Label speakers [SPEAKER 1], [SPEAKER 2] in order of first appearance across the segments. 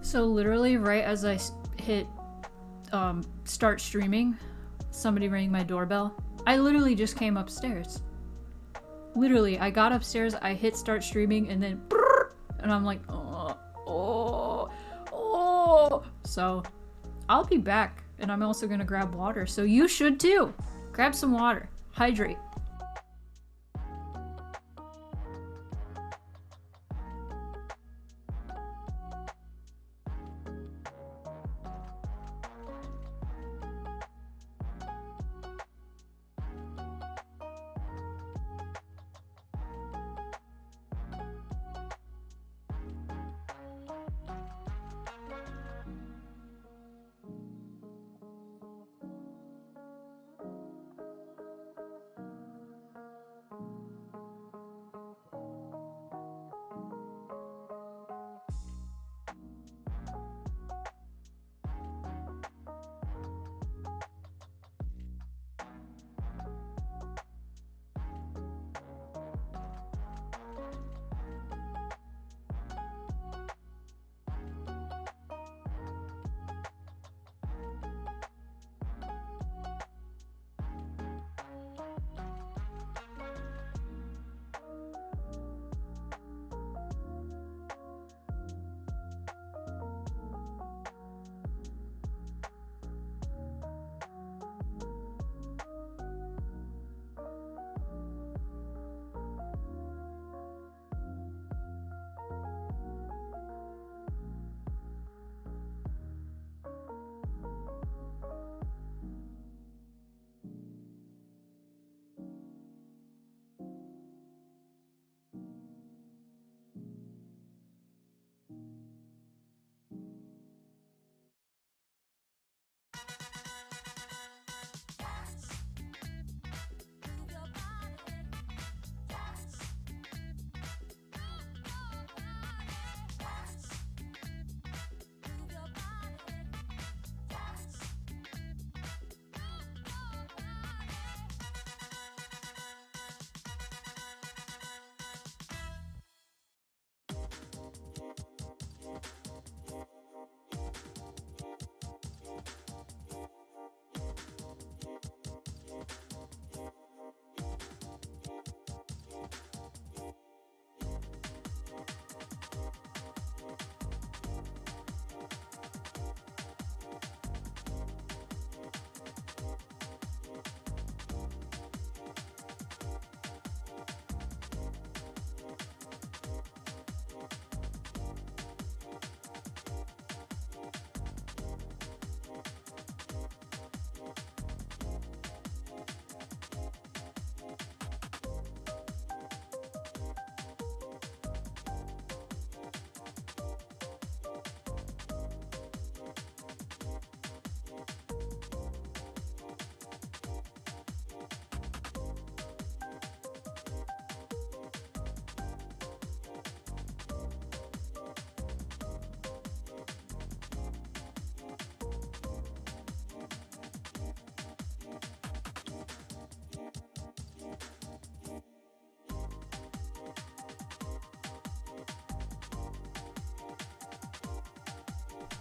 [SPEAKER 1] So literally right as I hit start streaming, somebody rang my doorbell. I literally just came upstairs. Literally, I got upstairs, I hit start streaming, and then and I'm like, oh. So I'll be back, and I'm also gonna grab water. So you should too. Grab some water. Hydrate.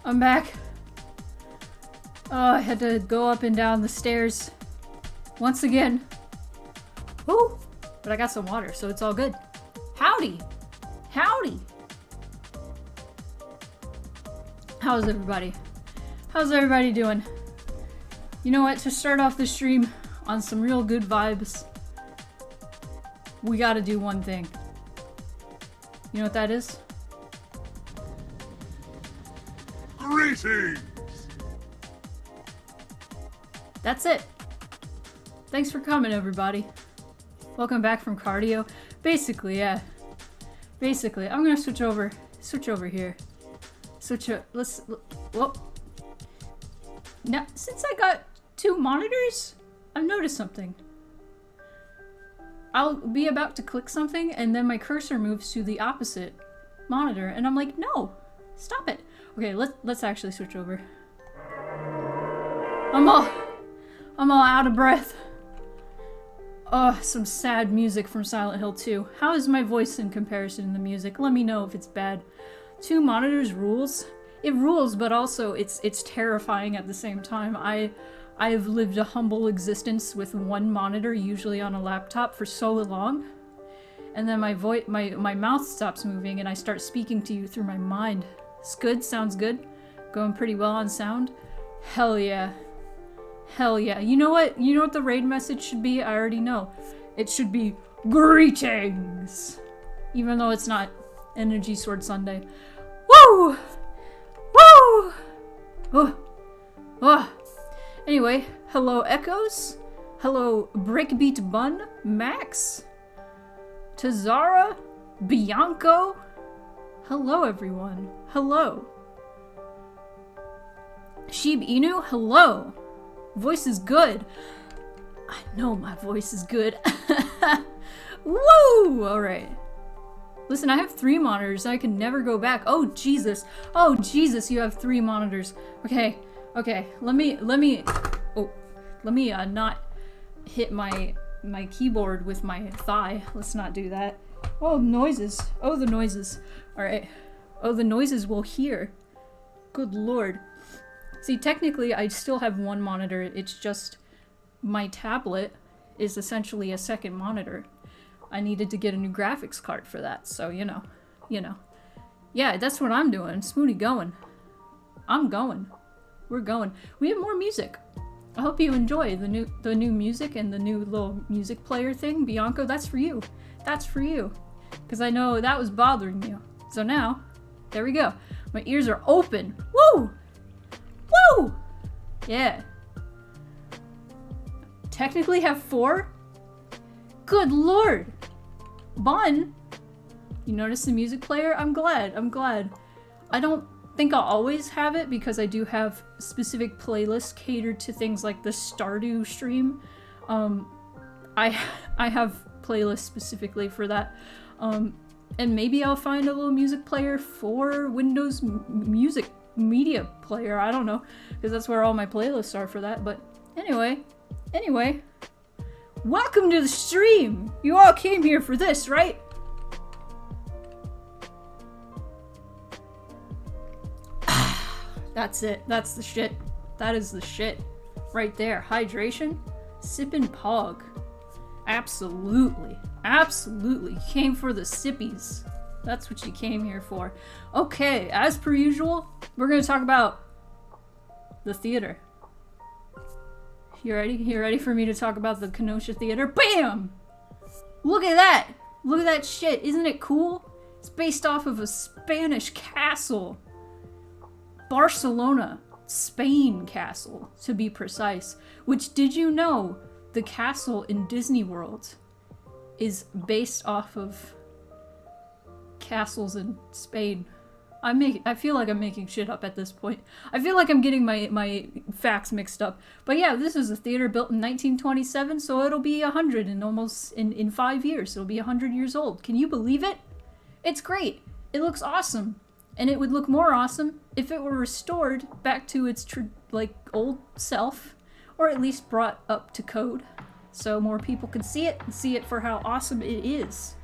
[SPEAKER 1] I'm back. Oh, I had to go up and down the stairs once again. Woo! But I got some water, so it's all good. Howdy! Howdy! How's everybody? How's everybody doing? You know what? To start off the stream on some real good vibes, we gotta do one thing. You know what that is?
[SPEAKER 2] Greetings!
[SPEAKER 1] That's it. Thanks for coming, everybody. Welcome back from cardio. Basically, yeah. Basically, I'm gonna switch over here. Whoa. Now, since I got two monitors, I've noticed something. I'll be about to click something, and then my cursor moves to the opposite monitor, and I'm like, no, stop it. Okay, let's actually switch over. I'm all out of breath. Oh, some sad music from Silent Hill 2. How is my voice in comparison to the music? Let me know if it's bad. Two monitors rules. it rules, but also it's terrifying at the same time. I've lived a humble existence with one monitor, usually on a laptop, for so long, and then my mouth stops moving, and I start speaking to you through my mind. It's good, sounds good, going pretty well on sound. Hell yeah, hell yeah. You know what? You know what the raid message should be? I already know. It should be greetings, even though it's not Energy Sword Sunday. Woo! Woo! Oh. Oh. Anyway, hello Echoes, hello Breakbeat Bun, Max, Tazara, Bianco, hello everyone, hello. Sheeb Inu, hello. Voice is good. I know my voice is good. Woo! Alright. Listen, I have 3 monitors. I can never go back. Oh, Jesus. Oh, Jesus, you have 3 monitors. Okay. Okay. Let me not hit my keyboard with my thigh. Let's not do that. Oh, noises. Oh, the noises. Alright. Oh, the noises we'll hear. Good lord. See, technically, I still have 1 monitor. It's just my tablet is essentially a second monitor. I needed to get a new graphics card for that, so you know. Yeah, that's what I'm doing. Smoothie going. I'm going. We're going. We have more music. I hope you enjoy the new music and the new little music player thing. Bianco, that's for you. That's for you. Because I know that was bothering you. So now, there we go. My ears are open. Woo! Woo! Yeah. Technically have 4? Good lord! Bun! You notice the music player? I'm glad. I don't think I'll always have it because I do have specific playlists catered to things like the Stardew stream. I have playlists specifically for that. And maybe I'll find a little music player for Windows Music Media Player. I don't know, because that's where all my playlists are for that. But anyway. Welcome to the stream! You all came here for this, right? That's it. That's the shit. That is the shit. Right there. Hydration. Sippin' Pog. Absolutely. Absolutely. You came for the sippies. That's what you came here for. Okay, as per usual, we're gonna talk about the theater. You ready? You ready for me to talk about the Kenosha Theater? BAM! Look at that! Look at that shit. Isn't it cool? It's based off of a Spanish castle. Barcelona, Spain castle, to be precise. Which, did you know the castle in Disney World is based off of castles in Spain? I feel like I'm making shit up at this point. I feel like I'm getting my facts mixed up. But yeah, this is a theater built in 1927, so it'll be 100 in 5 years. It'll be 100 years old. Can you believe it? It's great. It looks awesome. And it would look more awesome if it were restored back to its old self, or at least brought up to code, so more people could see it and see it for how awesome it is.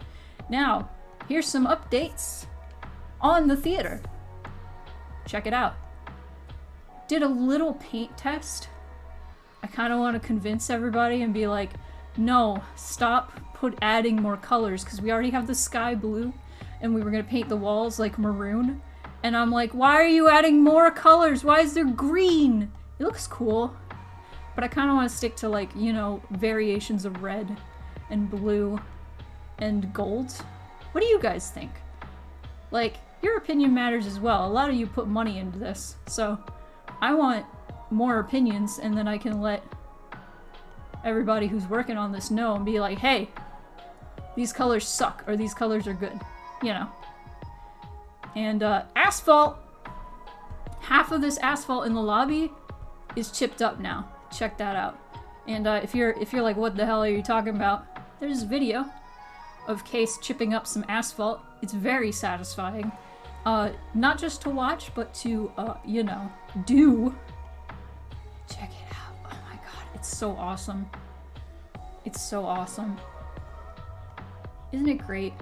[SPEAKER 1] Now, here's some updates on the theater. Check it out. Did a little paint test. I kind of want to convince everybody and be like, no, stop adding more colors, because we already have the sky blue and we were going to paint the walls like maroon. And I'm like, why are you adding more colors? Why is there green? It looks cool. But I kind of want to stick to variations of red and blue and gold. What do you guys think? Your opinion matters as well. A lot of you put money into this, so I want more opinions, and then I can let everybody who's working on this know and be like, hey, these colors suck, or these colors are good, And asphalt, half of this asphalt in the lobby is chipped up now. Check that out. And if you're like, what the hell are you talking about? There's a video of Case chipping up some asphalt. It's very satisfying. Not just to watch, but to, do. Check it out. Oh my god, it's so awesome. It's so awesome. Isn't it great?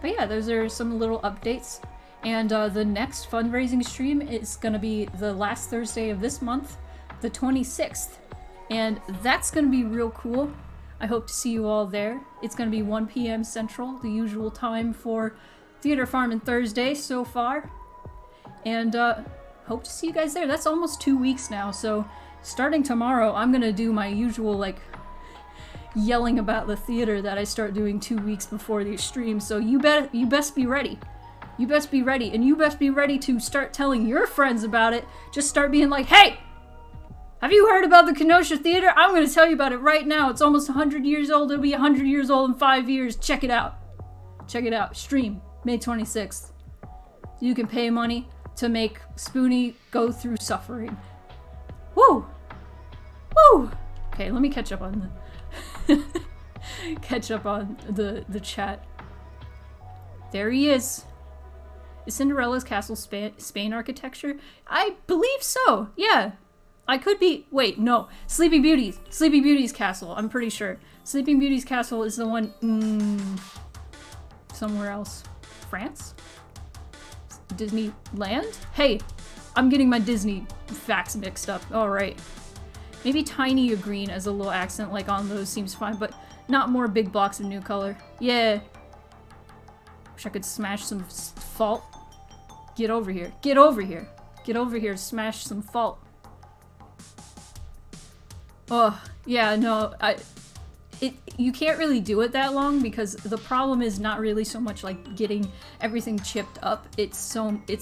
[SPEAKER 1] But yeah, those are some little updates. And the next fundraising stream is gonna be the last Thursday of this month, the 26th. And that's gonna be real cool. I hope to see you all there. It's gonna be 1 p.m. Central, the usual time for Theater Farming Thursday so far. And hope to see you guys there. That's almost 2 weeks now, so starting tomorrow, I'm gonna do my usual, like, yelling about the theater that I start doing 2 weeks before these streams, so you best be ready. You best be ready, and you best be ready to start telling your friends about it. Just start being like, hey! Have you heard about the Kenosha Theater? I'm gonna tell you about it right now. It's almost 100 years old. It'll be 100 years old in 5 years. Check it out. Check it out. Stream, May 26th. You can pay money to make Spoonie go through suffering. Woo! Woo! Okay, let me catch up on the catch up on the chat. There he is. Is Cinderella's castle Spain architecture? I believe so. Yeah. I could be. Wait, no. Sleeping Beauty's castle. I'm pretty sure. Sleeping Beauty's castle is the one somewhere else. France? Disneyland? Hey, I'm getting my Disney facts mixed up. All right. Maybe tiny green as a little accent like on those seems fine, but not more big blocks of new color. Yeah. Wish I could smash some fault. Get over here. Get over here. Get over here. Smash some fault. Oh, yeah, no, you can't really do it that long because the problem is not really so much like getting everything chipped up. It's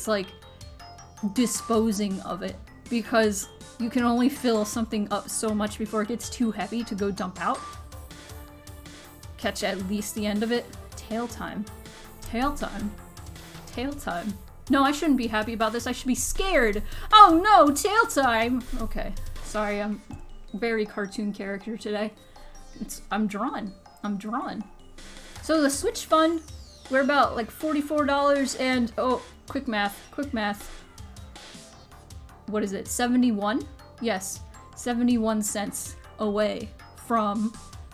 [SPEAKER 1] like disposing of it because you can only fill something up so much before it gets too heavy to go dump out. Catch at least the end of it. Tail time. Tail time. Tail time. No, I shouldn't be happy about this. I should be scared. Oh no, tail time. Okay, sorry, I'm very cartoon character today. I'm drawn. So the Switch Fund, we're about like $44 and oh, quick math. What is it? 71? Yes, 71 cents away from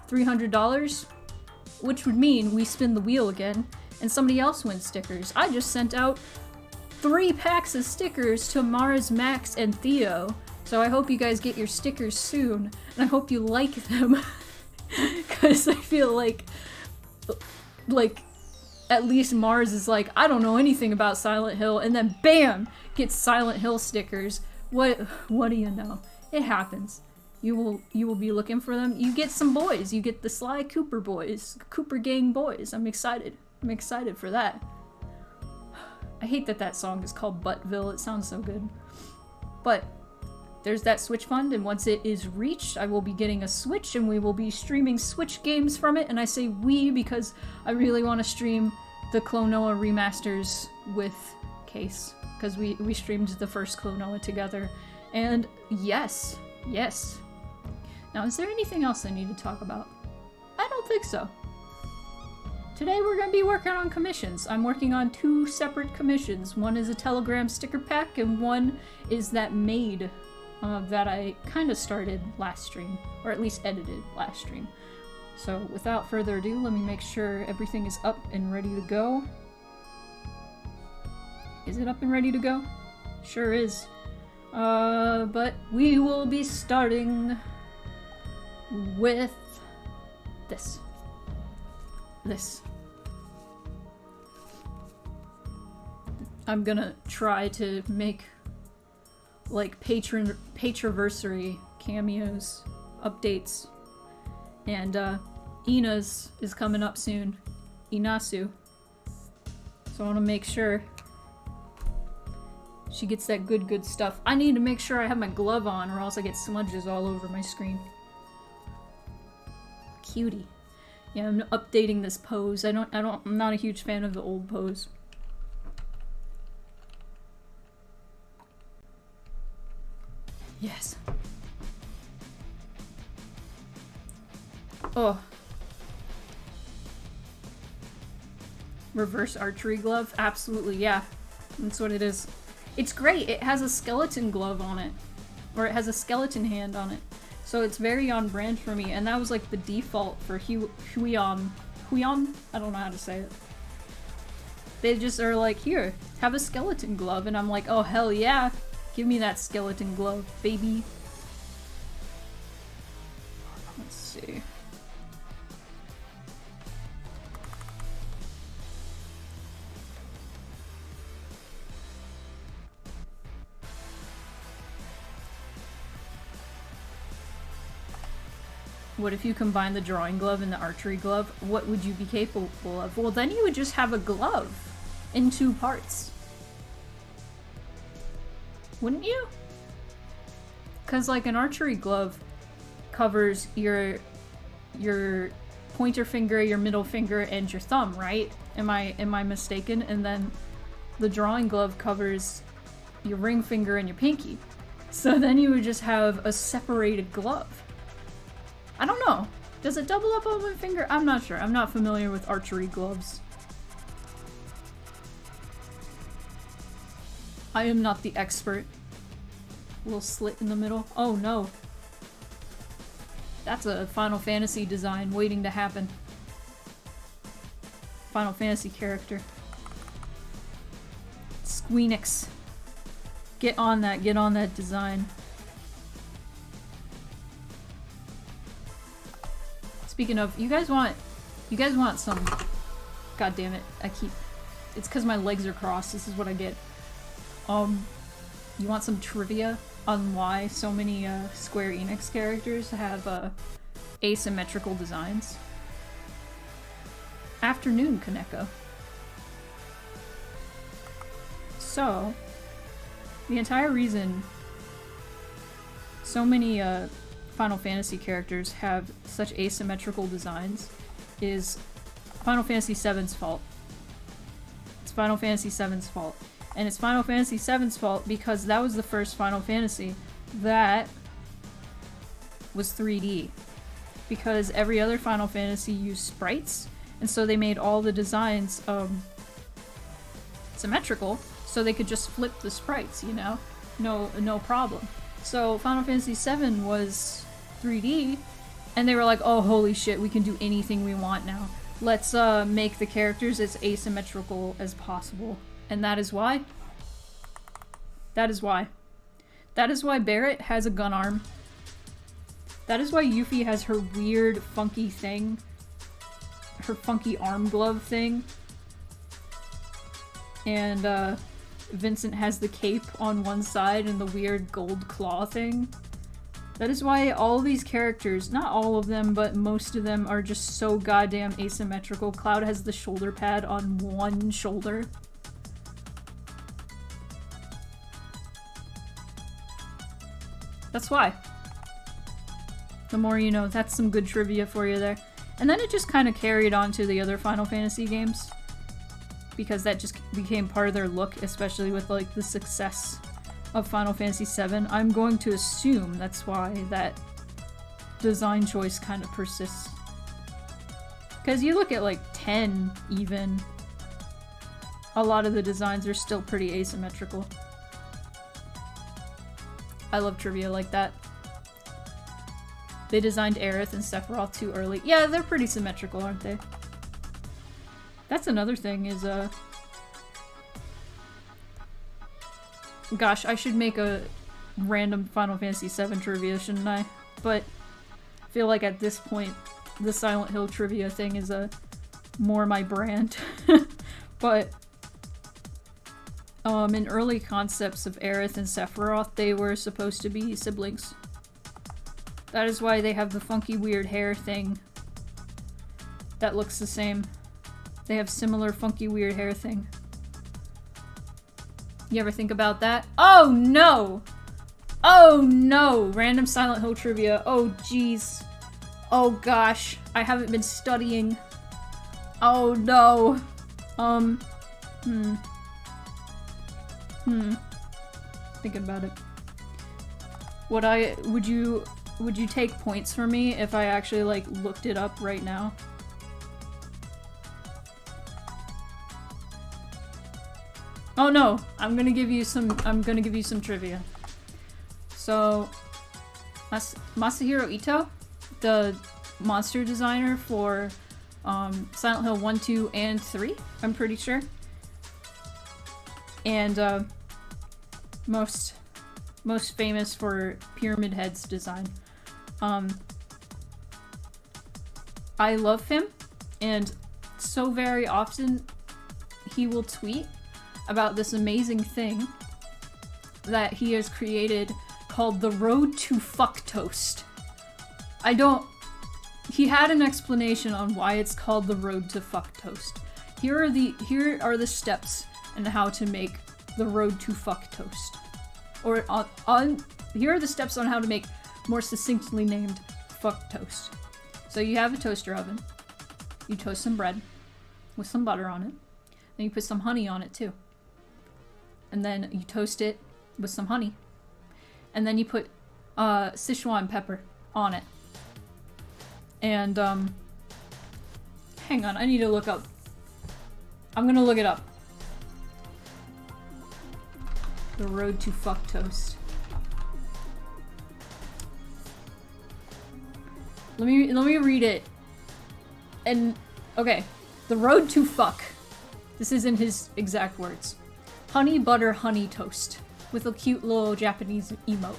[SPEAKER 1] $300, which would mean we spin the wheel again and somebody else wins stickers. I just sent out 3 packs of stickers to Mars, Max, and Theo. So I hope you guys get your stickers soon, and I hope you like them, because I feel like at least Mars is like, I don't know anything about Silent Hill, and then BAM! Gets Silent Hill stickers. What do you know? It happens. You will be looking for them. You get some boys. You get the Sly Cooper boys, Cooper Gang boys. I'm excited. I'm excited for that. I hate that song is called Buttville. It sounds so good. But there's that Switch Fund, and once it is reached, I will be getting a Switch, and we will be streaming Switch games from it. And I say we because I really want to stream the Klonoa remasters with Case, because we streamed the first Klonoa together. And yes. Now, is there anything else I need to talk about? I don't think so. Today we're going to be working on commissions. I'm working on 2 separate commissions. One is a Telegram sticker pack, and one is that maid that I kind of started last stream, or at least edited last stream. So without further ado, let me make sure everything is up and ready to go. Is it up and ready to go? Sure is. But we will be starting with this. I'm gonna try to make like Patriversary cameos, updates, and Ina's is coming up soon. Inasu. So I want to make sure she gets that good stuff. I need to make sure I have my glove on, or else I get smudges all over my screen. Cutie. Yeah, I'm updating this pose. I'm not a huge fan of the old pose. Yes. Oh. Reverse archery glove? Absolutely, yeah. That's what it is. It's great. It has a skeleton glove on it. Or it has a skeleton hand on it. So it's very on brand for me. And that was like the default for Huion. Huion? I don't know how to say it. They just are like, here, have a skeleton glove, and I'm like, oh hell yeah, give me that skeleton glove, baby. Let's see. What if you combine the drawing glove and the archery glove? What would you be capable of? Well, then you would just have a glove in 2 parts. Wouldn't you? Because like an archery glove covers your pointer finger, your middle finger, and your thumb, right? Am I mistaken? And then the drawing glove covers your ring finger and your pinky. So then you would just have a separated glove. I don't know. Does it double up on one finger? I'm not sure. I'm not familiar with archery gloves. I am not the expert. Little slit in the middle. Oh no. That's a Final Fantasy design waiting to happen. Final Fantasy character. Squeenix. Get on that design. Speaking of, you guys want some, god damn it, it's cause my legs are crossed, this is what I get. You want some trivia on why so many, Square Enix characters have, asymmetrical designs? Afternoon, Kaneko. So, the entire reason so many, Final Fantasy characters have such asymmetrical designs is Final Fantasy VII's fault. It's Final Fantasy VII's fault. And it's Final Fantasy VII's fault because that was the first Final Fantasy that was 3D. Because every other Final Fantasy used sprites, and so they made all the designs symmetrical, so they could just flip the sprites, you know? No problem. So Final Fantasy VII was 3D, and they were like, oh holy shit, we can do anything we want now. Let's make the characters as asymmetrical as possible. And that is why. That is why Barrett has a gun arm. That is why Yuffie has her weird funky thing. Her funky arm glove thing. And Vincent has the cape on one side and the weird gold claw thing. That is why all of these characters, not all of them, but most of them are just so goddamn asymmetrical. Cloud has the shoulder pad on one shoulder. That's why. The more you know, that's some good trivia for you there. And then it just kind of carried on to the other Final Fantasy games. Because that just became part of their look, especially with like the success of Final Fantasy VII. I'm going to assume that's why that design choice kind of persists. Because you look at like 10 even, a lot of the designs are still pretty asymmetrical. I love trivia like that. They designed Aerith and Sephiroth too early. Yeah, they're pretty symmetrical, aren't they? That's another thing is, gosh, I should make a random Final Fantasy VII trivia, shouldn't I? But I feel like at this point, the Silent Hill trivia thing is more my brand. But in early concepts of Aerith and Sephiroth, they were supposed to be siblings. That is why they have the funky weird hair thing that looks the same. They have similar funky weird hair thing. You ever think about that? Oh no! Oh no! Random Silent Hill trivia. Oh jeez. Oh gosh. I haven't been studying. Oh no. Thinking about it. Would you take points for me if I actually like looked it up right now? Oh no, I'm gonna give you some trivia. So, Masahiro Ito, the monster designer for Silent Hill 1, 2, and 3, I'm pretty sure. and most famous for Pyramid Head's design. I love him, and so very often he will tweet about this amazing thing that he has created called the Road to Fuck Toast. He had an explanation on why it's called the Road to Fuck Toast. Here are the steps and how to make the Road to Fuck Toast. Or here are the steps on how to make more succinctly named fuck toast. So you have a toaster oven. You toast some bread with some butter on it. Then you put some honey on it too. And then you toast it with some honey. And then you put Sichuan pepper on it. And hang on, I need to look up. I'm gonna look it up. The Road to Fuck Toast. Let me read it. And okay, the Road to Fuck. This isn't his exact words. Honey butter honey toast with a cute little Japanese emote.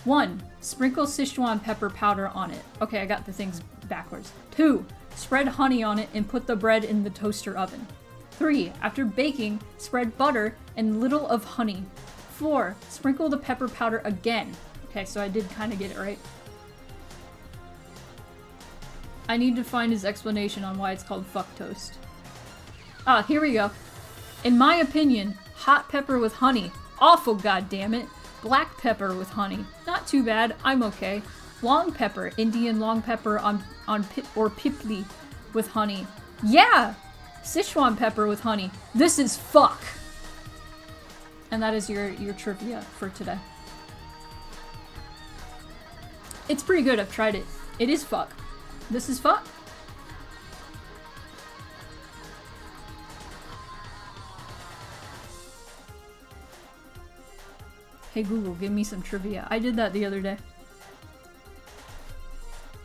[SPEAKER 1] 1. Sprinkle Sichuan pepper powder on it. Okay, I got the things backwards. 2. Spread honey on it and put the bread in the toaster oven. 3. After baking, spread butter and little of honey. 4. Sprinkle the pepper powder again. Okay, so I did kind of get it right. I need to find his explanation on why it's called fuck toast. Ah, here we go. In my opinion, hot pepper with honey. Awful, goddammit. Black pepper with honey. Not too bad, I'm okay. Long pepper, Indian long pepper or pipli with honey. Yeah! Sichuan pepper with honey. This is fuck! And that is your trivia for today. It's pretty good, I've tried it. It is fuck. This is fuck. Hey Google, give me some trivia. I did that the other day.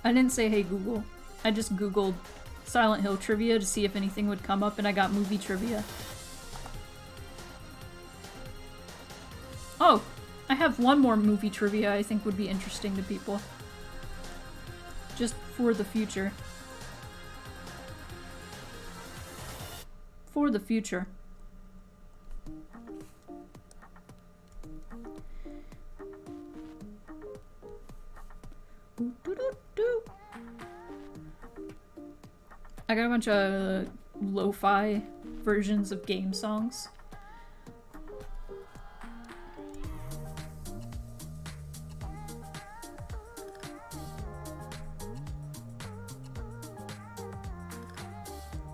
[SPEAKER 1] I didn't say hey Google. I just Googled Silent Hill trivia to see if anything would come up, and I got movie trivia. Oh, I have one more movie trivia I think would be interesting to people. Just for the future. For the future. I got a bunch of lo-fi versions of game songs.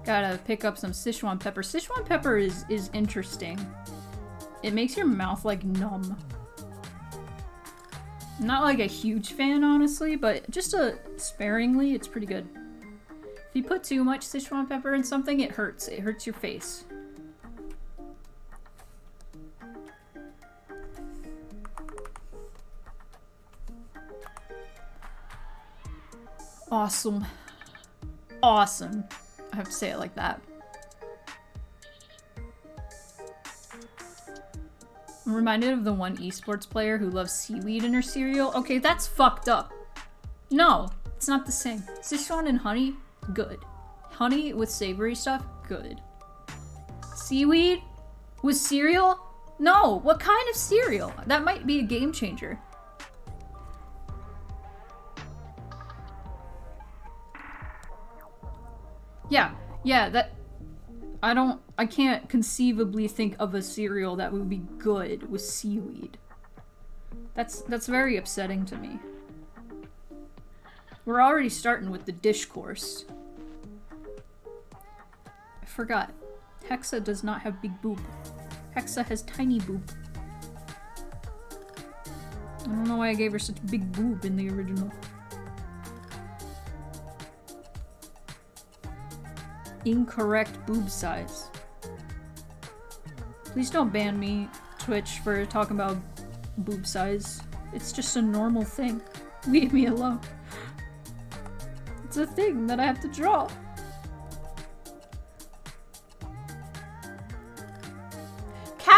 [SPEAKER 1] Gotta pick up some Sichuan pepper. Sichuan pepper is interesting. It makes your mouth like numb. Not like a huge fan, honestly, but just sparingly, it's pretty good. If you put too much Sichuan pepper in something, it hurts. It hurts your face. Awesome. Awesome. I have to say it like that. I'm reminded of the one esports player who loves seaweed in her cereal. Okay, that's fucked up. No, it's not the same. Sichuan and honey, good. Honey with savory stuff, good. Seaweed with cereal? No, what kind of cereal? That might be a game changer. Yeah, that... I can't conceivably think of a cereal that would be good with seaweed. That's very upsetting to me. We're already starting with the dish course. I forgot. Hexa does not have big boob. Hexa has tiny boob. I don't know why I gave her such big boob in the original. Incorrect boob size. Please don't ban me, Twitch, for talking about boob size. It's just a normal thing. Leave me alone. It's a thing that I have to draw.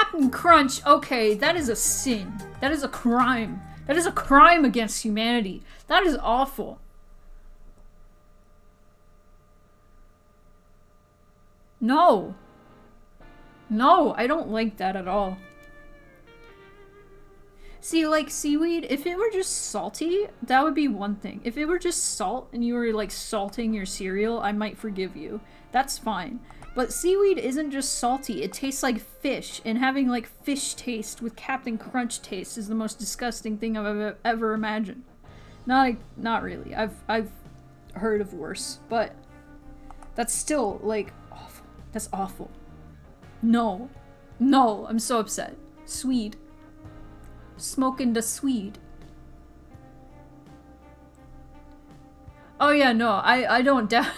[SPEAKER 1] Captain Crunch, okay, that is a sin. That is a crime. That is a crime against humanity. That is awful. No. No, I don't like that at all. See, like, seaweed, if it were just salty, that would be one thing. If it were just salt and you were, like, salting your cereal, I might forgive you. That's fine. But seaweed isn't just salty, it tastes like fish, and having, like, fish taste with Captain Crunch taste is the most disgusting thing I've ever imagined. Not really. I've heard of worse, but that's still, like, awful. That's awful. No. No, I'm so upset. Swede. Smoking the Swede. Oh yeah, no, I don't doubt.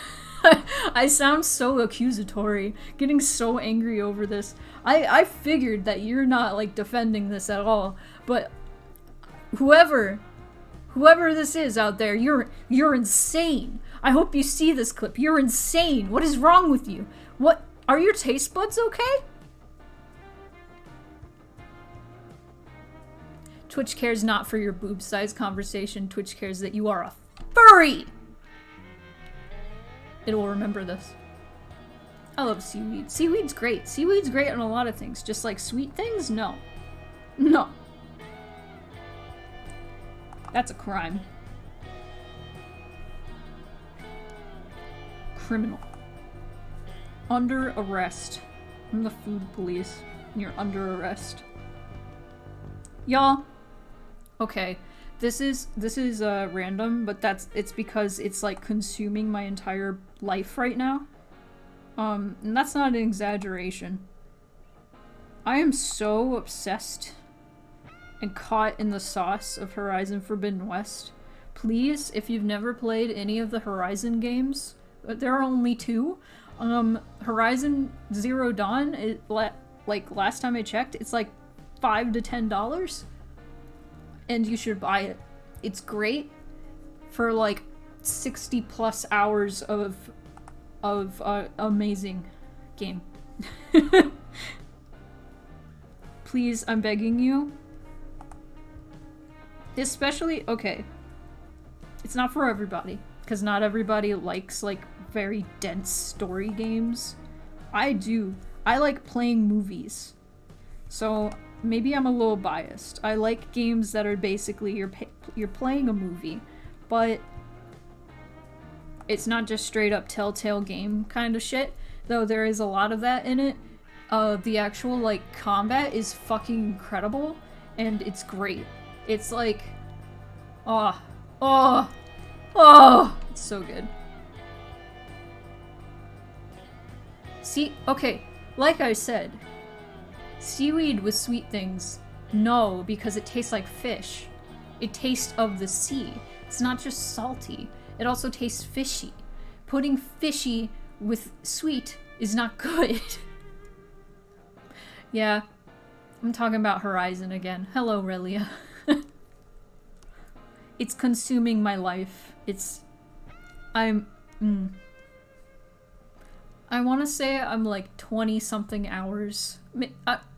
[SPEAKER 1] I sound so accusatory, getting so angry over this. I figured that you're not, like, defending this at all, but whoever this is out there, you're insane. I hope you see this clip. You're insane. What is wrong with you? What, are your taste buds okay? Twitch cares not for your boob size conversation. Twitch cares that you are a furry. It will remember this. I love seaweed. Seaweed's great. Seaweed's great on a lot of things. Just like sweet things? No. No. That's a crime. Criminal. Under arrest. I'm the food police. You're under arrest. Y'all. Okay. This is random, but it's because it's like consuming my entire life right now. And that's not an exaggeration. I am so obsessed and caught in the sauce of Horizon Forbidden West. Please, if you've never played any of the Horizon games, there are only 2. Horizon Zero Dawn, like last time I checked, it's like $5 to $10. And you should buy it. It's great for like 60 plus hours of amazing game. Please, I'm begging you. Especially, okay, it's not for everybody, because not everybody likes like very dense story games. I do. I like playing movies. So maybe I'm a little biased. I like games that are basically you're playing a movie, but it's not just straight up Telltale game kind of shit, though there is a lot of that in it. The actual like combat is fucking incredible, and it's great. It's like, oh, it's so good. See, okay, like I said, seaweed with sweet things, no, because it tastes like fish. It tastes of the sea. It's not just salty. It also tastes fishy. Putting fishy with sweet is not good. Yeah, I'm talking about Horizon again. Hello, Relia. It's consuming my life. I want to say I'm like 20-something hours.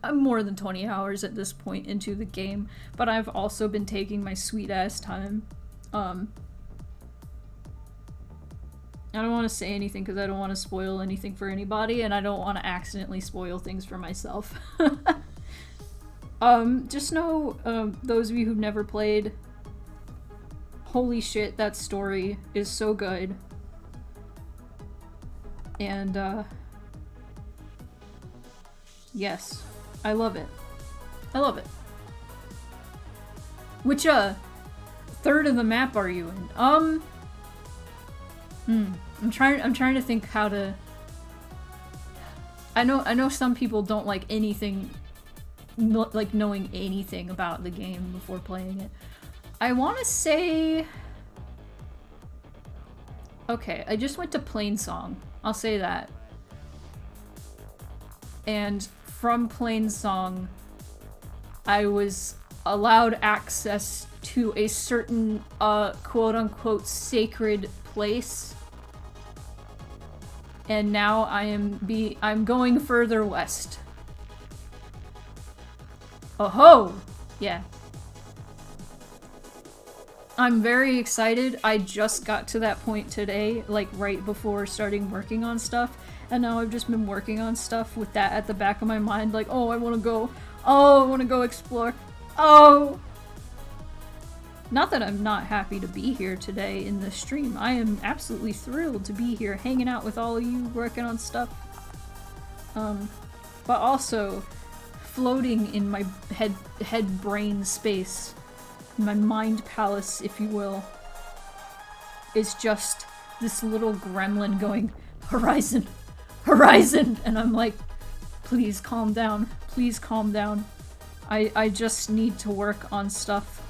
[SPEAKER 1] I'm more than 20 hours at this point into the game, but I've also been taking my sweet-ass time. I don't want to say anything because I don't want to spoil anything for anybody, and I don't want to accidentally spoil things for myself. Just know, those of you who've never played, holy shit, that story is so good. And, yes, I love it. I love it. Which, third of the map are you in? I'm trying to think how to... I know some people don't like anything, like knowing anything about the game before playing it. I want to say... Okay, I just went to Plainsong. I'll say that. And from Plainsong, I was allowed access to a certain, quote-unquote sacred place. And now I'm going further west. Oh ho! Yeah. I'm very excited. I just got to that point today, like right before starting working on stuff, and now I've just been working on stuff with that at the back of my mind, like, oh, I want to go. Oh, I want to go explore. Oh! Not that I'm not happy to be here today in this stream. I am absolutely thrilled to be here hanging out with all of you working on stuff. But also floating in my head brain space, my mind palace, if you will, is just this little gremlin going, Horizon! Horizon! And I'm like, please calm down. Please calm down. I just need to work on stuff.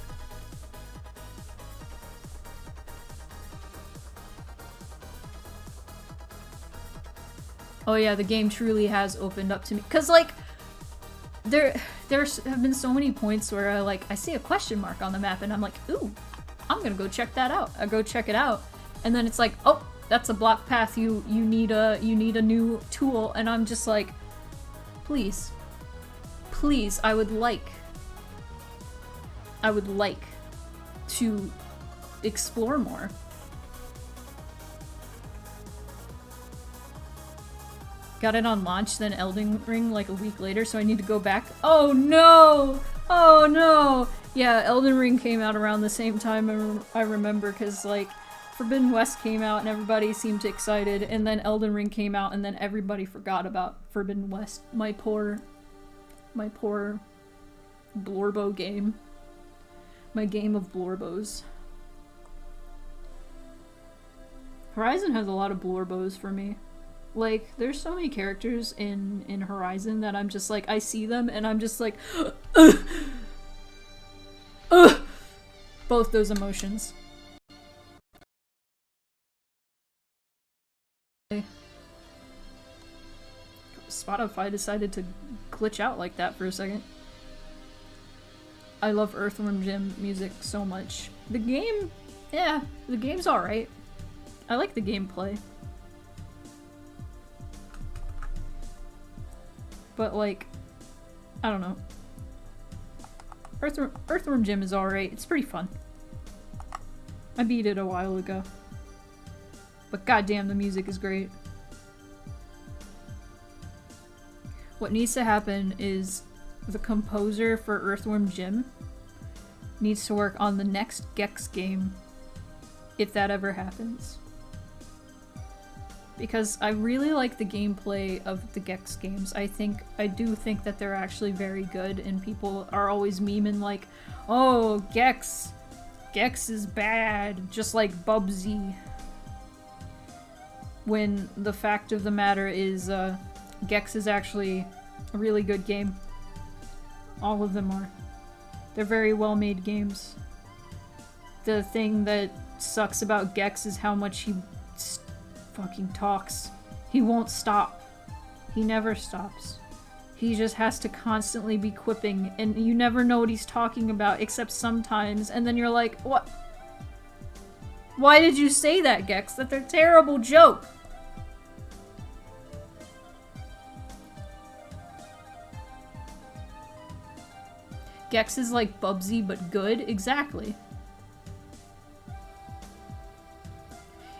[SPEAKER 1] Oh yeah, the game truly has opened up to me. Cause like, there have been so many points where I see a question mark on the map and I'm like, ooh, I'm gonna go check that out. I go check it out, and then it's like, oh, that's a block path. You need a new tool, and I'm just like, please, please, I would like to explore more. Got it on launch, then Elden Ring like a week later, so I need to go back. Oh no! Oh no! Yeah, Elden Ring came out around the same time I remember, because like Forbidden West came out and everybody seemed excited, and then Elden Ring came out and then everybody forgot about Forbidden West. My poor Blorbo game. My game of Blorbos. Horizon has a lot of Blorbos for me. Like, there's so many characters in Horizon that I'm just like, I see them and I'm just like, both those emotions. Spotify decided to glitch out like that for a second. I love Earthworm Jim music so much. The game, yeah, the game's alright. I like the gameplay. But like, I don't know. Earthworm Jim is alright. It's pretty fun. I beat it a while ago. But goddamn, the music is great. What needs to happen is the composer for Earthworm Jim needs to work on the next Gex game, if that ever happens. Because I really like the gameplay of the Gex games. I do think that they're actually very good, and people are always memeing like, oh, Gex is bad, just like Bubsy. When the fact of the matter is, Gex is actually a really good game. All of them are. They're very well made games. The thing that sucks about Gex is how much he fucking talks. He won't stop. He never stops. He just has to constantly be quipping, and you never know what he's talking about except sometimes, and then you're like, what? Why did you say that, Gex? That's a terrible joke! Gex is like Bubsy but good? Exactly.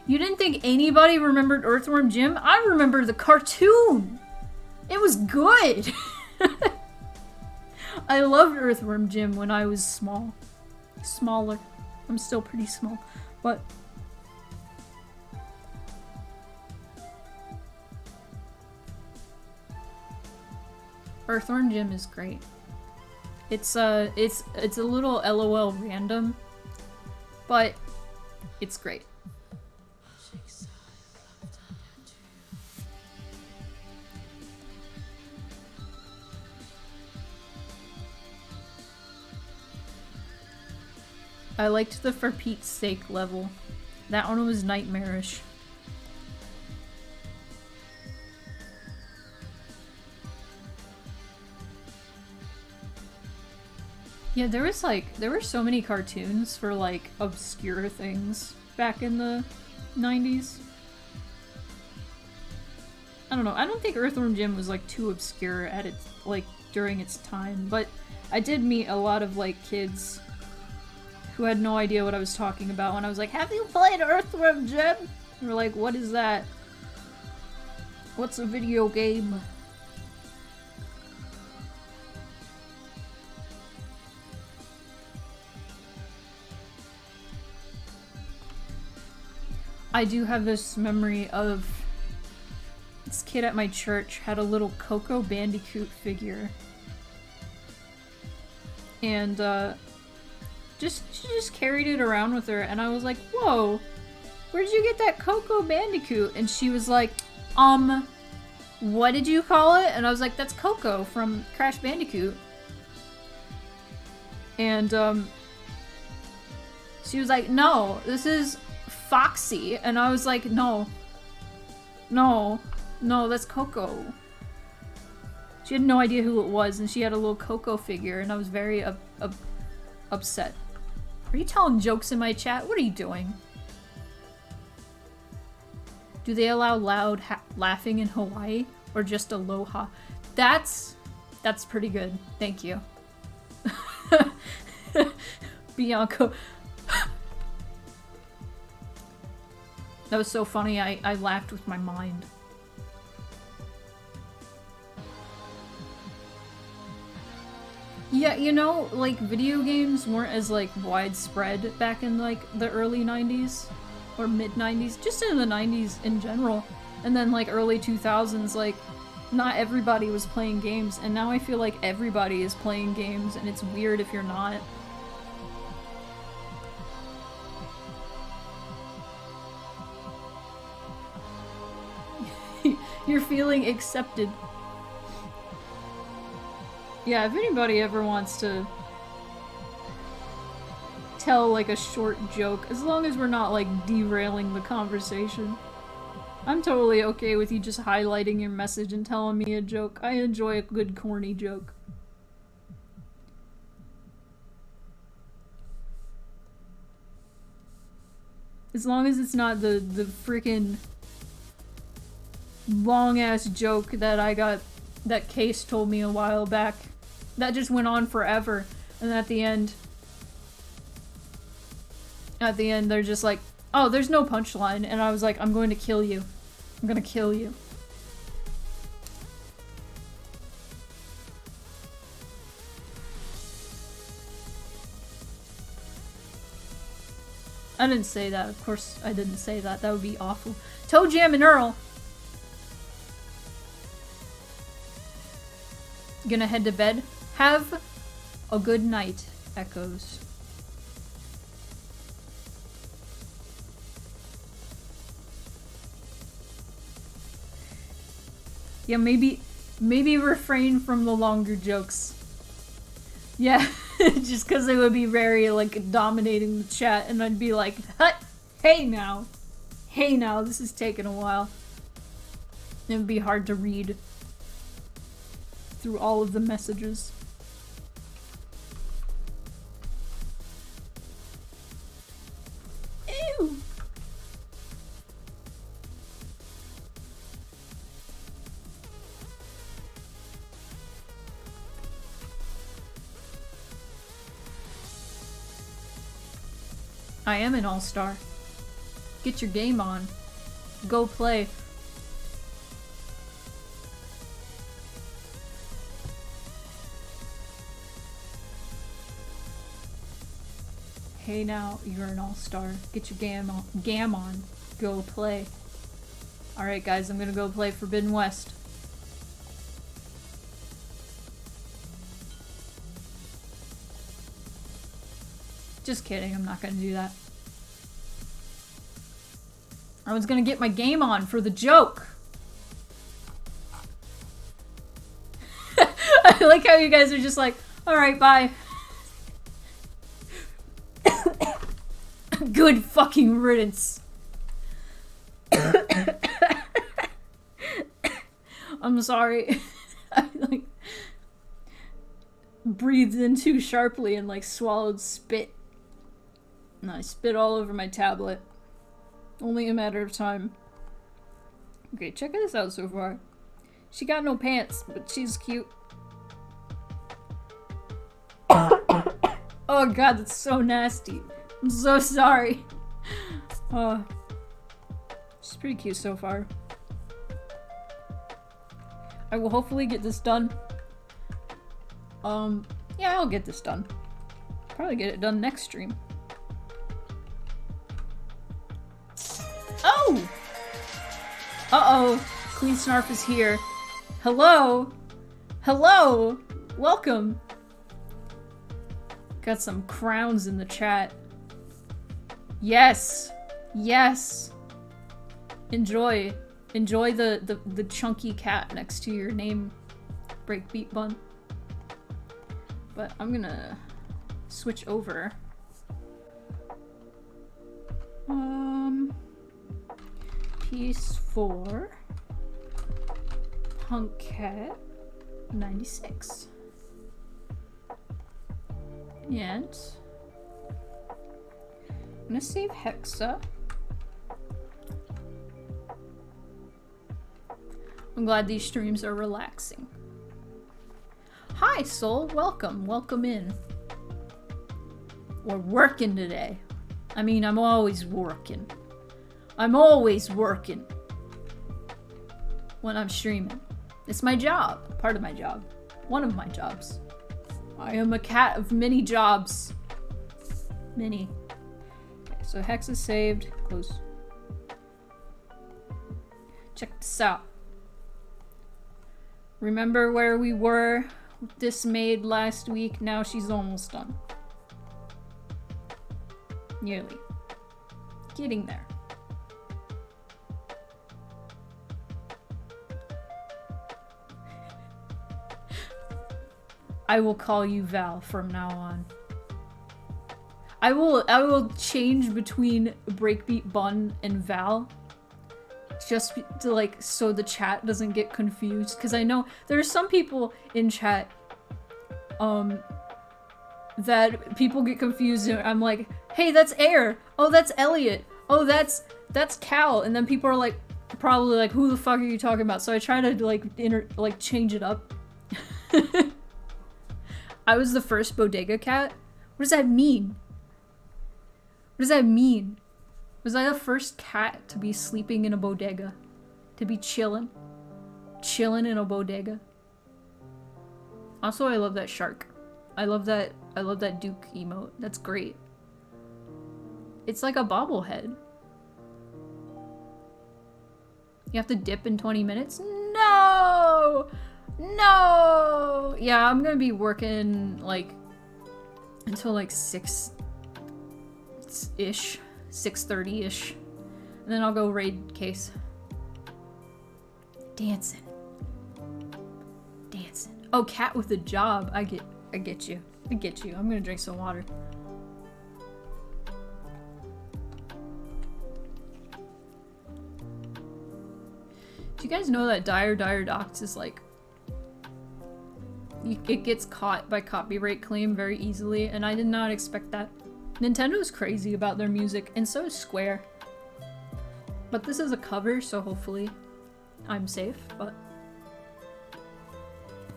[SPEAKER 1] You didn't think anybody remembered Earthworm Jim? I remember the cartoon! It was good! I loved Earthworm Jim when I was small. Smaller. I'm still pretty small, but... Earthworm Jim is great. It's a little LOL random, but it's great. I liked the For Pete's Sake level. That one was nightmarish. Yeah, there were so many cartoons for like obscure things back in the 90s. I don't know, I don't think Earthworm Jim was like too obscure at its, like, during its time, but I did meet a lot of, like, kids who had no idea what I was talking about when I was like, have you played Earthworm Jim? They were like, what is that? What's a video game? I do have this memory of this kid at my church had a little Coco Bandicoot figure. And, she just carried it around with her, and I was like, whoa, where'd you get that Coco Bandicoot? And she was like, what did you call it? And I was like, that's Coco from Crash Bandicoot. And, she was like, no, this is Foxy. And I was like, no, that's Coco. She had no idea who it was, and she had a little Coco figure, and I was very upset. Are you telling jokes in my chat? What are you doing? Do they allow loud laughing in Hawaii, or just aloha? That's pretty good. Thank you. Bianco. That was so funny, I laughed with my mind. Yeah, you know, like, video games weren't as, like, widespread back in, like, the early 90s. Or mid-90s. Just in the 90s in general. And then, like, early 2000s, like, not everybody was playing games. And now I feel like everybody is playing games, and it's weird if you're not. You're feeling accepted. Yeah, if anybody ever wants to tell, like, a short joke, as long as we're not, like, derailing the conversation, I'm totally okay with you just highlighting your message and telling me a joke. I enjoy a good corny joke. As long as it's not the freaking long-ass joke that Case told me a while back. That just went on forever, and at the end they're just like, oh, there's no punchline, and I was like, I'm going to kill you. I'm gonna kill you. I didn't say that, of course I didn't say that, that would be awful. Toe Jam and Earl! Gonna head to bed? Have a good night, Echoes. Yeah, maybe refrain from the longer jokes. Yeah, just because they would be very, like, dominating the chat, and I'd be like, hey now, this is taking a while. It would be hard to read through all of the messages. Ew! I am an all-star. Get your game on. Go play. Hey now, you're an all-star. Get your gam on. Go play. Alright guys, I'm gonna go play Forbidden West. Just kidding, I'm not gonna do that. I was gonna get my game on for the joke. I like how you guys are just like, alright, bye. Good fucking riddance. I'm sorry. I like breathed in too sharply and like swallowed spit. And I spit all over my tablet. Only a matter of time. Okay, check this out so far. She got no pants, but she's cute. Oh god, that's so nasty. I'm so sorry. She's pretty cute so far. I will hopefully get this done. Yeah, I'll get this done. Probably get it done next stream. Oh! Uh-oh. Queen Snarf is here. Hello? Hello? Welcome. Got some crowns in the chat. Yes. Yes. Enjoy. Enjoy the chunky cat next to your name, Breakbeat Bun. But I'm gonna switch over. Piece 4. Punk Cat 96. And I'm gonna save Hexa. I'm glad these streams are relaxing. Hi, Soul. Welcome. Welcome in. We're working today. I mean, I'm always working. I'm always working when I'm streaming. It's my job. Part of my job. One of my jobs. I am a cat of many jobs. Many. Okay, so Hex is saved. Close. Check this out. Remember where we were? This maid last week. Now she's almost done. Nearly. Getting there. I will call you Val from now on. I will change between Breakbeat Bun and Val. Just to, like, so the chat doesn't get confused. Because I know there are some people in chat that people get confused and I'm like, hey, that's Air. Oh, that's Elliot. Oh, that's Cal. And then people are like, probably like, who the fuck are you talking about? So I try to like change it up. I was the first bodega cat? What does that mean? What does that mean? Was I the first cat to be sleeping in a bodega? To be chilling? Chilling in a bodega? Also, I love that shark. I love that Duke emote. That's great. It's like a bobblehead. You have to dip in 20 minutes? No! No! Yeah, I'm gonna be working, like, until, like, 6-ish. 6:30-ish. And then I'll go raid case. Dancing. Dancing. Oh, cat with a job. I get you. I get you. I'm gonna drink some water. Do you guys know that Dire Docs is like... It gets caught by copyright claim very easily, and I did not expect that. Nintendo's crazy about their music, and so is Square. But this is a cover, so hopefully I'm safe, but...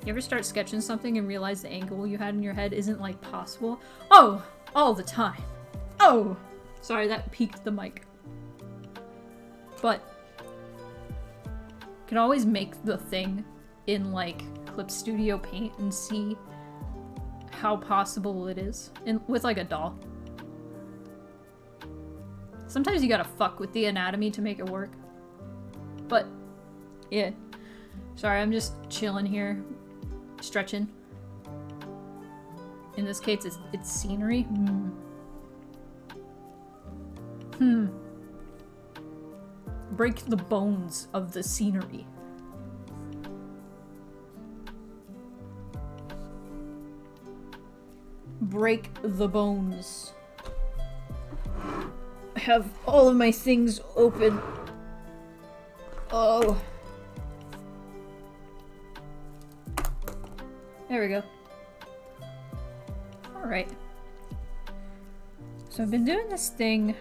[SPEAKER 1] You ever start sketching something and realize the angle you had in your head isn't, like, possible? Oh! All the time! Oh! Sorry, that peaked the mic. But... You can always make the thing in, like, Clip Studio Paint and see how possible it is. With, like, a doll. Sometimes you gotta fuck with the anatomy to make it work. But, yeah. Sorry, I'm just chilling here. Stretching. In this case, it's scenery. Break the bones of the scenery. Break the bones. I have all of my things open. Oh. There we go. Alright. So I've been doing this thing.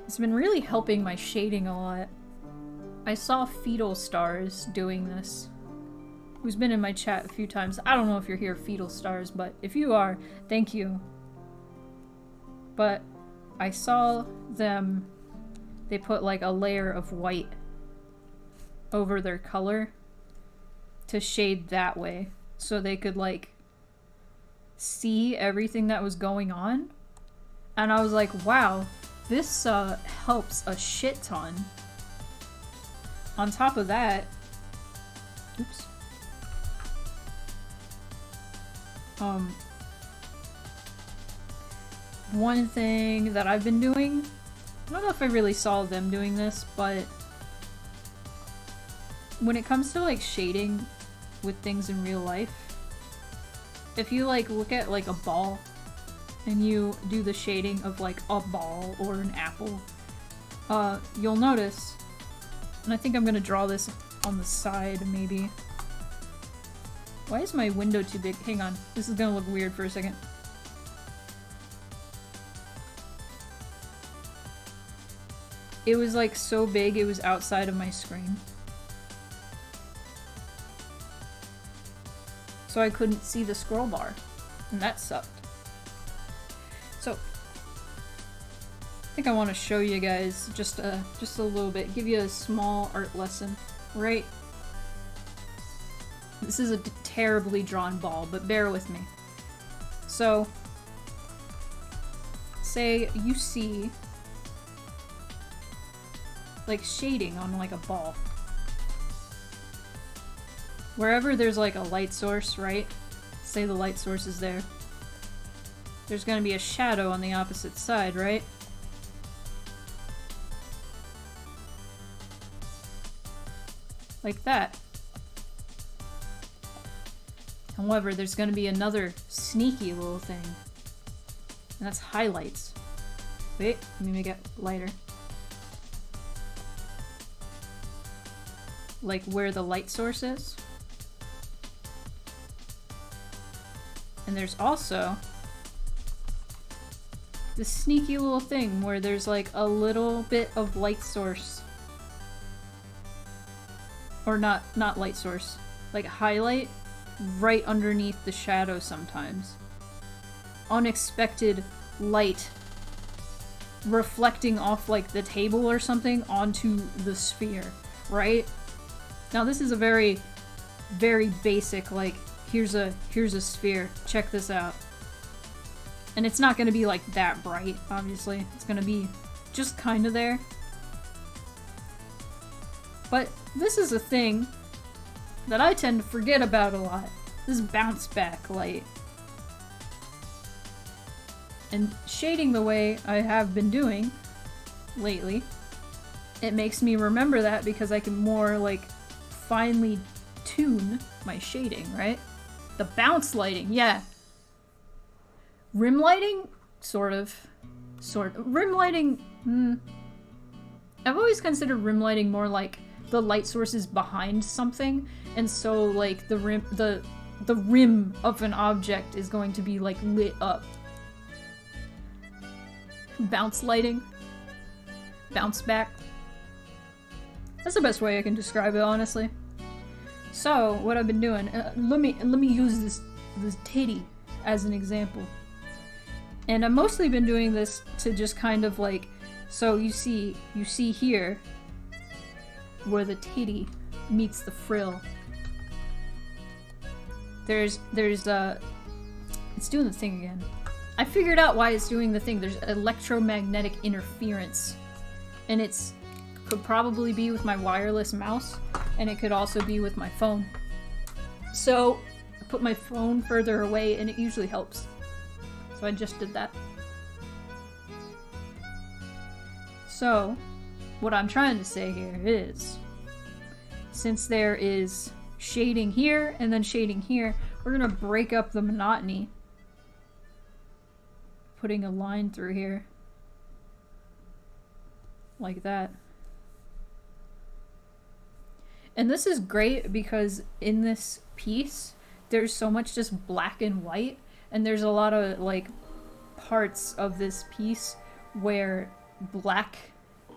[SPEAKER 1] It's been really helping my shading a lot. I saw Fetal Stars doing this. who's been in my chat a few times. I don't know if you're here, Fetal Stars, but if you are, thank you. But I saw them, they put like a layer of white over their color to shade that way so they could like see everything that was going on. And I was like, wow, this helps a shit ton. On top of that, oops. One thing that I've been doing, I don't know if I really saw them doing this, but when it comes to like shading with things in real life, if you like look at like a ball and you do the shading of like a ball or an apple, you'll notice, and I think I'm gonna draw this on the side maybe. Why is my window too big? Hang on, this is gonna look weird for a second. It was like so big it was outside of my screen. So I couldn't see the scroll bar, and that sucked. So, I think I want to show you guys just a little bit, give you a small art lesson, right? This is a terribly drawn ball, but bear with me. So, say you see like shading on like a ball. Wherever there's like a light source, right? Say the light source is there. There's gonna be a shadow on the opposite side, right? Like that. However, there's gonna be another sneaky little thing. And that's highlights. Wait, let me make it lighter. Like where the light source is. And there's also this sneaky little thing where there's like a little bit of light source. Or not light source. Like highlight right underneath the shadow sometimes. Unexpected light reflecting off like the table or something onto the sphere, right? Now this is a very, very basic, like, here's a sphere, check this out. And it's not gonna be like that bright, obviously. It's gonna be just kinda there. But this is a thing that I tend to forget about a lot. This bounce back light. And shading the way I have been doing lately, it makes me remember that because I can more like finely tune my shading, right? The bounce lighting, yeah. Rim lighting? Sort of. Rim lighting, I've always considered rim lighting more like the light source is behind something, and so like the rim of an object is going to be like lit up. Bounce lighting. Bounce back. That's the best way I can describe it, honestly. So, what I've been doing, let me use this titty as an example. And I've mostly been doing this to just kind of like, so you see here where the titty meets the frill. It's doing the thing again. I figured out why it's doing the thing. There's electromagnetic interference. And could probably be with my wireless mouse, and it could also be with my phone. So, I put my phone further away, and it usually helps. So I just did that. So, what I'm trying to say here is, since there is shading here and then shading here, we're gonna break up the monotony. Putting a line through here. Like that. And this is great because in this piece, there's so much just black and white, and there's a lot of like parts of this piece where black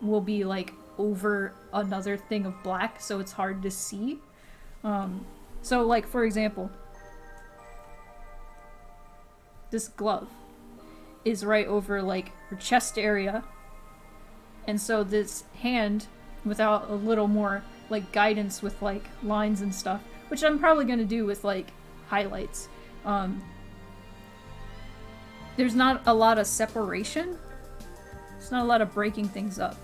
[SPEAKER 1] will be like over another thing of black, so it's hard to see. So, like, for example, this glove is right over, like, her chest area. And so this hand, without a little more, like, guidance with, like, lines and stuff, which I'm probably going to do with, like, highlights, there's not a lot of separation. There's not a lot of breaking things up.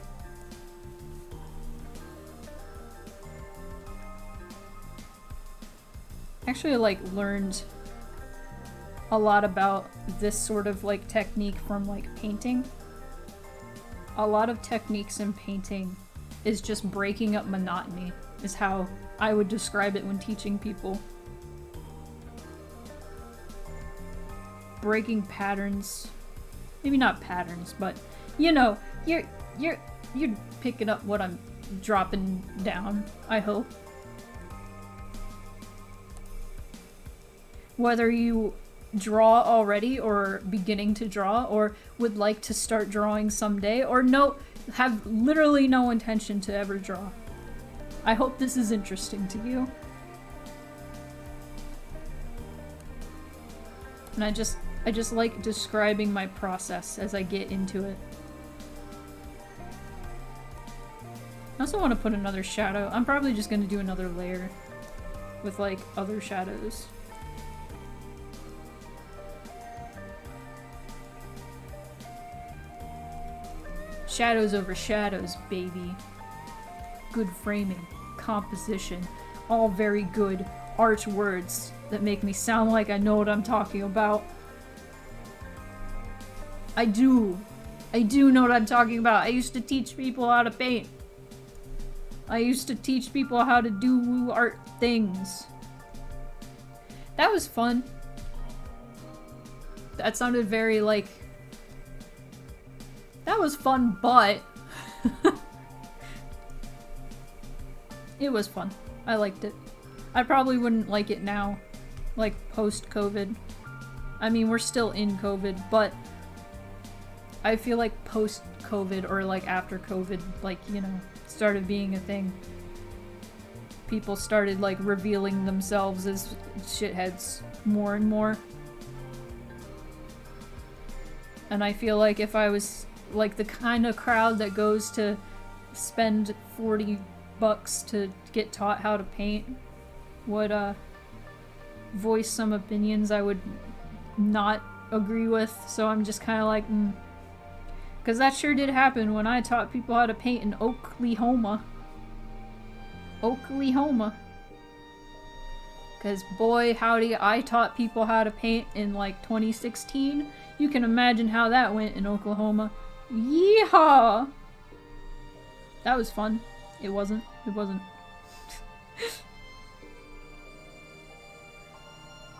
[SPEAKER 1] Actually, like, learned a lot about this sort of, like, technique from, like, painting. A lot of techniques in painting is just breaking up monotony, is how I would describe it when teaching people. Breaking patterns. Maybe not patterns, but, you know, you're picking up what I'm dropping down, I hope. Whether you draw already or beginning to draw or would like to start drawing someday or have literally no intention to ever draw. I hope this is interesting to you. And I just like describing my process as I get into it. I also want to put another shadow. I'm probably just going to do another layer with, like, other shadows. Shadows over shadows, baby. Good framing, composition, all very good art words that make me sound like I know what I'm talking about. I do know what I'm talking about. I used to teach people how to paint. I used to teach people how to do art things. That was fun. That sounded very, like... That was fun, but... It was fun. I liked it. I probably wouldn't like it now. Like, post-COVID. I mean, we're still in COVID, but... I feel like post-COVID, or like after COVID, like, you know, started being a thing. People started, like, revealing themselves as shitheads more and more. And I feel like if I was... like the kind of crowd that goes to spend $40 to get taught how to paint would voice some opinions I would not agree with, so I'm just kind of like, because that sure did happen when I taught people how to paint in Oklahoma. Because boy howdy, I taught people how to paint in like 2016. You can imagine how that went in Oklahoma. Yeehaw! That was fun. It wasn't.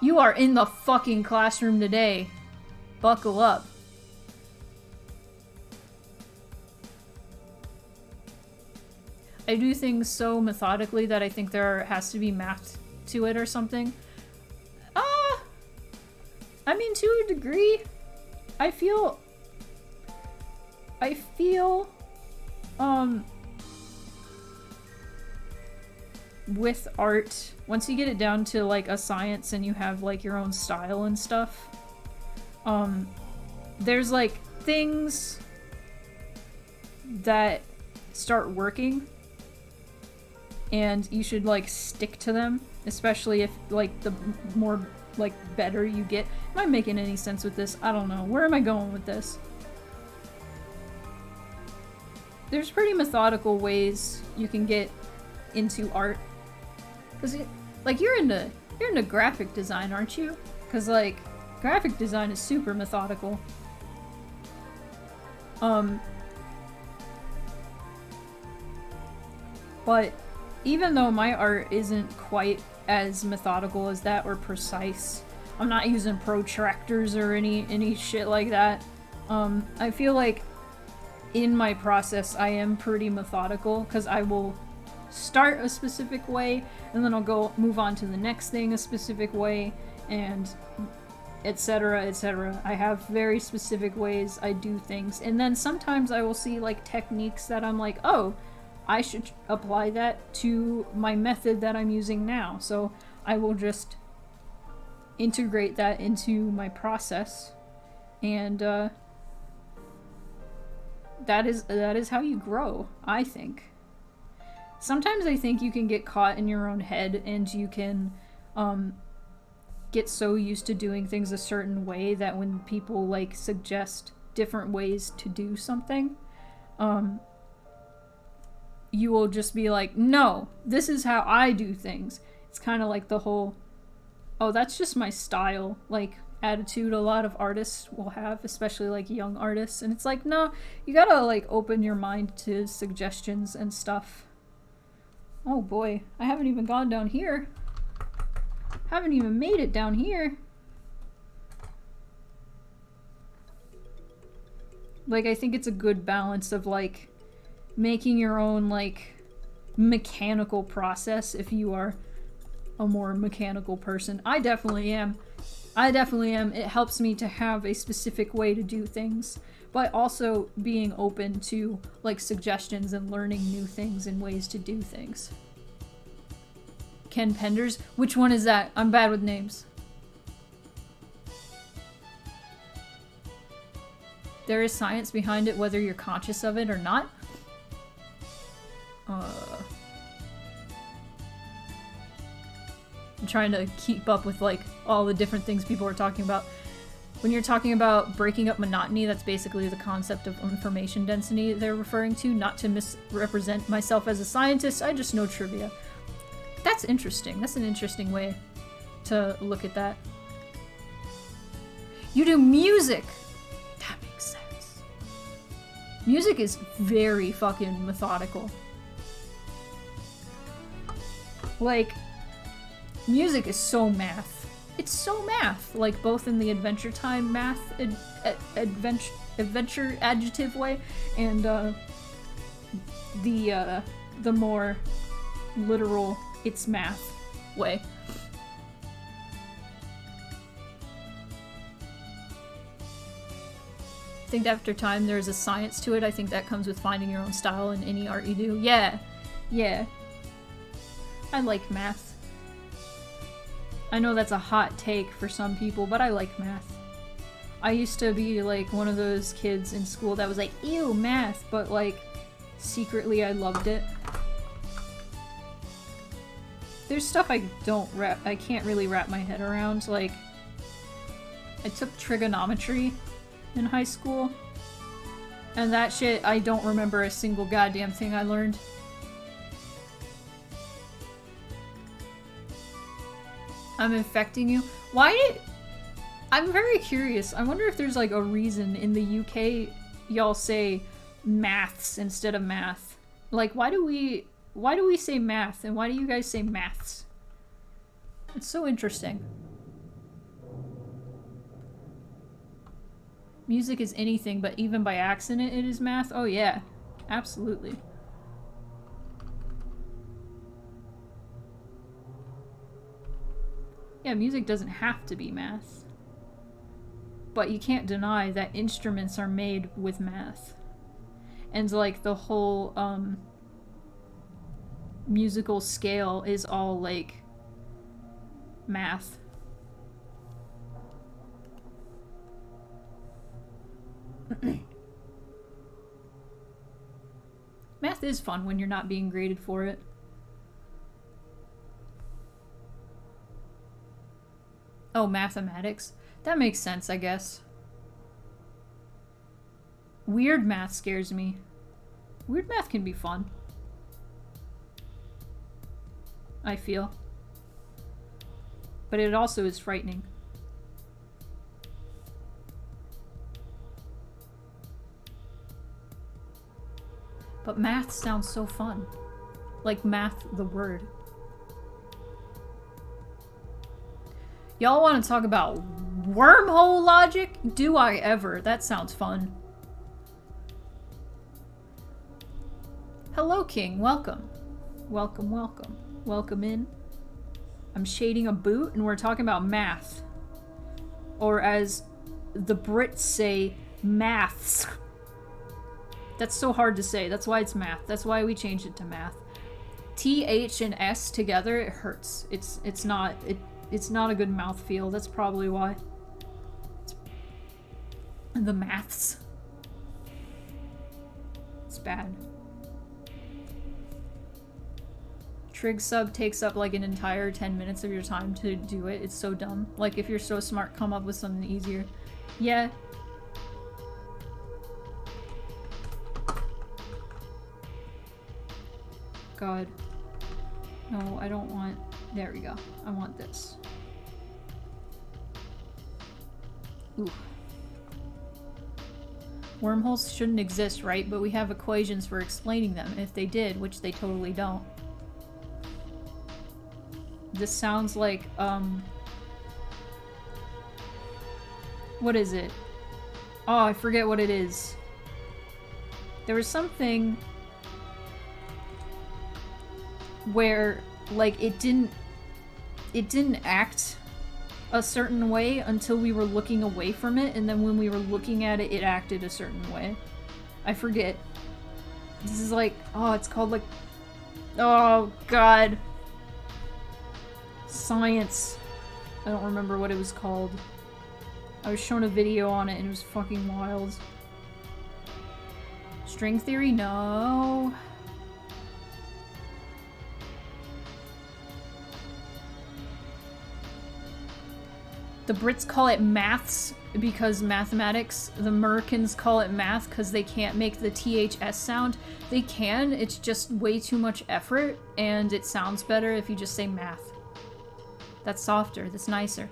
[SPEAKER 1] You are in the fucking classroom today. Buckle up. I do things so methodically that I think there has to be math to it or something. I mean, to a degree. I feel with art, once you get it down to like a science and you have like your own style and stuff, there's like things that start working and you should like stick to them, especially if like the more like better you get. Am I making any sense with this? I don't know. Where am I going with this? There's pretty methodical ways you can get into art. Cause like you're into graphic design, aren't you? Cause like graphic design is super methodical. But even though my art isn't quite as methodical as that or precise, I'm not using protractors or any shit like that. I feel like in my process I am pretty methodical because I will start a specific way and then I'll move on to the next thing a specific way, and etc, etc. I have very specific ways I do things, and then sometimes I will see like techniques that I'm like, oh, I should apply that to my method that I'm using now. So I will just integrate that into my process, and that is how you grow, I think. Sometimes I think you can get caught in your own head, and you can get so used to doing things a certain way that when people like suggest different ways to do something, you will just be like, no, this is how I do things. It's kind of like the whole, oh, that's just my style, like, attitude a lot of artists will have, especially like young artists. And it's like, no, you gotta like open your mind to suggestions and stuff. Oh boy, I haven't even gone down here. Haven't even made it down here. Like, I think it's a good balance of like making your own like mechanical process if you are a more mechanical person. I definitely am. It helps me to have a specific way to do things, but also being open to like suggestions and learning new things and ways to do things. Ken Penders? Which one is that? I'm bad with names. There is science behind it, whether you're conscious of it or not. I'm trying to keep up with like all the different things people are talking about. When you're talking about breaking up monotony, that's basically the concept of information density they're referring to. Not to misrepresent myself as a scientist, I just know trivia. That's interesting. That's an interesting way to look at that. You do music! That makes sense. Music is very fucking methodical. Like, music is so math. It's so math, like both in the Adventure Time math adventure adjective way, and the more literal it's math way. I think after time there's a science to it. I think that comes with finding your own style in any art you do. Yeah. I like math. I know that's a hot take for some people, but I like math. I used to be like one of those kids in school that was like, ew, math, but like secretly I loved it. There's stuff I can't really wrap my head around. Like, I took trigonometry in high school, and that shit, I don't remember a single goddamn thing I learned. I'm infecting you. I'm very curious. I wonder if there's like a reason in the UK y'all say maths instead of math. Like, why do we say math and why do you guys say maths? It's so interesting. Music is anything, but even by accident it is math? Oh yeah, absolutely. Yeah, music doesn't have to be math. But you can't deny that instruments are made with math. And like the whole musical scale is all like math. Math is fun when you're not being graded for it. Oh, mathematics. That makes sense, I guess. Weird math scares me. Weird math can be fun, I feel. But it also is frightening. But math sounds so fun. Like math, the word. Y'all want to talk about wormhole logic? Do I ever? That sounds fun. Hello, King. Welcome. Welcome, welcome. Welcome in. I'm shading a boot and we're talking about math. Or as the Brits say, maths. That's so hard to say. That's why it's math. That's why we changed it to math. T, H, and S together, it hurts. It's not a good mouthfeel. That's probably why. The maths. It's bad. Trig sub takes up like an entire 10 minutes of your time to do it. It's so dumb. Like, if you're so smart, come up with something easier. Yeah. God. No, I don't want... There we go. I want this. Ooh. Wormholes shouldn't exist, right? But we have equations for explaining them. If they did, which they totally don't. This sounds like, what is it? Oh, I forget what it is. There was something where, like, it didn't act a certain way until we were looking away from it, and then when we were looking at it, it acted a certain way. I forget. This is like, oh, it's called like, oh god. Science. I don't remember what it was called. I was shown a video on it and it was fucking wild. String theory? No. The Brits call it maths because mathematics. The Americans call it math because they can't make the THS sound. They can, it's just way too much effort, and it sounds better if you just say math. That's softer, that's nicer.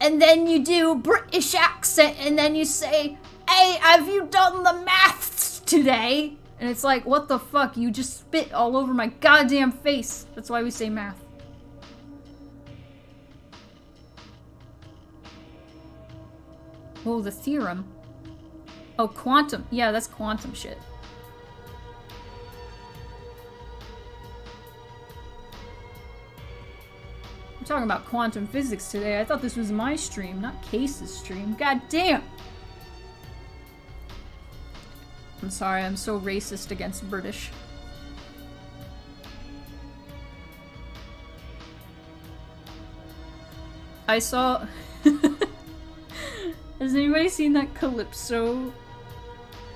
[SPEAKER 1] And then you do British accent, and then you say, "Hey, have you done the maths today?" And it's like, what the fuck? You just spit all over my goddamn face. That's why we say math. Oh, the theorem. Oh, quantum. Yeah, that's quantum shit. We're talking about quantum physics today. I thought this was my stream, not Case's stream. God damn! I'm sorry, I'm so racist against British. I saw... Has anybody seen that Calypso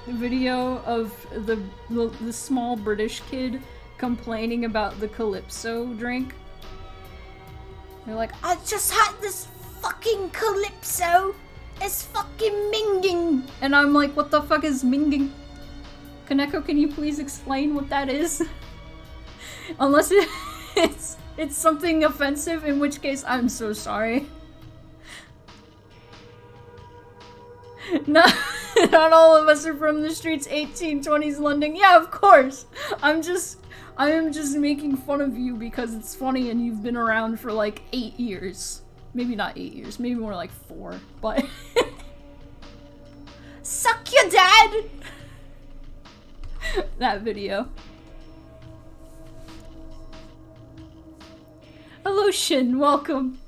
[SPEAKER 1] video of the small British kid complaining about the Calypso drink? They're like, "I just had this fucking Calypso! It's fucking minging!" And I'm like, what the fuck is minging? Kaneko, can you please explain what that is? Unless it's something offensive, in which case I'm so sorry. Not all of us are from the streets 1820s London. Yeah, of course. I am just making fun of you because it's funny and you've been around for like 8 years. Maybe not 8 years, maybe more like 4, but... Suck your dad! That video. Hello Shin, welcome.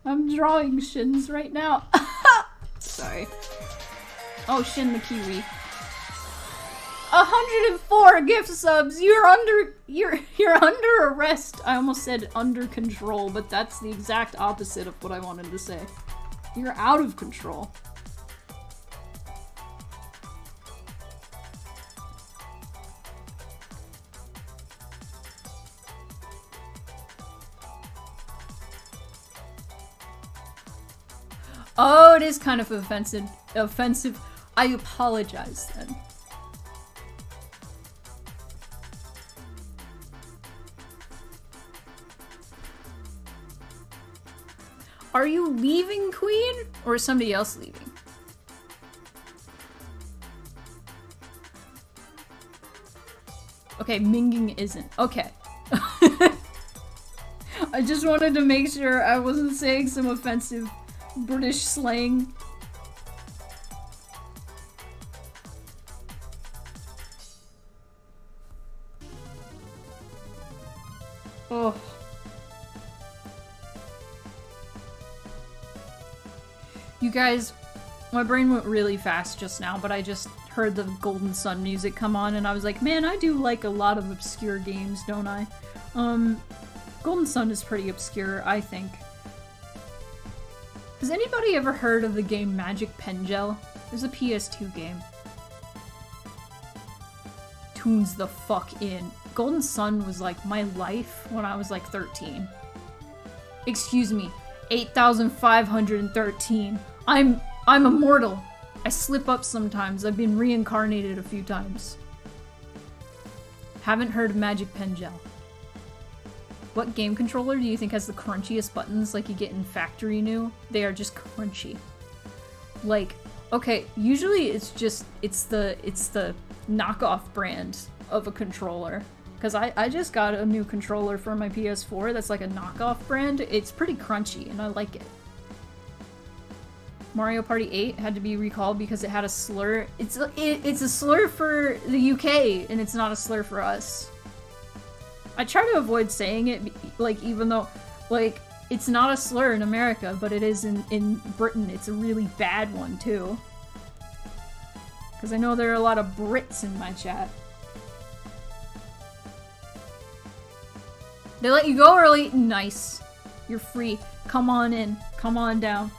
[SPEAKER 1] I'm drawing Shins right now. Sorry. Oh, Shin the Kiwi. 104 gift subs. You're under arrest. I almost said under control, but that's the exact opposite of what I wanted to say. You're out of control. Oh, it is kind of offensive. I apologize then. Are you leaving, Queen? Or is somebody else leaving? Okay, minging isn't. Okay. I just wanted to make sure I wasn't saying some offensive British slang. Oh. You guys, My brain went really fast just now, but I just heard the Golden Sun music come on and I was like, man, I do like a lot of obscure games, don't I? Golden Sun is pretty obscure, I think. Has anybody ever heard of the game Magic Pen Gel? There's a PS2 game. Tunes the fuck in. Golden Sun was like my life when I was like 13. Excuse me, 8,513. I'm immortal. I slip up sometimes. I've been reincarnated a few times. Haven't heard of Magic Pen Gel. What game controller do you think has the crunchiest buttons like you get in Factory New? They are just crunchy. Like, okay, usually it's the knockoff brand of a controller. Because I just got a new controller for my PS4 that's like a knockoff brand. It's pretty crunchy and I like it. Mario Party 8 had to be recalled because it had a slur. It's a slur for the UK and it's not a slur for us. I try to avoid saying it, like, even though, like, it's not a slur in America, but it is in Britain. It's a really bad one, too. Because I know there are a lot of Brits in my chat. They let you go early? Nice. You're free. Come on in. Come on down.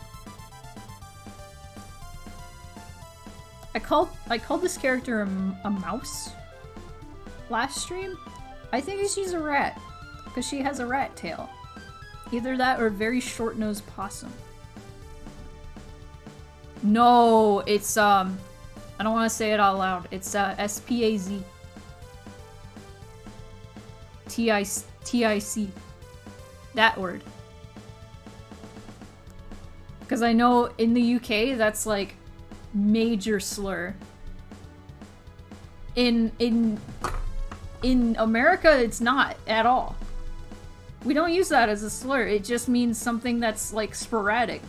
[SPEAKER 1] I called this character a mouse last stream. I think she's a rat, because she has a rat tail. Either that or a very short-nosed possum. No, it's, I don't want to say it out loud. It's, S-P-A-Z. T-I-C. That word. Because I know in the UK, that's, like, major slur. In America, it's not at all. We don't use that as a slur. It just means something that's like sporadic.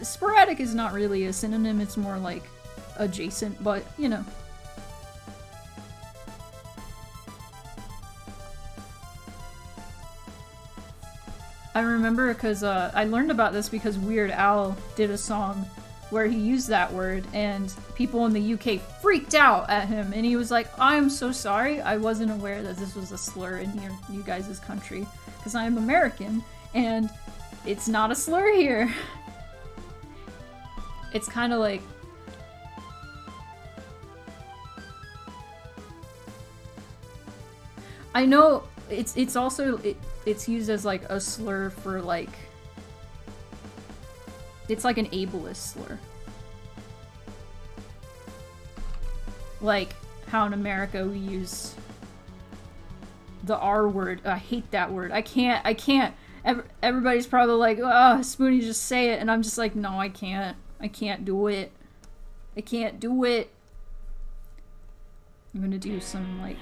[SPEAKER 1] Sporadic is not really a synonym. It's more like adjacent, but you know. I remember because I learned about this because Weird Al did a song where he used that word, and people in the UK freaked out at him, and he was like, I'm so sorry, I wasn't aware that this was a slur in you guys' country, because I'm American, and it's not a slur here. It's kind of like... I know, it's also, it's used as like a slur for like... It's like an ableist slur. Like how in America we use the R word. I hate that word. I can't. Everybody's probably like, oh, Spoonie, just say it. And I'm just like, no, I can't. I can't do it. I can't do it. I'm gonna do some like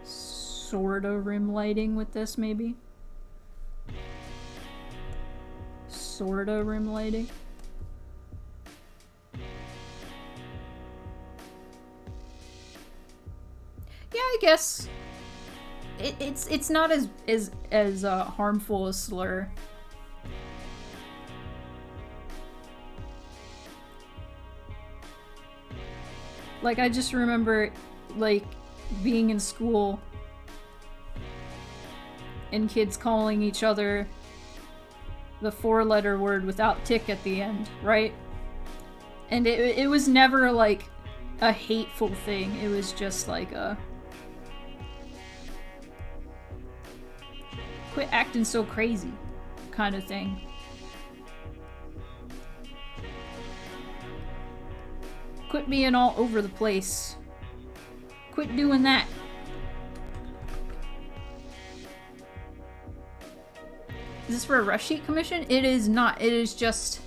[SPEAKER 1] sorta rim lighting with this maybe. Sorta rim lighting. Yeah, I guess it's not as harmful as slur. Like I just remember like being in school and kids calling each other the 4-letter word without tick at the end, right? And it was never like a hateful thing. It was just like a quit acting so crazy kind of thing. Quit being all over the place. Quit doing that. Is this for a rush sheet commission? It is not. It is just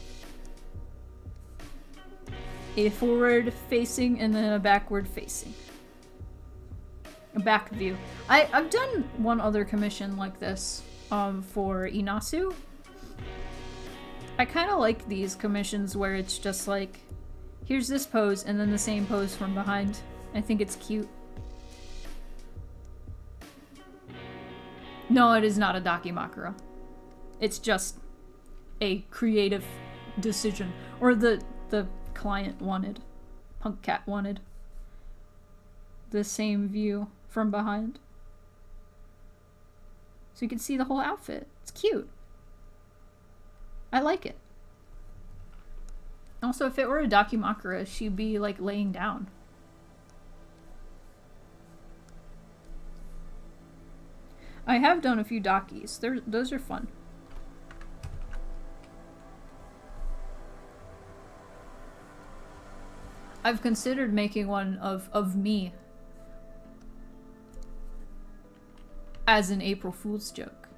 [SPEAKER 1] a forward facing and then a backward facing. A back view. I've done one other commission like this for Inasu. I kind of like these commissions where it's just like, here's this pose and then the same pose from behind. I think it's cute. No, it is not a Dakimakura. It's just a creative decision. Or the client wanted. Punk Cat wanted. The same view from behind. So you can see the whole outfit. It's cute. I like it. Also, if it were a Dakimakura, she'd be like laying down. I have done a few Dakis. Those are fun. I've considered making one of me as an April Fool's joke.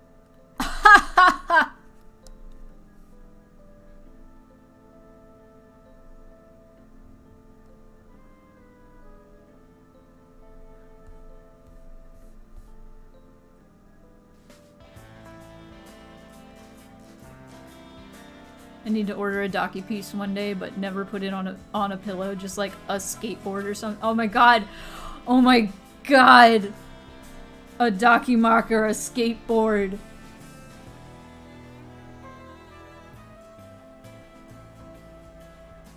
[SPEAKER 1] I need to order a Daki piece one day, but never put it on a pillow, just like a skateboard or something. Oh my god! Oh my god! A Dakimakura, a skateboard.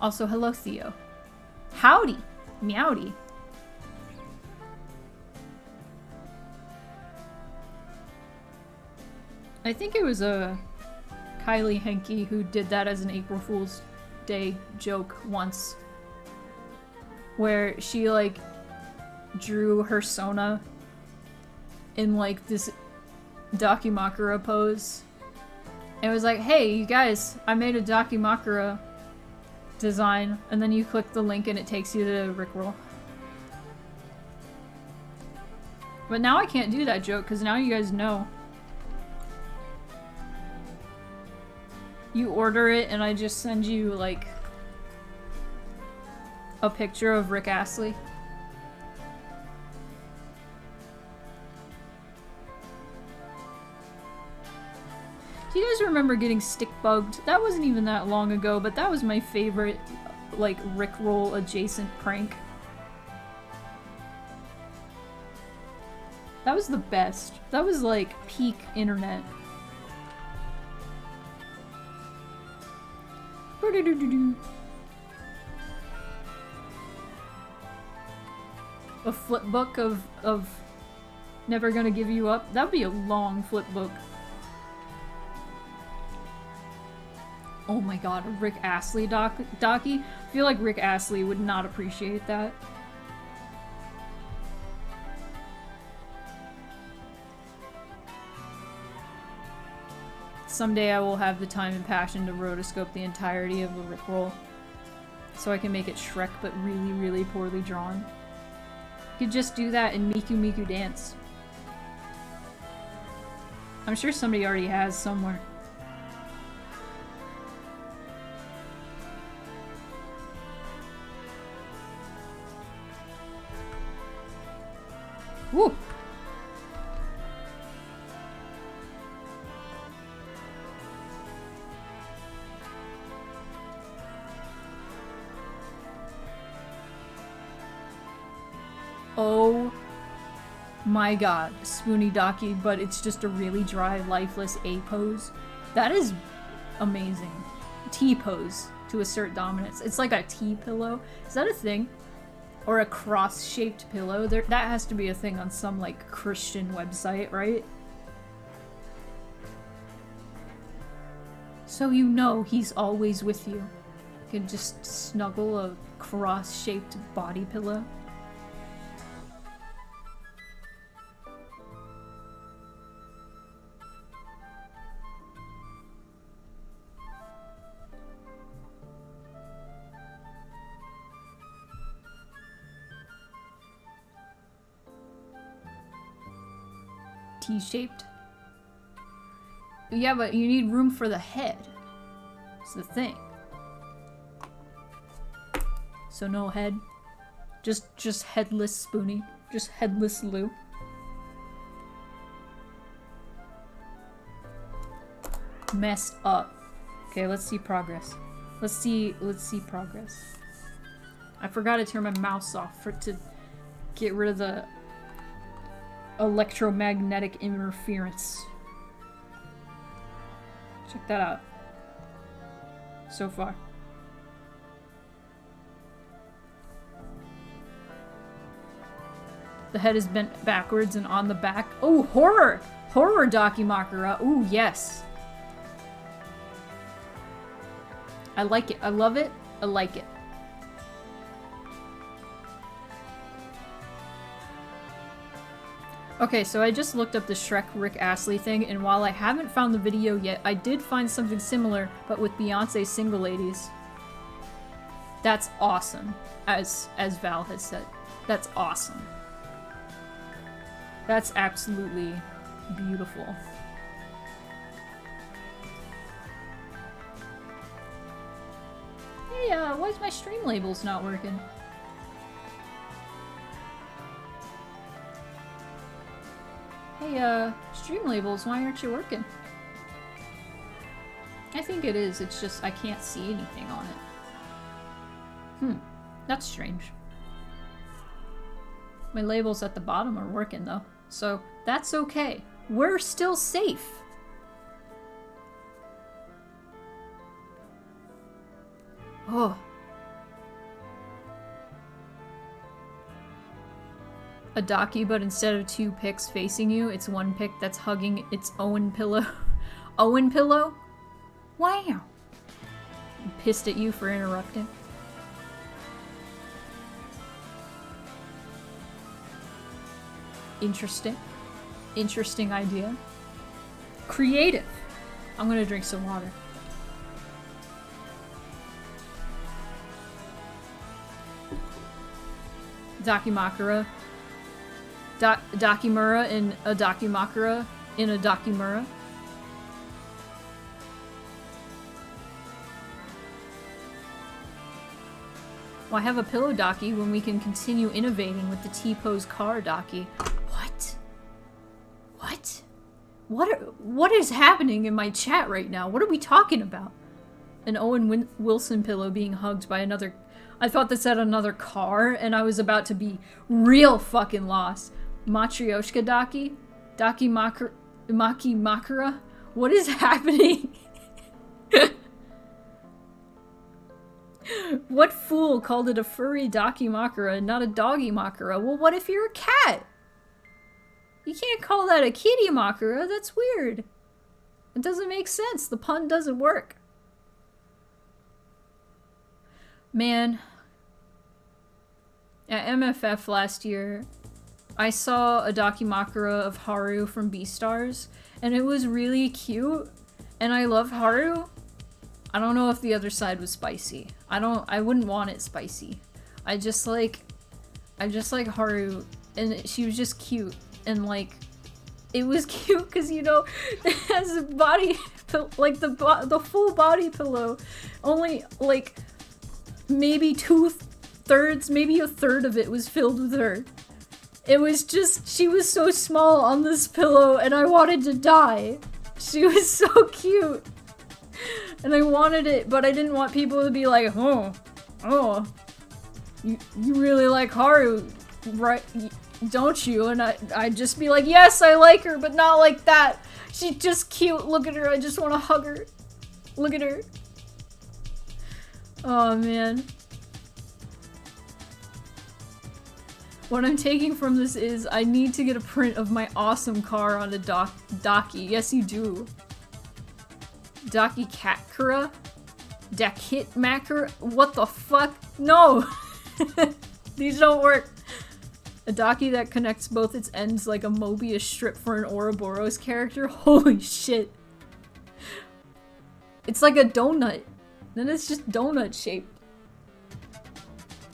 [SPEAKER 1] Also, hello Theo. Howdy! Meowdy. I think it was a Kylie Henke who did that as an April Fool's Day joke once. Where she like drew her Sona in like this Dakimakura pose. And it was like, hey you guys, I made a Dakimakura design, and then you click the link and it takes you to Rickroll. But now I can't do that joke because now you guys know. You order it and I just send you like a picture of Rick Astley. Do you guys remember getting stick bugged? That wasn't even that long ago, but that was my favorite like Rickroll adjacent prank. That was the best. That was like peak internet. A flip book of Never Gonna Give You Up? That'd be a long flip book. Oh my god, a Rick Astley Daki? I feel like Rick Astley would not appreciate that. Someday I will have the time and passion to rotoscope the entirety of a Rickroll, so I can make it Shrek but really, really poorly drawn. You could just do that in Miku Miku Dance. I'm sure somebody already has somewhere. Woo! Oh my god, Spoony Daki, but it's just a really dry, lifeless A pose. That is amazing. T pose to assert dominance. It's like a T pillow. Is that a thing? Or a cross-shaped pillow? That has to be a thing on some like Christian website, right? So you know he's always with you. You can just snuggle a cross-shaped body pillow. T-shaped. Yeah, but you need room for the head. It's the thing. So no head. Just headless Spoonie. Just headless Lou. Messed up. Okay, let's see progress. Let's see progress. I forgot to turn my mouse off to get rid of the electromagnetic interference. Check that out. so far. The head is bent backwards and on the back. Oh, horror! Horror Dakimakura. Ooh, yes. I like it. I love it. I like it. Okay, so I just looked up the Shrek Rick Astley thing, and while I haven't found the video yet, I did find something similar, but with Beyonce's single ladies. That's awesome, as Val has said. That's awesome. That's absolutely beautiful. Hey, why is my stream labels not working? Hey, stream labels, why aren't you working? I think it is, it's just I can't see anything on it. That's strange. My labels at the bottom are working though, so that's okay. We're still safe. Oh. A Daki, but instead of two picks facing you, it's one pick that's hugging its Owen pillow. Owen pillow? Wow. I'm pissed at you for interrupting. Interesting. Interesting idea. Creative. I'm gonna drink some water. Dakimakura. Dakimura in a Dakimakura in a Dakimura. Why have a pillow Daki when we can continue innovating with the T-pose car Daki? What? What is happening in my chat right now? What are we talking about? An Owen Wilson pillow being hugged by another... I thought that said another car, and I was about to be real fucking lost. Matryoshka Daki? Daki Makura? What is happening? What fool called it a furry Dakimakura and not a doggy Makura? Well, what if you're a cat? You can't call that a kitty Makura. That's weird. It doesn't make sense. The pun doesn't work. Man. At MFF last year, I saw a Dakimakura of Haru from Beastars, and it was really cute, and I love Haru. I don't know if the other side was spicy. I wouldn't want it spicy. I just like Haru, and she was just cute, and like, it was cute because, you know, it has a body, like the full body pillow, only like maybe 2/3, maybe a third of it was filled with her. It was just, she was so small on this pillow and I wanted to die. She was so cute. And I wanted it, but I didn't want people to be like, oh, you really like Haru, right? Don't you? And I'd just be like, yes, I like her, but not like that. She's just cute. Look at her. I just want to hug her. Look at her. Oh, man. What I'm taking from this is I need to get a print of my awesome car on a Daki. Yes, you do. Daki Katkura? Dakit Makura? What the fuck? No! These don't work. A Daki that connects both its ends like a Mobius strip for an Ouroboros character? Holy shit. It's like a donut. Then it's just donut shaped.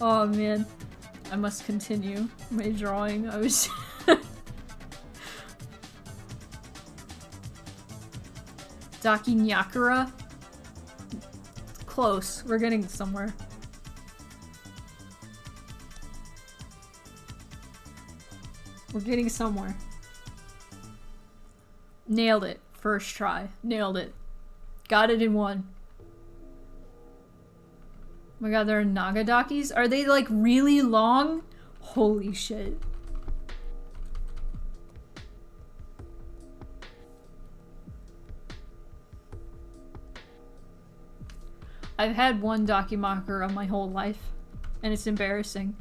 [SPEAKER 1] Oh man. I must continue my drawing. I was... Daki Nyakura? Close. We're getting somewhere. We're getting somewhere. Nailed it. First try. Nailed it. Got it in one. Oh my god, there are Nagadakis? Are they like really long? Holy shit. I've had one Dakimakura my whole life, and it's embarrassing.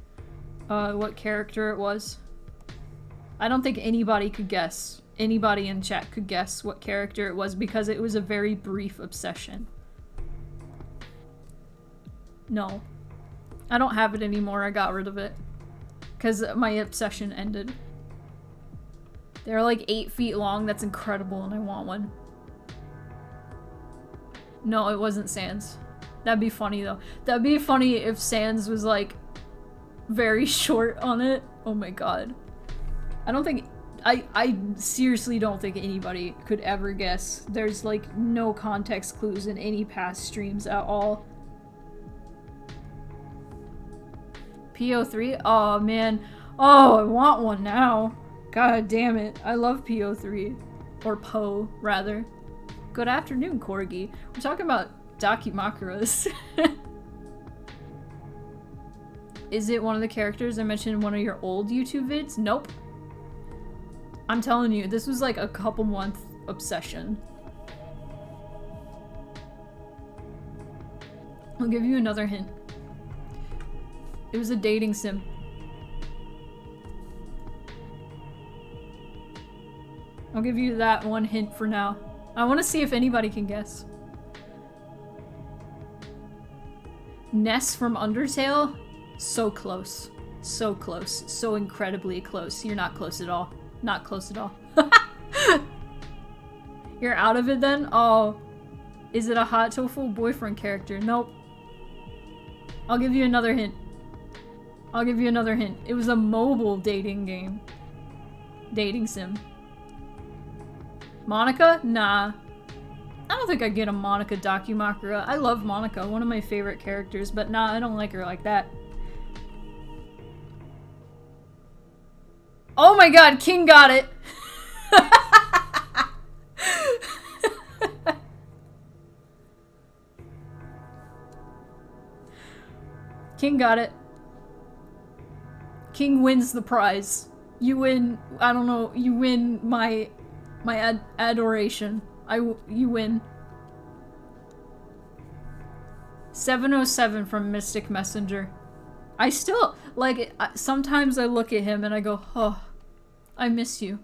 [SPEAKER 1] What character it was. I don't think anybody could guess. Anybody in chat could guess what character it was because it was a very brief obsession. No. I don't have it anymore, I got rid of it. Because my obsession ended. They're like 8 feet long, that's incredible and I want one. No, it wasn't Sans. That'd be funny though. That'd be funny if Sans was like very short on it. Oh my god. I don't think- I seriously don't think anybody could ever guess. There's like no context clues in any past streams at all. PO3? Oh man. Oh, I want one now. God damn it. I love PO3. Or Poe, rather. Good afternoon, Corgi. We're talking about Dakimakuras. Is it one of the characters I mentioned in one of your old YouTube vids? Nope. I'm telling you, this was like a couple month obsession. I'll give you another hint. It was a dating sim. I'll give you that one hint for now. I want to see if anybody can guess. Ness from Undertale? So close. So close. So incredibly close. You're not close at all. Not close at all. You're out of it then? Oh. Is it a hot tofu boyfriend character? Nope. I'll give you another hint. I'll give you another hint. It was a mobile dating game. Dating sim. Monica? Nah. I don't think I'd get a Monica Dakimakura. I love Monica, one of my favorite characters, but nah, I don't like her like that. Oh my god, King got it! King got it. King wins the prize. You win, I don't know, you win my adoration. You win. 707 from Mystic Messenger. I still, like, sometimes I look at him and I go, oh, I miss you.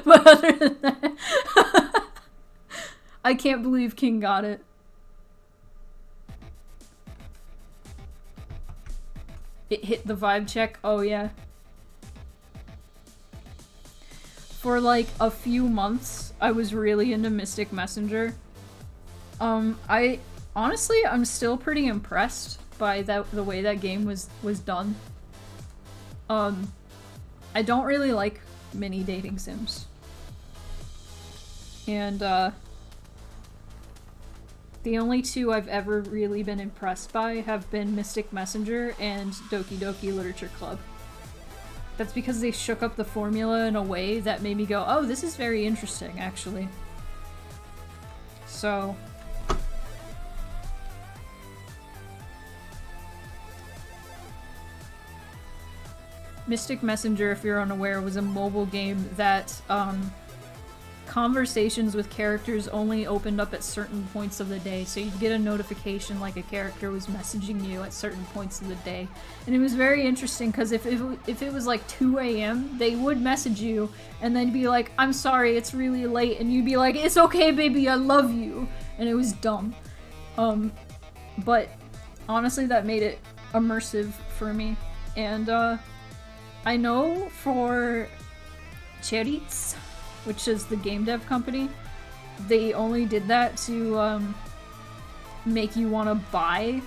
[SPEAKER 1] But other than that, I can't believe King got it. It hit the vibe check. Oh yeah. For like a few months, I was really into Mystic Messenger. I honestly, I'm still pretty impressed by the way that game was done. I don't really like mini dating sims. And the only two I've ever really been impressed by have been Mystic Messenger and Doki Doki Literature Club. That's because they shook up the formula in a way that made me go, oh, this is very interesting, actually. So... Mystic Messenger, if you're unaware, was a mobile game that, conversations with characters only opened up at certain points of the day, so you'd get a notification like a character was messaging you at certain points of the day. And it was very interesting because if it was like 2 a.m., they would message you and then be like, I'm sorry, it's really late, and you'd be like, it's okay, baby, I love you. And it was dumb. But honestly, that made it immersive for me. And I know for Cheritz, which is the game dev company, they only did that to make you want to buy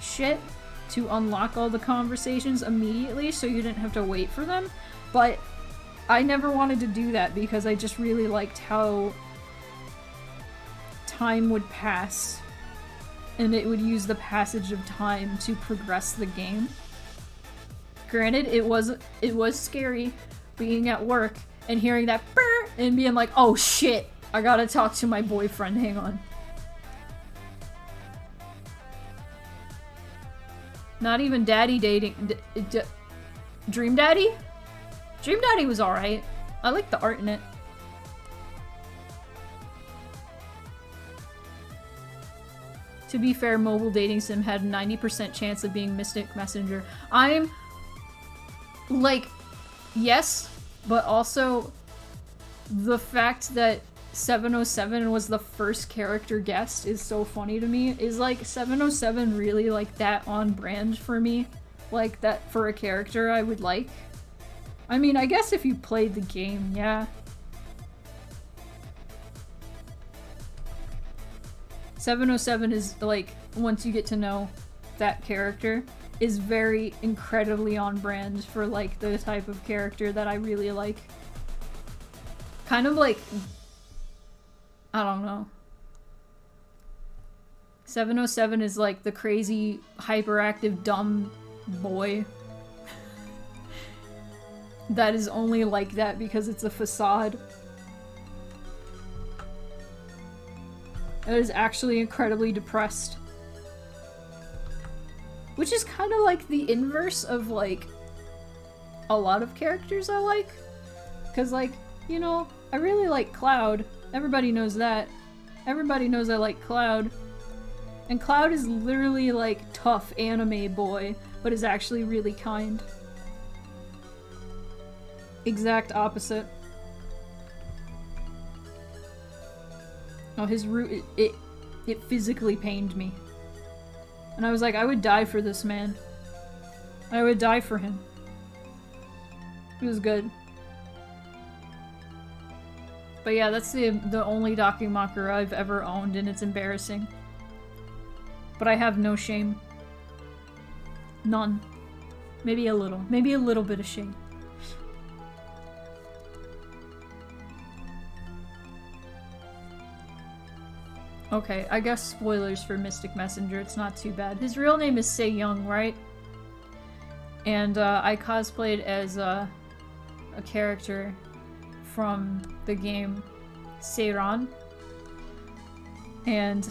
[SPEAKER 1] shit to unlock all the conversations immediately so you didn't have to wait for them. But I never wanted to do that because I just really liked how time would pass and it would use the passage of time to progress the game. Granted, it was scary being at work and hearing that brr and being like, oh shit, I gotta talk to my boyfriend, hang on. Not even daddy dating. Dream Daddy? Dream Daddy was alright. I liked the art in it. To be fair, mobile dating sim had a 90% chance of being Mystic Messenger. I'm like, yes, but also the fact that 707 was the first character guest is so funny to me. Is like 707 really like that on brand for me? Like that for a character I would like? I mean, I guess if you played the game, yeah. 707 is like, once you get to know that character, is very incredibly on brand for like the type of character that I really like. Kind of like, I don't know. 707 is like the crazy, hyperactive, dumb boy that is only like that because it's a facade. That is actually incredibly depressed. Which is kind of like the inverse of like a lot of characters I like. Because like, you know, I really like Cloud. Everybody knows that. Everybody knows I like Cloud. And Cloud is literally like tough anime boy, but is actually really kind. Exact opposite. Oh, his root, it physically pained me. And I was like, I would die for this man. I would die for him. It was good. But yeah, that's the only Dakimakura I've ever owned, and it's embarrassing. But I have no shame. None. Maybe a little bit of shame. Okay, I guess spoilers for Mystic Messenger, it's not too bad. His real name is Se Young, right? And I cosplayed as a character from the game Seiran. And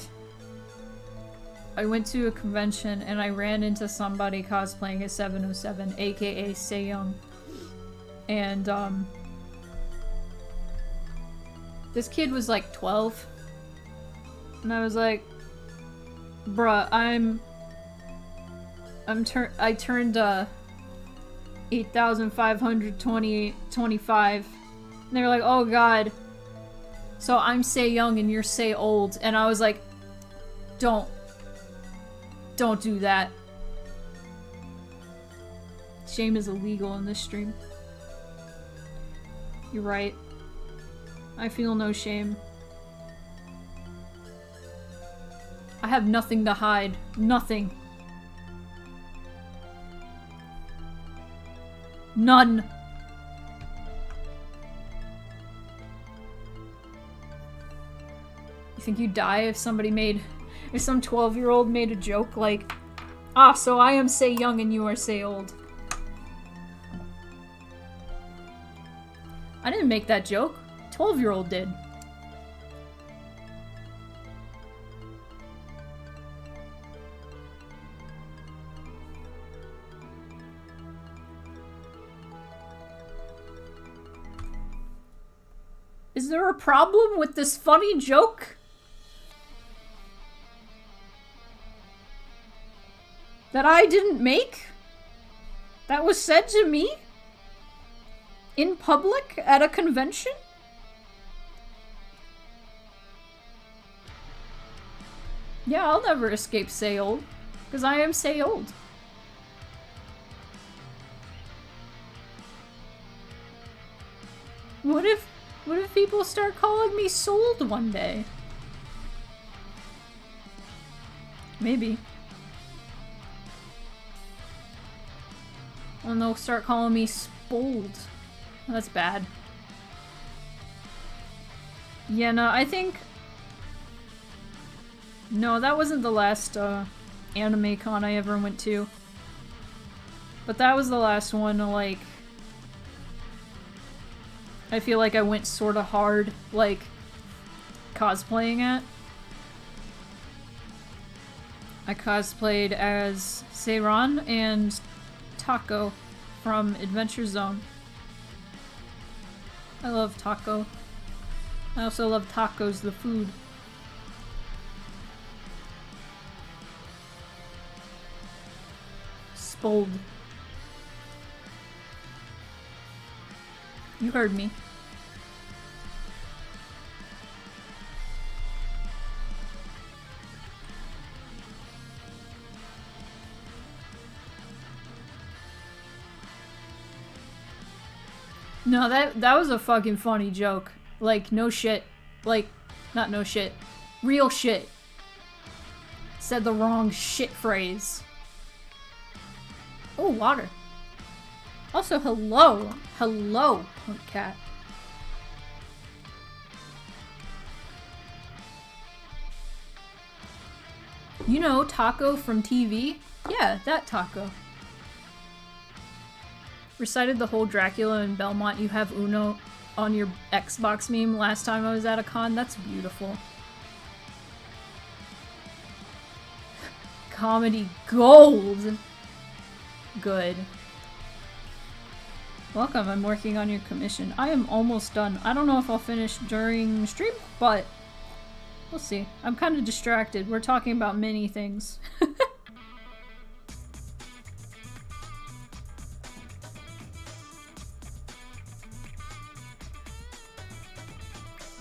[SPEAKER 1] I went to a convention and I ran into somebody cosplaying as 707, aka Se Young. And this kid was like 12. And I was like, bruh, I turned 8,525. And they were like, oh god. So I'm Say Young and you're Say Old. And I was like, don't do that. Shame is illegal in this stream. You're right. I feel no shame. I have nothing to hide. Nothing. None. You think you'd die if some 12-year-old made a joke like, ah, so I am Say Young and you are Say Old. I didn't make that joke. 12-year-old did. Is there a problem with this funny joke? That I didn't make? That was said to me? In public? At a convention? Yeah, I'll never escape Say Old. Because I am Say Old. What if people start calling me Sold one day? Maybe. And they'll start calling me Spold. That's bad. Yeah, no, I think... No, that wasn't the last anime con I ever went to. But that was the last one, like... I feel like I went sorta hard, like, cosplaying at. I cosplayed as Seiran and Taco from Adventure Zone. I love Taco. I also love tacos, the food. Spold. You heard me. No, that was a fucking funny joke. Like, no shit. Like, not no shit. Real shit. Said the wrong shit phrase. Oh, water. Also, hello. Hello, punk cat. You know, Taco from TV? Yeah, that Taco. Recited the whole Dracula and Belmont You Have Uno on your Xbox meme last time I was at a con. That's beautiful. Comedy gold! Good. Welcome, I'm working on your commission. I am almost done. I don't know if I'll finish during stream, but we'll see. I'm kind of distracted. We're talking about many things.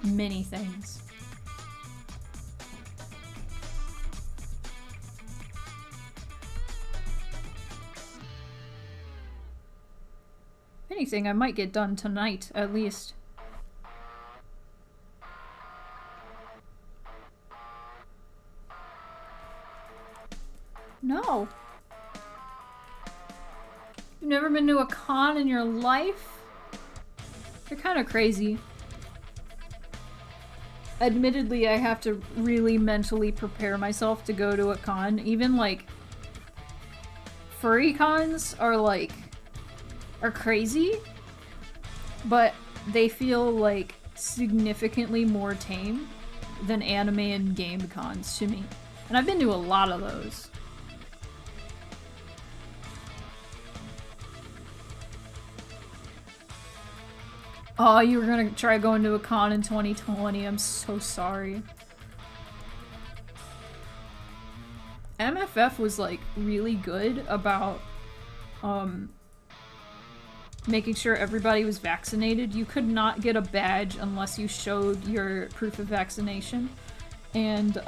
[SPEAKER 1] Many things. Anything I might get done tonight, at least. No. You've never been to a con in your life? You're kind of crazy. Admittedly, I have to really mentally prepare myself to go to a con. Even, like, furry cons are crazy, but they feel, like, significantly more tame than anime and game cons to me. And I've been to a lot of those. Oh, you were gonna try going to a con in 2020. I'm so sorry. MFF was, like, really good about, making sure everybody was vaccinated. You could not get a badge unless you showed your proof of vaccination. And,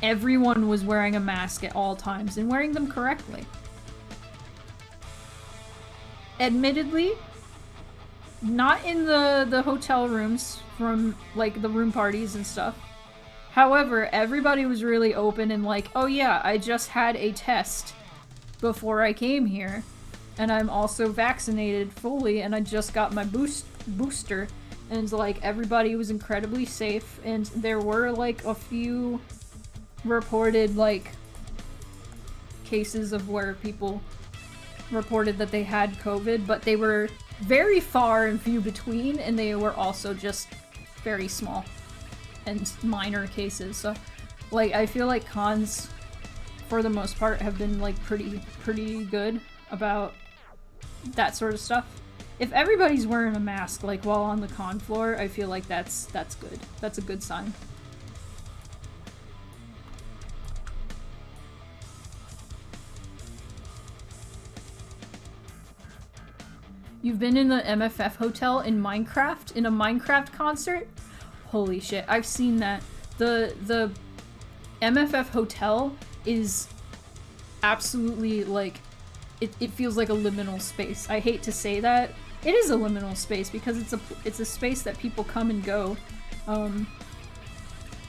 [SPEAKER 1] everyone was wearing a mask at all times and wearing them correctly. Admittedly, not in the hotel rooms from, like, the room parties and stuff. However, everybody was really open and like, oh yeah, I just had a test before I came here, and I'm also vaccinated fully, and I just got my booster, and like, everybody was incredibly safe, and there were like a few reported like cases of where people reported that they had COVID, but they were very far and few between, and they were also just very small and minor cases. So, like, I feel like cons, for the most part, have been like pretty good about that sort of stuff. If everybody's wearing a mask, like, while on the con floor, I feel like that's good. That's a good sign. You've been in the MFF hotel in Minecraft? In a Minecraft concert? Holy shit, I've seen that. The MFF hotel is absolutely, like, it feels like a liminal space. I hate to say that. It is a liminal space because it's a space that people come and go.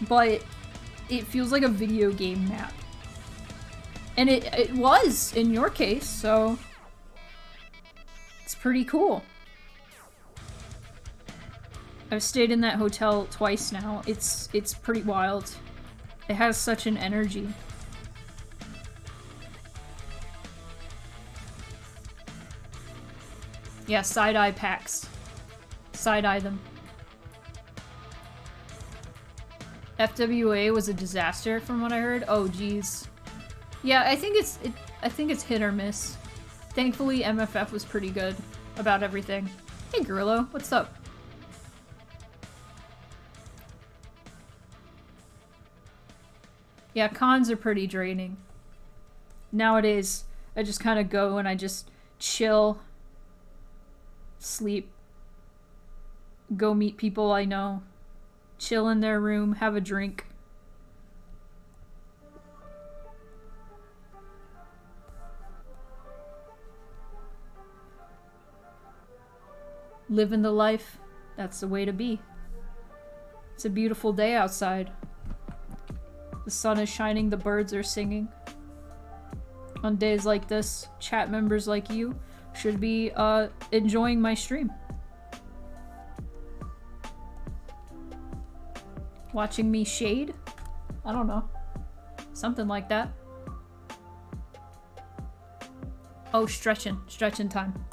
[SPEAKER 1] But it feels like a video game map. And it was, in your case, so it's pretty cool. I've stayed in that hotel twice now. It's pretty wild. It has such an energy. Yeah, side-eye packs. Side-eye them. FWA was a disaster from what I heard. Oh geez. Yeah, I think it's hit or miss. Thankfully, MFF was pretty good about everything. Hey Gorillo, what's up? Yeah, cons are pretty draining. Nowadays, I just kind of go and I just chill, sleep, go meet people I know, chill in their room, have a drink. Living the life, that's the way to be. It's a beautiful day outside. The sun is shining, the birds are singing. On days like this, chat members like you should be enjoying my stream. Watching me shade? I don't know. Something like that. Oh, stretching time.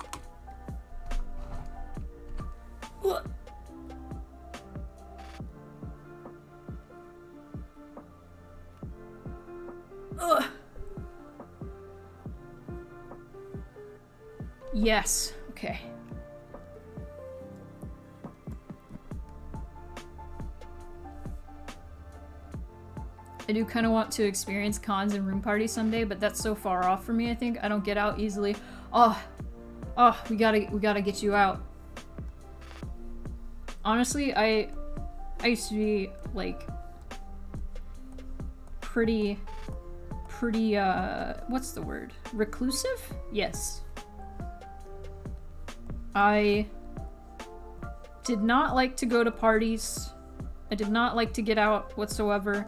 [SPEAKER 1] Ugh. Yes. Okay. I do kind of want to experience cons and room parties someday, but that's so far off for me, I think. I don't get out easily. Oh, we gotta get you out. Honestly, I used to be, like, pretty, what's the word? Reclusive? Yes. I did not like to go to parties. I did not like to get out whatsoever.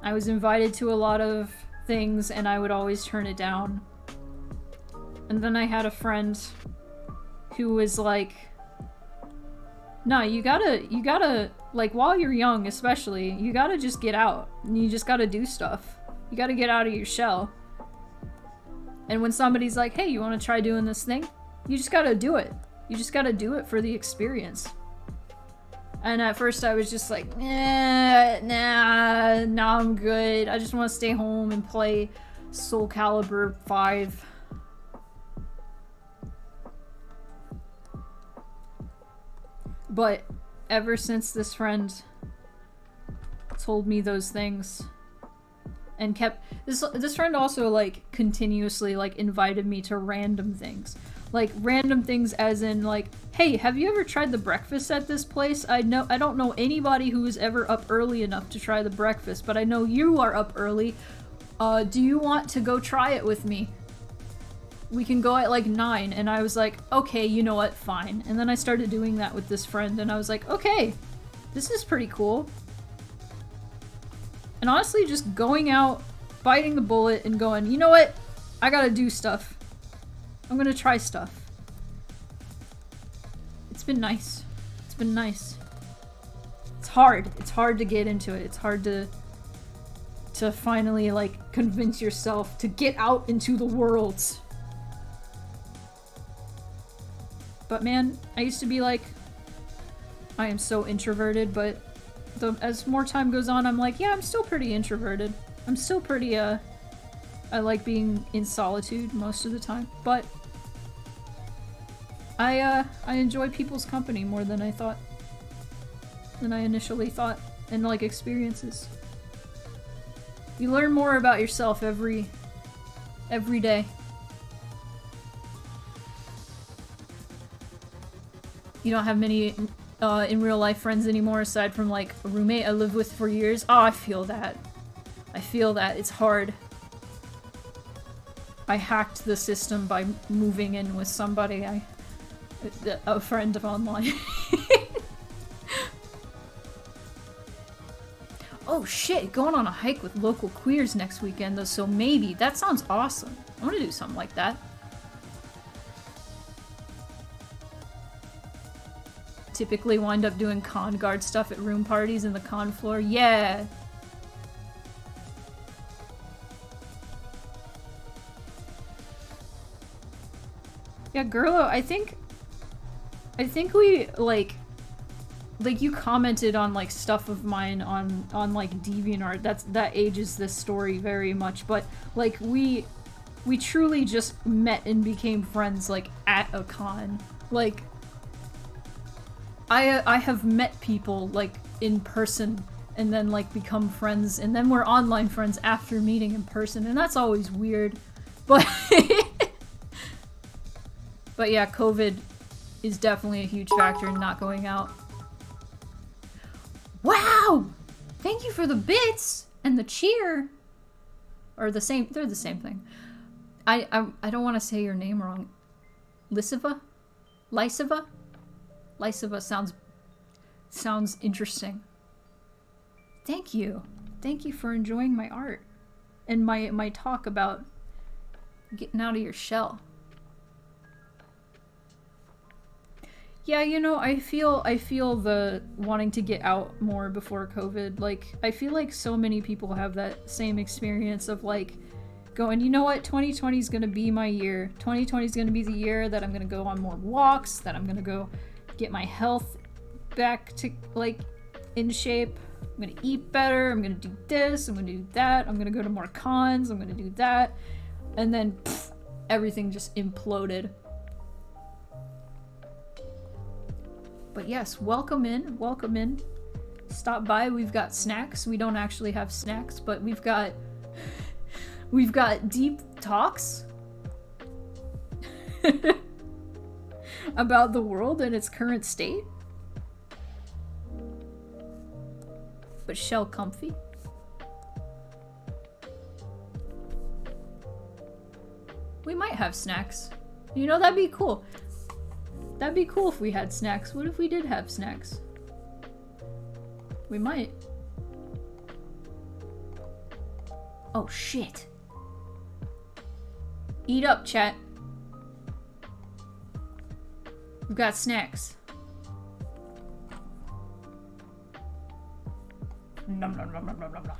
[SPEAKER 1] I was invited to a lot of things and I would always turn it down. And then I had a friend who was like, no, you gotta, like, while you're young especially, you gotta just get out. And you just gotta do stuff. You gotta get out of your shell. And when somebody's like, hey, you wanna try doing this thing? You just gotta do it. You just gotta do it for the experience. And at first I was just like, nah, I'm good. I just want to stay home and play Soul Calibur 5. But ever since this friend told me those things and kept this friend also, like, continuously, like, invited me to random things. Like, random things as in, like, hey, have you ever tried the breakfast at this place? I don't know anybody who is ever up early enough to try the breakfast, but I know you are up early. Do you want to go try it with me? We can go at, like, 9. And I was like, okay, you know what, fine. And then I started doing that with this friend, and I was like, okay, this is pretty cool. And honestly, just going out, biting the bullet, and going, you know what? I gotta do stuff. I'm gonna try stuff. It's been nice. It's been nice. It's hard. It's hard to get into it. It's hard to finally, like, convince yourself to get out into the world. But man, I used to be like, I am so introverted, but as more time goes on, I'm like, yeah, I'm still pretty introverted. I'm still pretty, I like being in solitude most of the time, but I enjoy people's company more than I initially thought, and, like, experiences. You learn more about yourself every day. You don't have many in real life friends anymore aside from, like, a roommate I lived with for years. Oh, I feel that. I feel that. It's hard. I hacked the system by moving in with somebody, a friend of online. Oh shit, going on a hike with local queers next weekend though, so maybe. That sounds awesome. I want to do something like that. Typically wind up doing con guard stuff at room parties in the con floor. Yeah! Yeah, Gerlo, I think we, like you commented on, like, stuff of mine on like DeviantArt. That ages this story very much, but, like, we truly just met and became friends, like, at a con. Like, I have met people, like, in person and then like become friends, and then we're online friends after meeting in person, and that's always weird. But but yeah, COVID is definitely a huge factor in not going out. Wow! Thank you for the bits and the cheer. Or the same, they're the same thing. I don't want to say your name wrong. Lysiva? Lysiva? Lysiva sounds interesting. Thank you. Thank you for enjoying my art and my talk about getting out of your shell. Yeah, you know, I feel the wanting to get out more before COVID. Like, I feel like so many people have that same experience of like going, you know what, 2020 is gonna be my year. 2020 is gonna be the year that I'm gonna go on more walks, that I'm gonna go get my health back to like in shape. I'm gonna eat better, I'm gonna do this, I'm gonna do that, I'm gonna go to more cons, I'm gonna do that. And then pff, everything just imploded. But yes, welcome in, welcome in. Stop by, we've got snacks. We don't actually have snacks, but we've got deep talks about the world and its current state. But shell comfy. We might have snacks. You know, that'd be cool. That'd be cool if we had snacks. What if we did have snacks? We might. Oh shit. Eat up, chat. We've got snacks. Nom nom nom nom nom nom nom.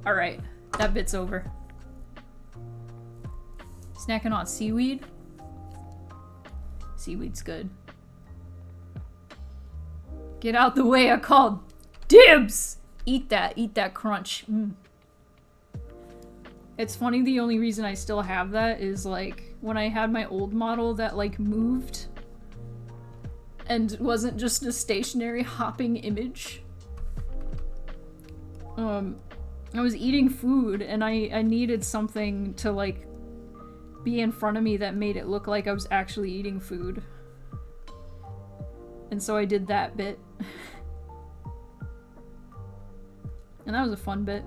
[SPEAKER 1] Alright, that bit's over. Snacking on seaweed? Seaweed's good. Get out the way, I called dibs! Eat that crunch. It's funny, the only reason I still have that is like when I had my old model that like moved and wasn't just a stationary hopping image. I was eating food and I needed something to like be in front of me that made it look like I was actually eating food. And so I did that bit. And that was a fun bit.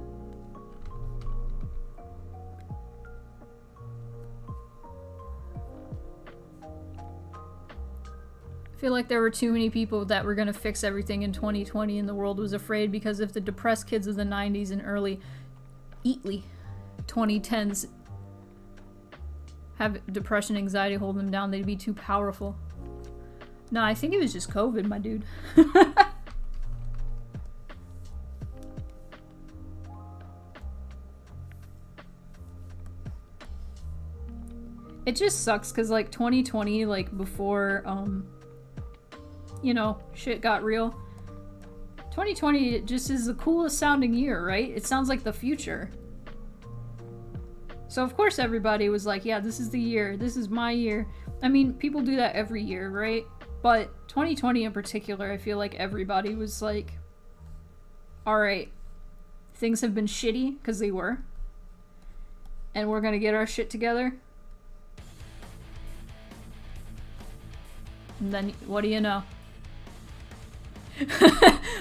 [SPEAKER 1] I feel like there were too many people that were gonna fix everything in 2020 and the world was afraid because if the depressed kids of the 90s and early 2010s have depression, anxiety hold them down, they'd be too powerful. Nah, I think it was just COVID, my dude. It just sucks because like 2020, like before, you know, shit got real. 2020 just is the coolest sounding year, right? It sounds like the future. So of course everybody was like, yeah, this is the year, this is my year. I mean, people do that every year, right? But 2020 in particular, I feel like everybody was like, alright, things have been shitty, because they were. And we're gonna get our shit together. And then, what do you know?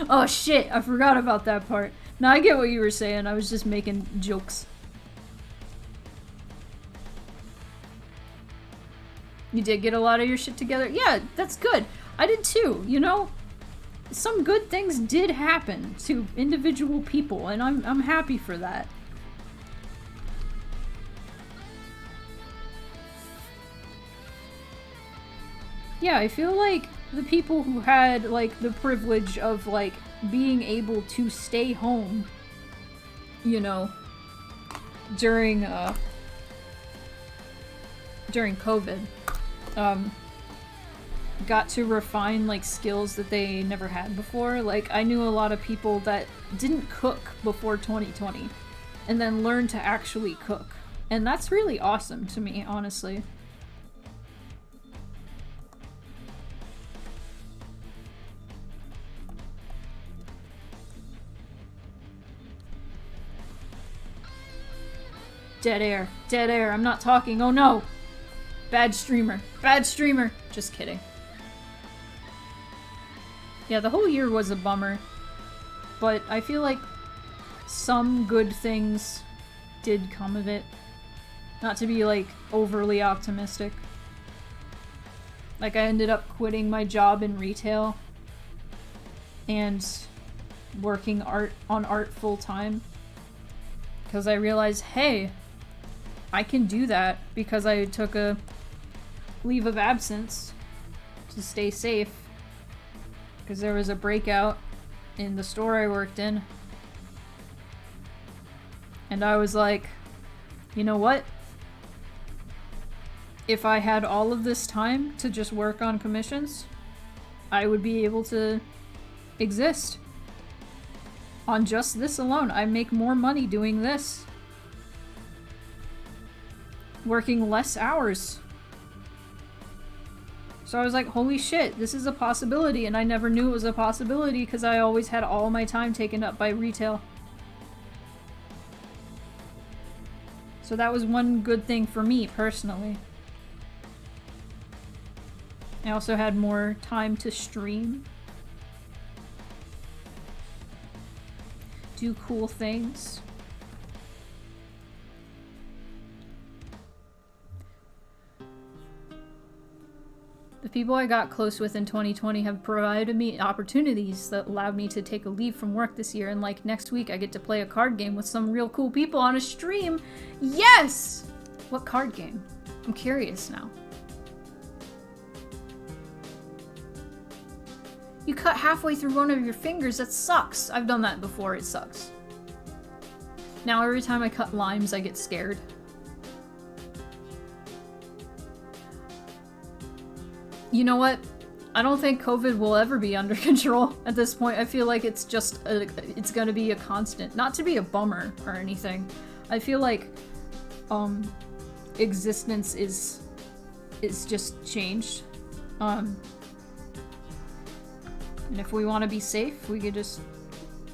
[SPEAKER 1] Oh shit, I forgot about that part. No, I get what you were saying, I was just making jokes. You did get a lot of your shit together? Yeah, that's good. I did too, you know? Some good things did happen to individual people, and I'm happy for that. Yeah, I feel like the people who had, like, the privilege of, like, being able to stay home, you know, during COVID, got to refine, like, skills that they never had before. Like, I knew a lot of people that didn't cook before 2020, and then learned to actually cook. And that's really awesome to me, honestly. Dead air. Dead air. I'm not talking. Oh no. Bad streamer. Bad streamer. Just kidding. Yeah, the whole year was a bummer. But I feel like some good things did come of it. Not to be, like, overly optimistic. Like, I ended up quitting my job in retail and working on art full-time. Because I realized, hey, I can do that because I took a leave of absence to stay safe. Because there was a breakout in the store I worked in. And I was like, you know what? If I had all of this time to just work on commissions, I would be able to exist. On just this alone, I make more money doing this. Working less hours. So I was like, holy shit, this is a possibility, and I never knew it was a possibility because I always had all my time taken up by retail. So that was one good thing for me, personally. I also had more time to stream. Do cool things. The people I got close with in 2020 have provided me opportunities that allowed me to take a leave from work this year, and like next week I get to play a card game with some real cool people on a stream. Yes! What card game? I'm curious now. You cut halfway through one of your fingers, that sucks. I've done that before, it sucks. Now every time I cut limes, I get scared. You know what? I don't think COVID will ever be under control at this point. I feel like it's just, it's gonna be a constant. Not to be a bummer or anything. I feel like, existence is just changed. And if we want to be safe, we could just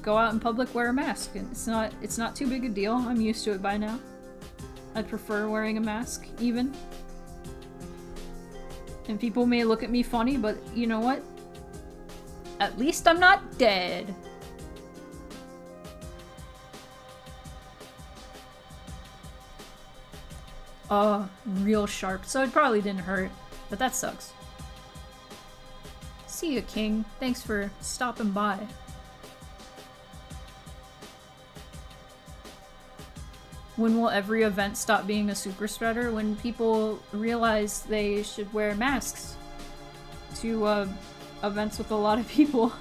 [SPEAKER 1] go out in public, wear a mask. And it's not too big a deal. I'm used to it by now. I'd prefer wearing a mask, even. And people may look at me funny, but you know what? At least I'm not dead. Real sharp. So it probably didn't hurt, but that sucks. See ya, King. Thanks for stopping by. When will every event stop being a super spreader? When people realize they should wear masks to events with a lot of people.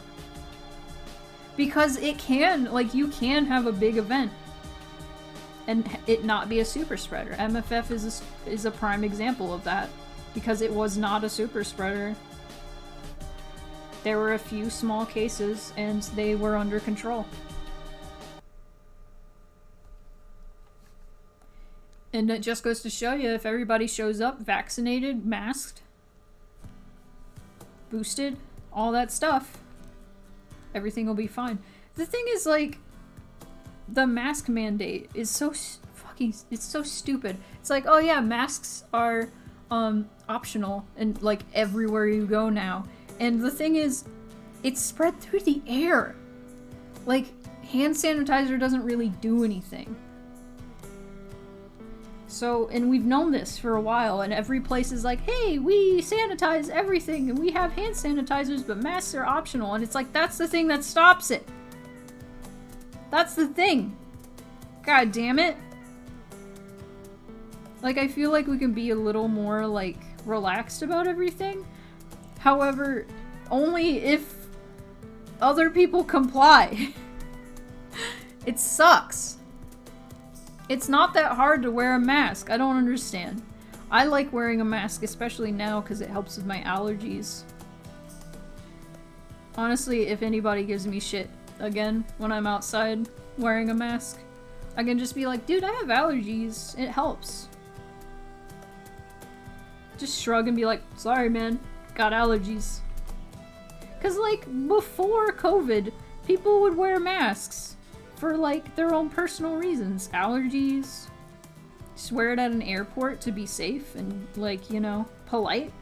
[SPEAKER 1] Because it can, like, you can have a big event and it not be a super spreader. MFF is a prime example of that, because it was not a super spreader. There were a few small cases and they were under control. And it just goes to show you, if everybody shows up vaccinated, masked, boosted, all that stuff, everything will be fine. The thing is, like, the mask mandate is so fucking, it's so stupid. It's like, oh yeah, masks are optional and like everywhere you go now. And the thing is, it's spread through the air. Like, hand sanitizer doesn't really do anything. So, and we've known this for a while, and every place is like, hey, we sanitize everything, and we have hand sanitizers, but masks are optional. And it's like, that's the thing that stops it. That's the thing. God damn it. Like, I feel like we can be a little more, like, relaxed about everything. However, only if other people comply. It sucks. It's not that hard to wear a mask. I don't understand. I like wearing a mask, especially now, because it helps with my allergies. Honestly, if anybody gives me shit again when I'm outside wearing a mask, I can just be like, dude, I have allergies. It helps. Just shrug and be like, sorry, man. Got allergies. Because, like, before COVID, people would wear masks for, like, their own personal reasons. Allergies, Swear it at an airport to be safe and, like, you know, polite.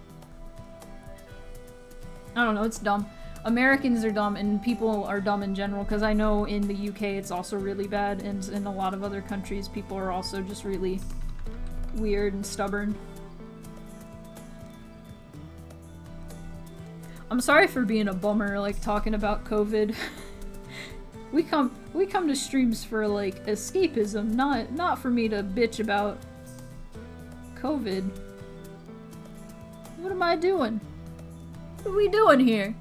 [SPEAKER 1] I don't know, it's dumb. Americans are dumb and people are dumb in general, because I know in the UK it's also really bad, and in a lot of other countries people are also just really weird and stubborn. I'm sorry for being a bummer, like, talking about COVID. we come to streams for, like, escapism, not for me to bitch about COVID. What am I doing? What are we doing here?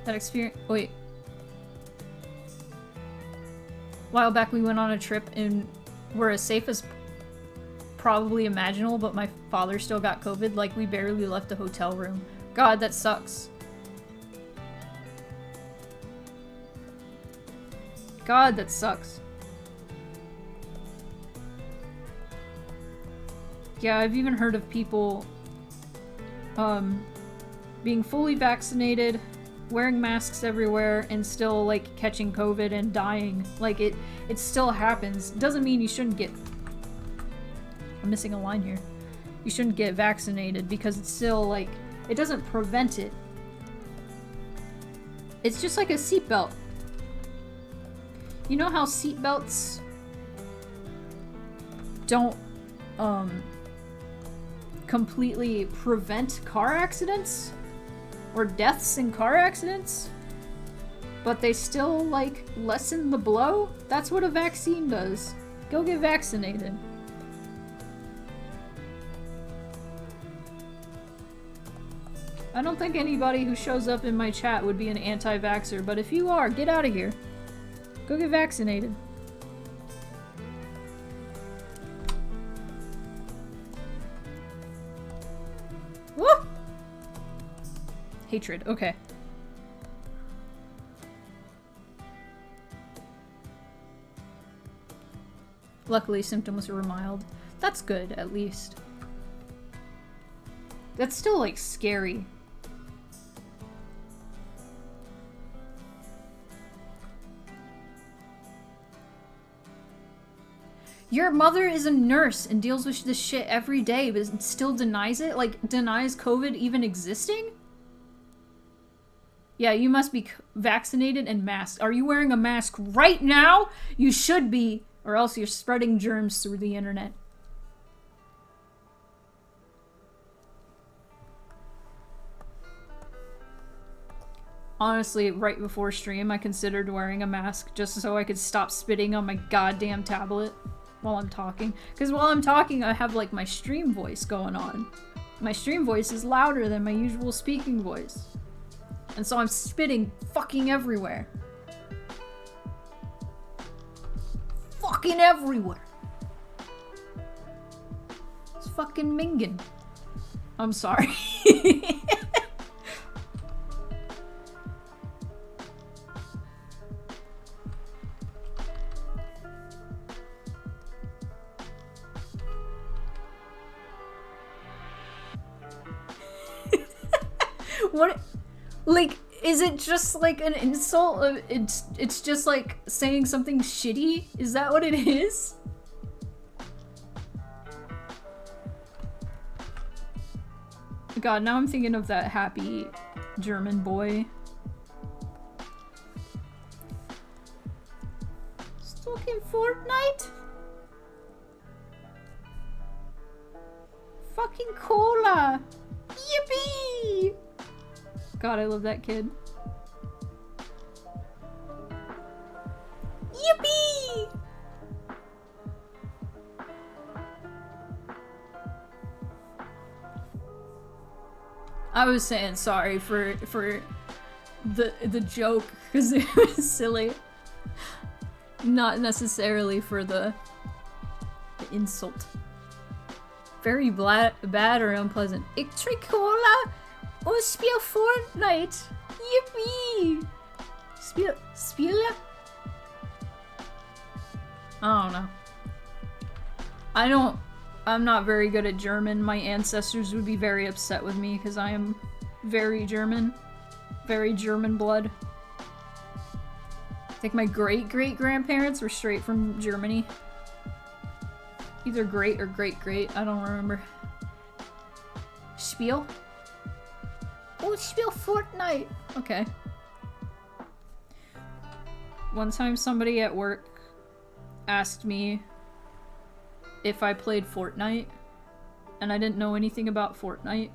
[SPEAKER 1] That experience. Wait. A while back we went on a trip and we're as safe as probably imaginable, but my father still got COVID. Like, we barely left the hotel room. God, that sucks. God, that sucks. Yeah, I've even heard of people being fully vaccinated, wearing masks everywhere, and still, like, catching COVID and dying. Like, it still happens. Doesn't mean you shouldn't get... I'm missing a line here. You shouldn't get vaccinated, because it's still, like, it doesn't prevent it. It's just like a seatbelt. You know how seatbelts don't, completely prevent car accidents? Or deaths in car accidents? But they still, like, lessen the blow? That's what a vaccine does. Go get vaccinated. I don't think anybody who shows up in my chat would be an anti-vaxxer, but if you are, get out of here. Go get vaccinated. Woo! Hatred, okay. Luckily, symptoms were mild. That's good, at least. That's still, like, scary. Your mother is a nurse and deals with this shit every day, but still denies it? Like, denies COVID even existing? Yeah, you must be vaccinated and masked. Are you wearing a mask right now? You should be, or else you're spreading germs through the internet. Honestly, right before stream, I considered wearing a mask just so I could stop spitting on my goddamn tablet while I'm talking. Because while I'm talking, I have, like, my stream voice going on. My stream voice is louder than my usual speaking voice. And so I'm spitting fucking everywhere. Fucking everywhere. It's fucking minging. I'm sorry. What, like, is it just like an insult? It's just like saying something shitty? Is that what it is? God, now I'm thinking of that happy German boy. Stuck in Fortnite? Fucking cola! Yippee! God, I love that kid. Yippee! I was saying sorry for the joke because it was silly. Not necessarily for the insult. Very bad or unpleasant. Ik drink cola och speel Fortnite. Yippee! Spela? I don't know. I'm not very good at German. My ancestors would be very upset with me because I am very German. Very German blood. think my great-great-grandparents were straight from Germany. Either great or great-great, I don't remember. Spiel? Oh, Spiel Fortnite! Okay. One time somebody at work asked me if I played Fortnite, and I didn't know anything about Fortnite.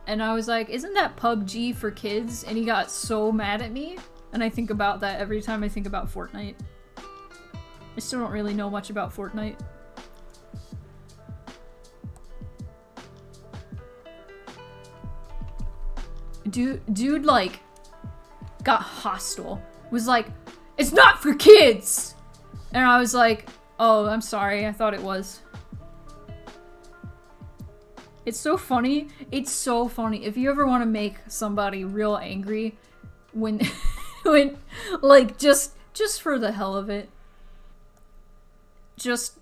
[SPEAKER 1] And I was like, isn't that PUBG for kids? And he got so mad at me. And I think about that every time I think about Fortnite. I still don't really know much about Fortnite. Dude, like, got hostile. Was like, it's not for kids! And I was like, oh, I'm sorry, I thought it was. It's so funny. It's so funny. If you ever want to make somebody real angry, when, like, just for the hell of it, just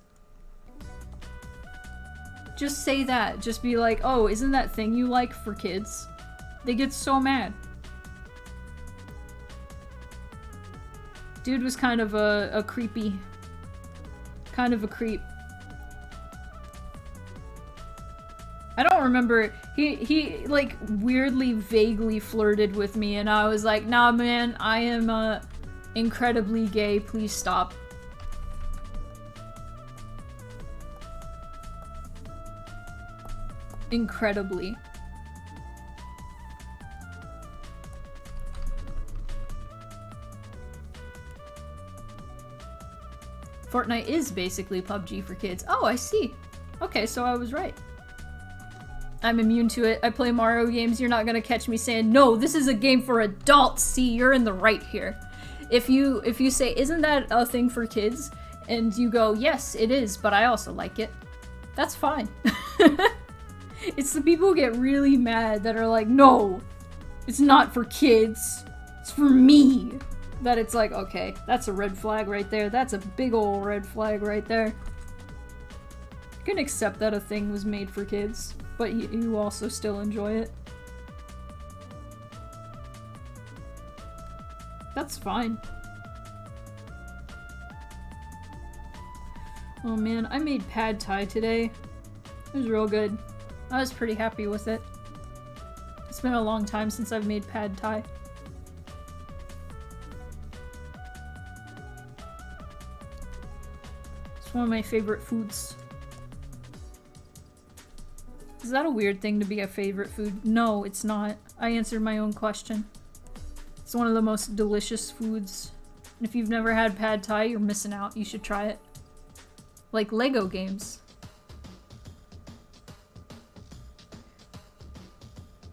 [SPEAKER 1] say that. Just be like, oh, isn't that thing you like for kids? They get so mad. Dude was kind of a creepy, kind of a creep. I don't remember, he like weirdly, vaguely flirted with me and I was like, nah man, I am incredibly gay, please stop. Incredibly. Fortnite is basically PUBG for kids. Oh, I see. Okay, so I was right. I'm immune to it. I play Mario games. You're not gonna catch me saying, no, this is a game for adults. See, you're in the right here. If you say, isn't that a thing for kids? And you go, yes, it is, but I also like it. That's fine. It's the people who get really mad that are like, no, it's not for kids. It's for me. That it's like, okay, that's a red flag right there. That's a big ol' red flag right there. You can accept that a thing was made for kids, but you also still enjoy it. That's fine. Oh man, I made pad thai today. It was real good. I was pretty happy with it. It's been a long time since I've made pad thai. It's one of my favorite foods. Is that a weird thing to be a favorite food? No, it's not. I answered my own question. It's one of the most delicious foods. And if you've never had pad thai, you're missing out. You should try it. Like Lego games.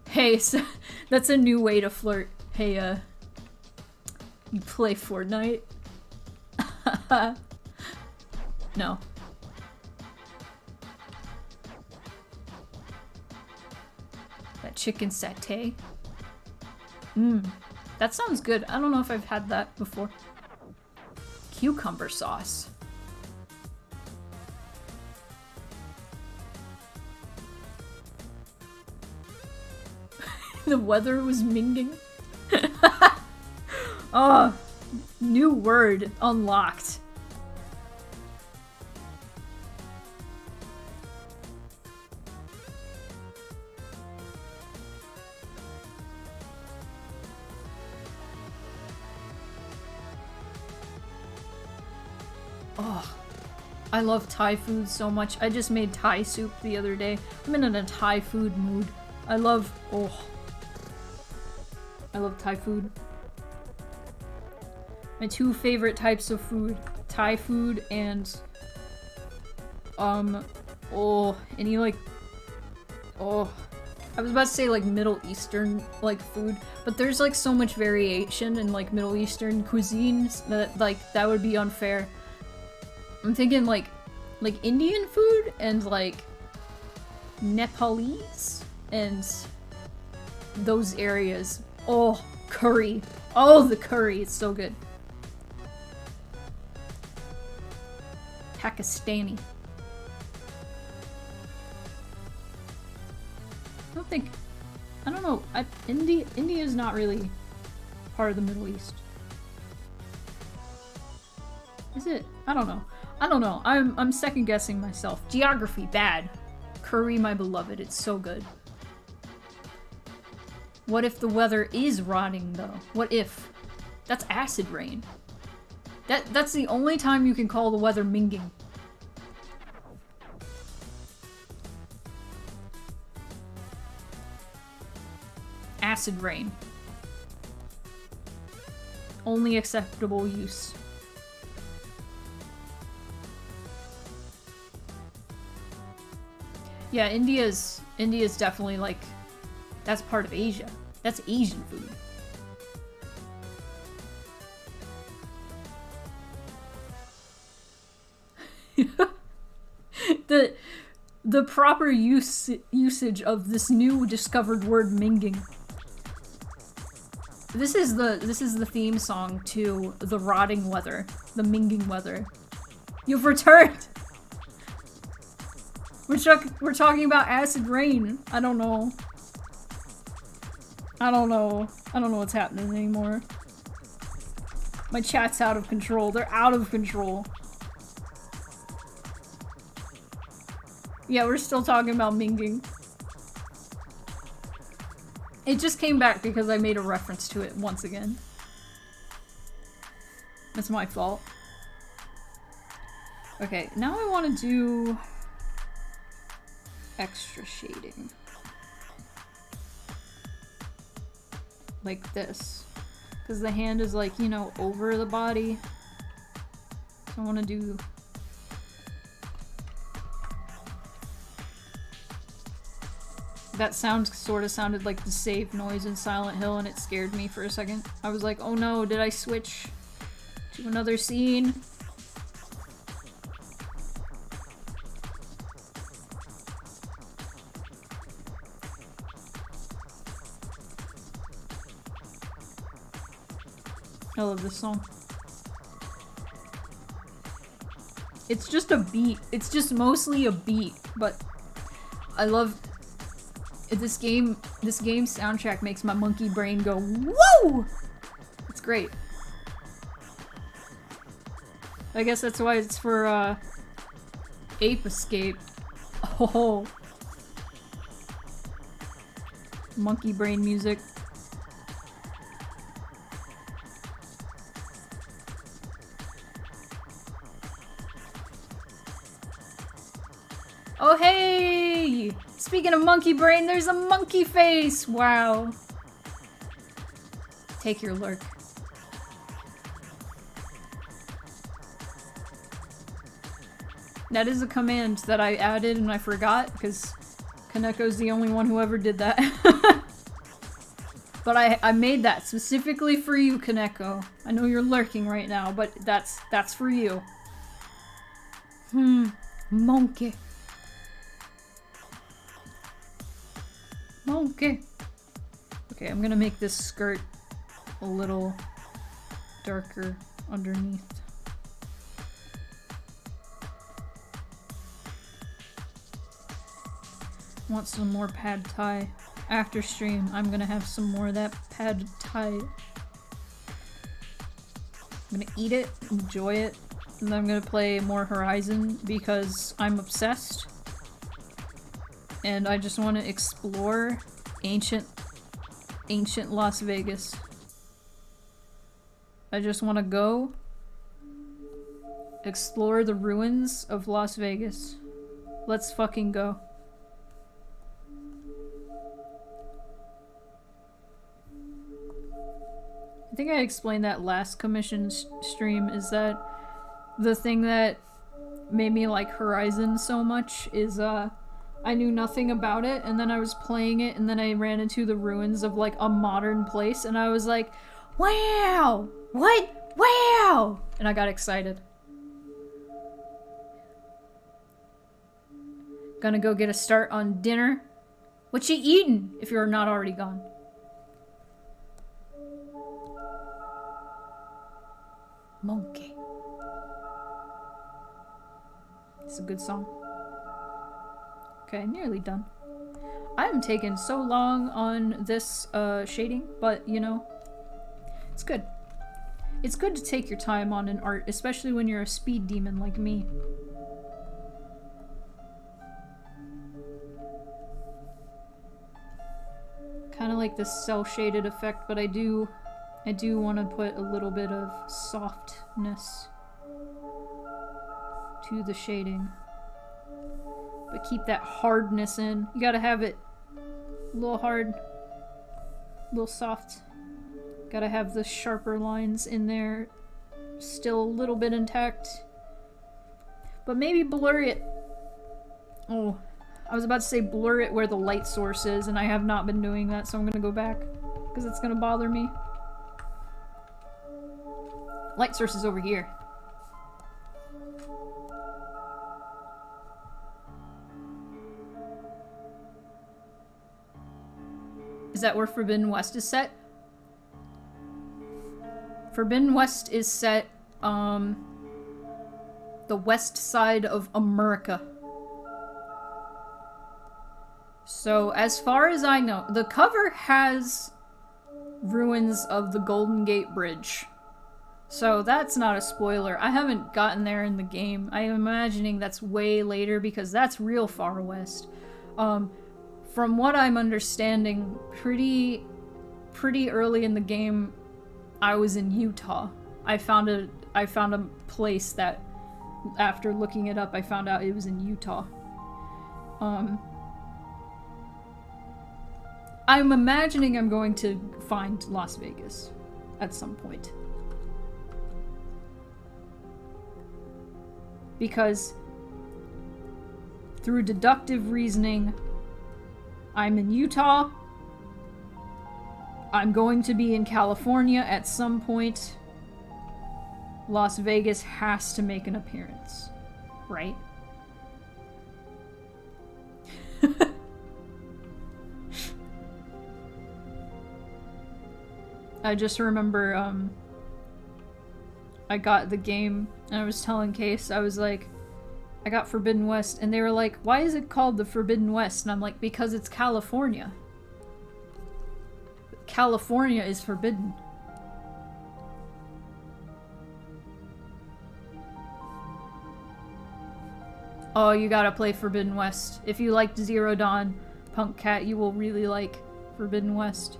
[SPEAKER 1] Hey, so that's a new way to flirt. Hey, you play Fortnite? No. That chicken satay? That sounds good. I don't know if I've had that before. Cucumber sauce. The weather was minging. Oh, new word unlocked. Oh, I love Thai food so much. I just made Thai soup the other day. I'm in a Thai food mood. I love Thai food. My two favorite types of food, Thai food and any like, I was about to say like Middle Eastern like food, but there's like so much variation in like Middle Eastern cuisines that like that would be unfair. I'm thinking like Indian food and like Nepalese and those areas. Oh, curry. Oh, the curry. It's so good. Pakistani. I don't know. India is not really part of the Middle East. Is it? I don't know. I don't know. I'm second guessing myself. Geography, bad. Curry, my beloved. It's so good. What if the weather is rotting, though? What if? That's acid rain. That's the only time you can call the weather minging. Acid rain. Only acceptable use. Yeah, India's definitely like, that's part of Asia. That's Asian food. The proper usage of this new discovered word minging. This is the theme song to the rotting weather, the minging weather. You've returned. We're talking about acid rain. I don't know. I don't know what's happening anymore. My chat's out of control. They're out of control. Yeah, we're still talking about minging. It just came back because I made a reference to it once again. That's my fault. Okay, now I want to do extra shading. Like this. Because the hand is like, you know, over the body. So I want to do... That sound sort of sounded like the save noise in Silent Hill, and it scared me for a second. I was like, oh no, did I switch to another scene? I love this song. It's just a beat. It's just mostly a beat, but I love... This game soundtrack makes my monkey brain go, whoa! It's great. I guess that's why it's for, Ape Escape. Oh. Monkey brain music. Oh, hey! Speaking of monkey brain, there's a monkey face! Wow. Take your lurk. That is a command that I added and I forgot, because Kaneko's the only one who ever did that. But I made that specifically for you, Kaneko. I know you're lurking right now, but that's for you. Monkey. Monkey. Okay, I'm gonna make this skirt a little darker underneath. Want some more pad thai. After stream, I'm gonna have some more of that pad thai. I'm gonna eat it, enjoy it, and then I'm gonna play more Horizon because I'm obsessed. And I just want to explore ancient Las Vegas. I just want to go explore the ruins of Las Vegas. Let's fucking go. I think I explained that last commission stream, is that the thing that made me like Horizon so much is, I knew nothing about it, and then I was playing it, and then I ran into the ruins of, like, a modern place, and I was like, wow! What? Wow! And I got excited. Gonna go get a start on dinner. What you eating, if you're not already gone? Monkey. It's a good song. Okay, nearly done. I am taking so long on this shading, but you know, it's good. It's good to take your time on an art, especially when you're a speed demon like me. Kind of like this cel-shaded effect, but I do want to put a little bit of softness to the shading. But keep that hardness in. You gotta have it a little hard, a little soft. Gotta have the sharper lines in there, still a little bit intact. But maybe blur it. Oh, I was about to say blur it where the light source is, and I have not been doing that, so I'm gonna go back, because it's gonna bother me. Light source is over here. Is that where Forbidden West is set? Forbidden West is set, the west side of America. So, as far as I know, the cover has ruins of the Golden Gate Bridge. So that's not a spoiler. I haven't gotten there in the game. I'm imagining that's way later because that's real far west. From what I'm understanding, pretty early in the game, I was in Utah. I found a place that, after looking it up, I found out it was in Utah. I'm imagining I'm going to find Las Vegas at some point. Because through deductive reasoning, I'm in Utah. I'm going to be in California at some point. Las Vegas has to make an appearance, right? I just remember, I got the game, and I was telling Case, I was like, I got Forbidden West, and they were like, why is it called the Forbidden West? And I'm like, because it's California. California is forbidden. Oh, you gotta play Forbidden West. If you liked Zero Dawn, Punk Cat, you will really like Forbidden West.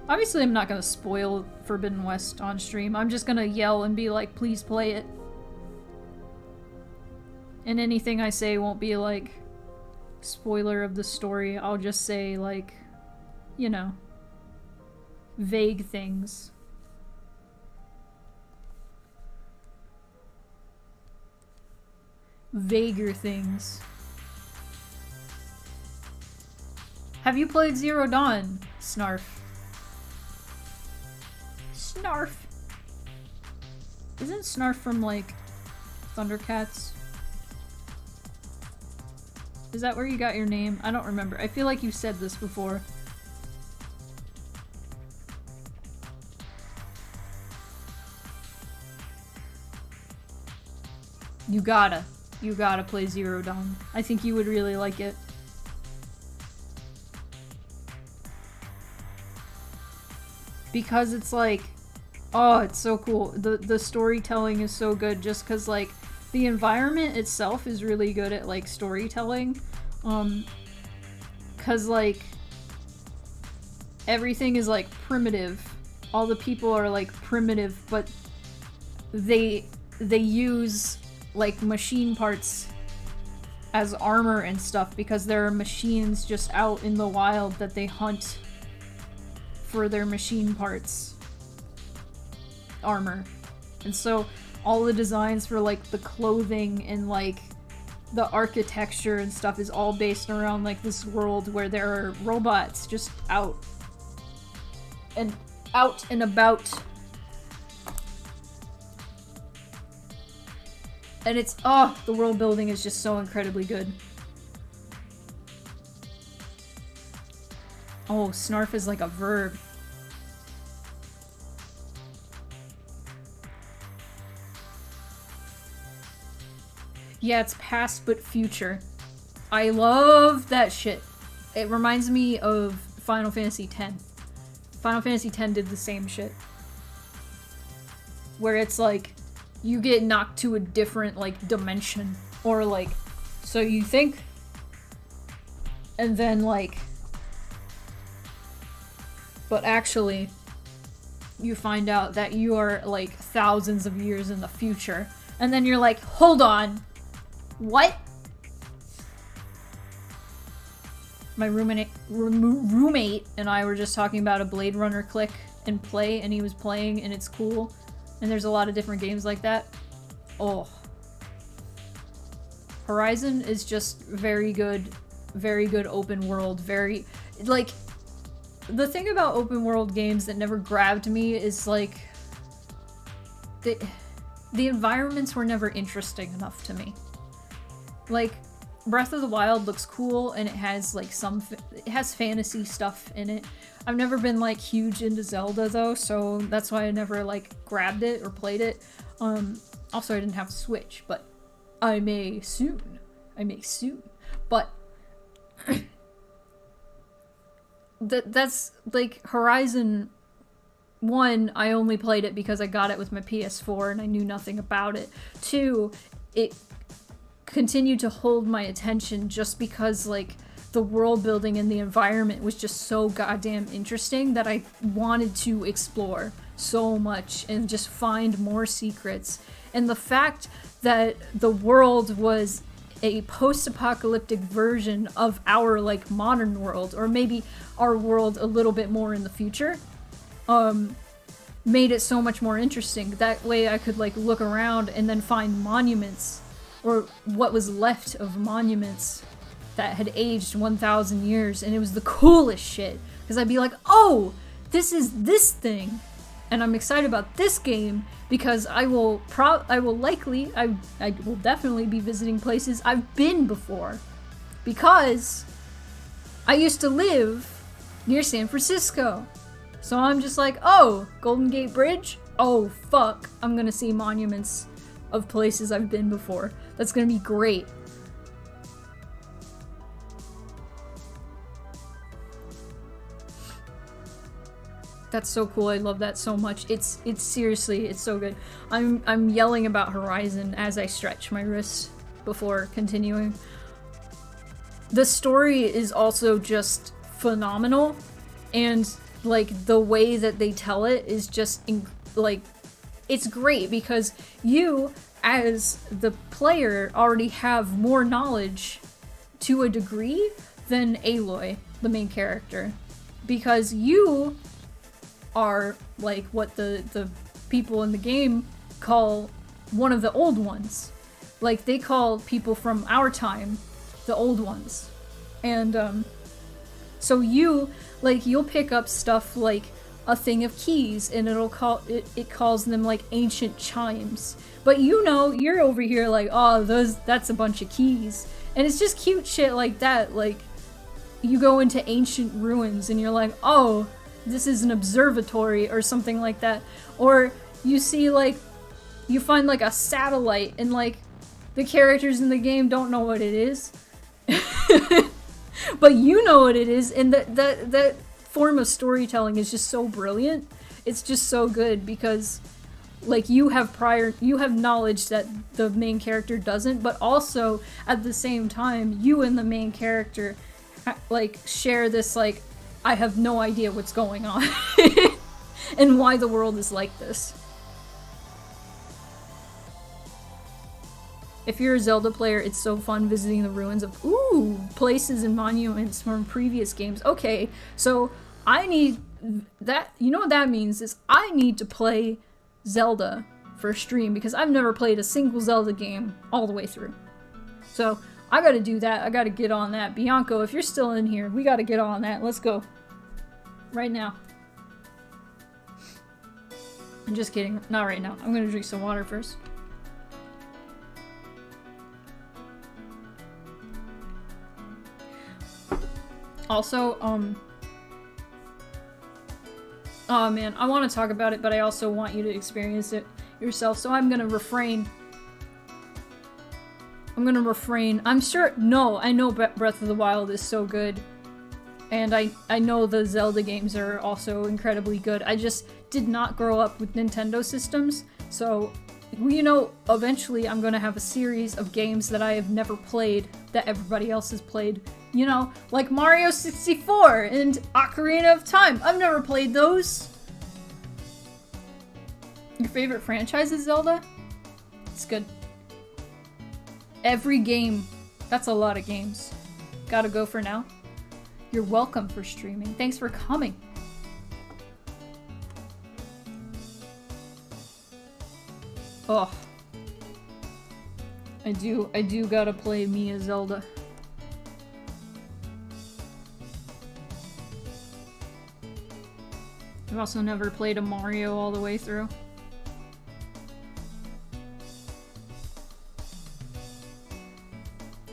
[SPEAKER 1] Obviously, I'm not gonna spoil Forbidden West on stream. I'm just gonna yell and be like, please play it. And anything I say won't be like, spoiler of the story. I'll just say, like, you know, vague things. Vaguer things. Have you played Zero Dawn, Snarf? Snarf! Isn't Snarf from, like, Thundercats? Is that where you got your name? I don't remember. I feel like you said this before. You gotta play Zero Dawn. I think you would really like it. Because it's like, oh, it's so cool. The storytelling is so good just because, like, the environment itself is really good at, like, storytelling. Cause, like, everything is, like, primitive. All the people are, like, primitive, but they use, like, machine parts as armor and stuff because there are machines just out in the wild that they hunt for their machine parts armor. And so all the designs for, like, the clothing and, like, the architecture and stuff is all based around, like, this world where there are robots just out and about. And it's, oh, the world building is just so incredibly good. Oh, snarf is like a verb. Yeah, it's past but future. I love that shit. It reminds me of Final Fantasy X. Final Fantasy X did the same shit. where it's like you get knocked to a different like dimension, or like, so you think, and then like, but actually you find out that you are like thousands of years in the future, and then you're like, hold on, what? My roommate and I were just talking about a Blade Runner click and play, and he was playing, and it's cool, and there's a lot of different games like that. Oh, Horizon is just very good open world. Very, like, the thing about open world games that never grabbed me is like the environments were never interesting enough to me. Like, Breath of the Wild looks cool, and it has like it has fantasy stuff in it. I've never been like huge into Zelda though, so that's why I never like grabbed it or played it. Also I didn't have a Switch, but I may soon. But that's like Horizon 1, I only played it because I got it with my PS4 and I knew nothing about it. 2, it continued to hold my attention just because like the world building and the environment was just so goddamn interesting that I wanted to explore so much and just find more secrets. And the fact that the world was a post-apocalyptic version of our like modern world, or maybe our world a little bit more in the future, made it so much more interesting. That way I could like look around and then find monuments, or what was left of monuments that had aged 1,000 years, and it was the coolest shit. Because I'd be like, oh, this is this thing, and I'm excited about this game because I will definitely be visiting places I've been before, because I used to live near San Francisco. So I'm just like, oh, Golden Gate Bridge? Oh, fuck, I'm gonna see monuments of places I've been before. That's gonna be great. That's so cool. I love that so much. It's seriously, it's so good. I'm yelling about Horizon as I stretch my wrists before continuing. The story is also just phenomenal, and like the way that they tell it is just like, it's great because you as the player already have more knowledge to a degree than Aloy, the main character, because you are like what the people in the game call one of the old ones. Like, they call people from our time the old ones. And so you, like, you'll pick up stuff like a thing of keys, and it calls them like ancient chimes. But you know, you're over here like, oh, that's a bunch of keys. And it's just cute shit like that. Like, you go into ancient ruins and you're like, oh, this is an observatory or something like that. Or you see, like, you find like a satellite, and like the characters in the game don't know what it is. But you know what it is, and that form of storytelling is just so brilliant. It's just so good because like you have knowledge that the main character doesn't, but also at the same time you and the main character like share this like, I have no idea what's going on and why the world is like this. If you're a Zelda player, it's so fun visiting the ruins of, places and monuments from previous games. Okay, so I need that, you know what that means is I need to play Zelda for stream, because I've never played a single Zelda game all the way through. So I gotta do that, I gotta get on that. Bianco, if you're still in here, we gotta get on that. Let's go. Right now. I'm just kidding, not right now. I'm gonna drink some water first. Also, oh man, I want to talk about it, but I also want you to experience it yourself, so I'm gonna refrain. I'm sure, no, I know Breath of the Wild is so good, and I know the Zelda games are also incredibly good. I just did not grow up with Nintendo systems, So, you know, eventually I'm gonna have a series of games that I have never played that everybody else has played. You know, like Mario 64 and Ocarina of Time. I've never played those. Your favorite franchise is Zelda? It's good. Every game. That's a lot of games. Gotta go for now. You're welcome for streaming. Thanks for coming. Oh. I do gotta play Mia Zelda. I've also never played a Mario all the way through.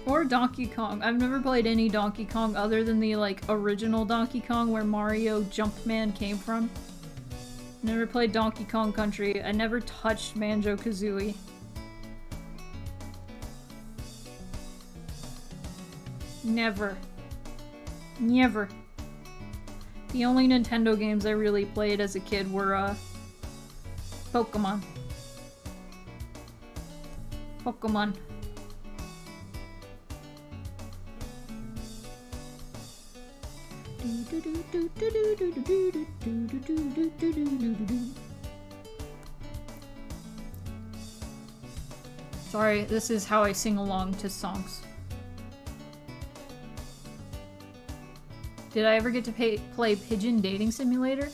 [SPEAKER 1] Or Donkey Kong. I've never played any Donkey Kong other than the, like, original Donkey Kong where Mario Jumpman came from. Never played Donkey Kong Country. I never touched Banjo-Kazooie. Never. Never. The only Nintendo games I really played as a kid were, Pokemon. Pokemon. Sorry, this is how I sing along to songs. Did I ever get to play Pigeon Dating Simulator?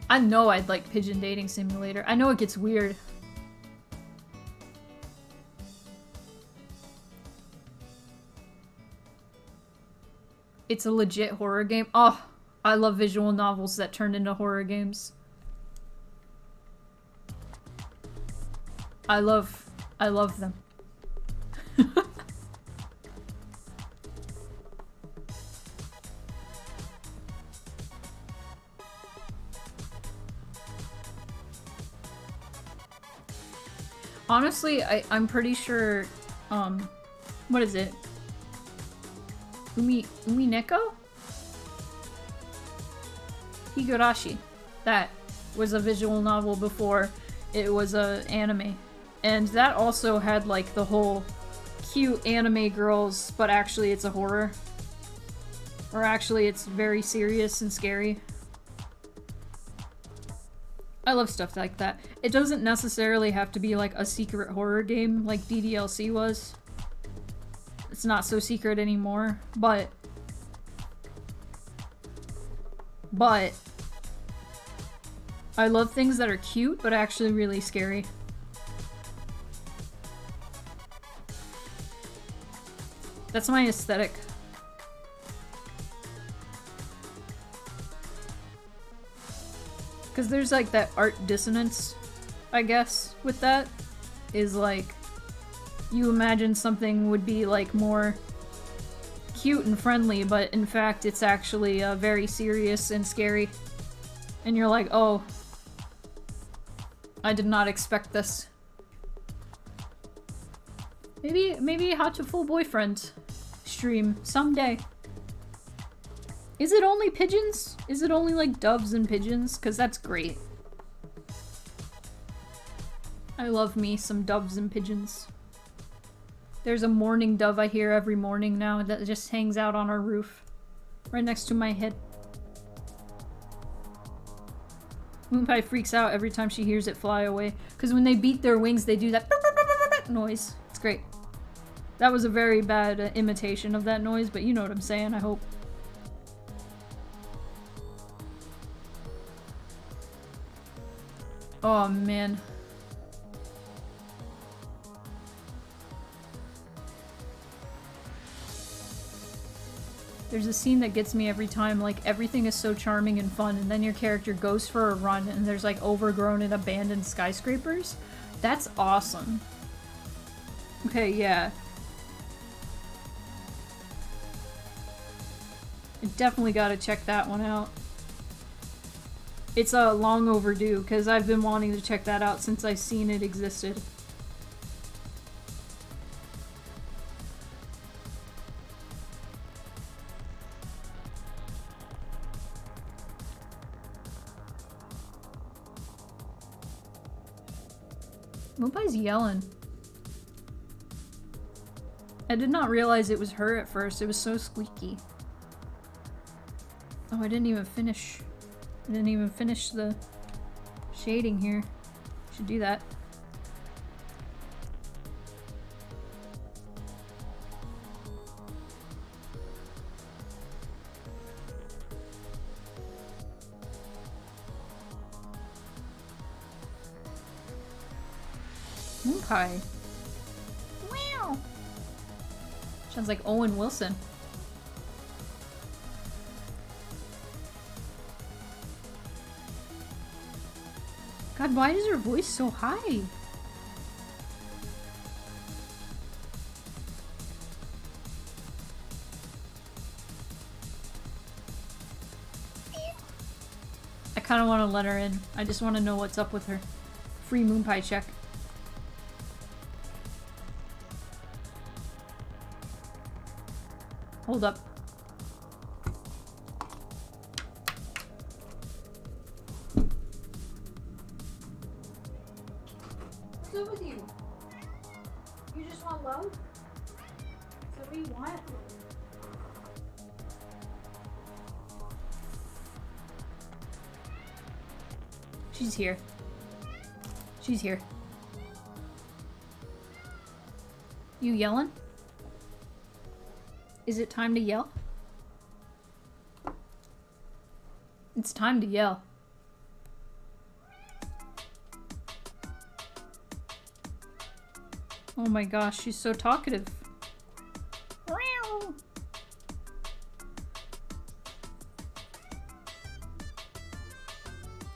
[SPEAKER 1] I know I'd like Pigeon Dating Simulator. I know it gets weird. It's a legit horror game. Oh, I love visual novels that turned into horror games. I love them. Honestly, I'm pretty sure, what is it? Umineko? Higurashi. That was a visual novel before it was a anime. And that also had like the whole cute anime girls, but actually it's a horror. Or actually it's very serious and scary. I love stuff like that. It doesn't necessarily have to be like a secret horror game like DDLC was. It's not so secret anymore, but I love things that are cute but actually really scary. That's my aesthetic. Because there's like that art dissonance, I guess, with that. Is like, you imagine something would be like more cute and friendly, but in fact it's actually very serious and scary. And you're like, oh, I did not expect this. Maybe How to Full Boyfriend stream someday. Is it only pigeons? Is it only like doves and pigeons? Because that's great. I love me some doves and pigeons. There's a mourning dove I hear every morning now that just hangs out on our roof. Right next to my head. Moonpie freaks out every time she hears it fly away. Because when they beat their wings, they do that noise. It's great. That was a very bad imitation of that noise, but you know what I'm saying, I hope. Oh, man. There's a scene that gets me every time, like, everything is so charming and fun, and then your character goes for a run, and there's, like, overgrown and abandoned skyscrapers. That's awesome. Okay, yeah. I definitely gotta check that one out. It's long overdue, because I've been wanting to check that out since I've seen it existed. Moonpie's yelling. I did not realize it was her at first. It was so squeaky. Oh, I didn't even finish. I didn't even finish the shading here. Should do that. Moonpie. Wow. Sounds like Owen Wilson. God, why is her voice so high? I kind of want to let her in. I just want to know what's up with her. Free Moonpie check. Hold up. What's up with you? You just want love? Is that what you want? She's here. She's here. You yelling? Is it time to yell? It's time to yell. Oh my gosh, she's so talkative.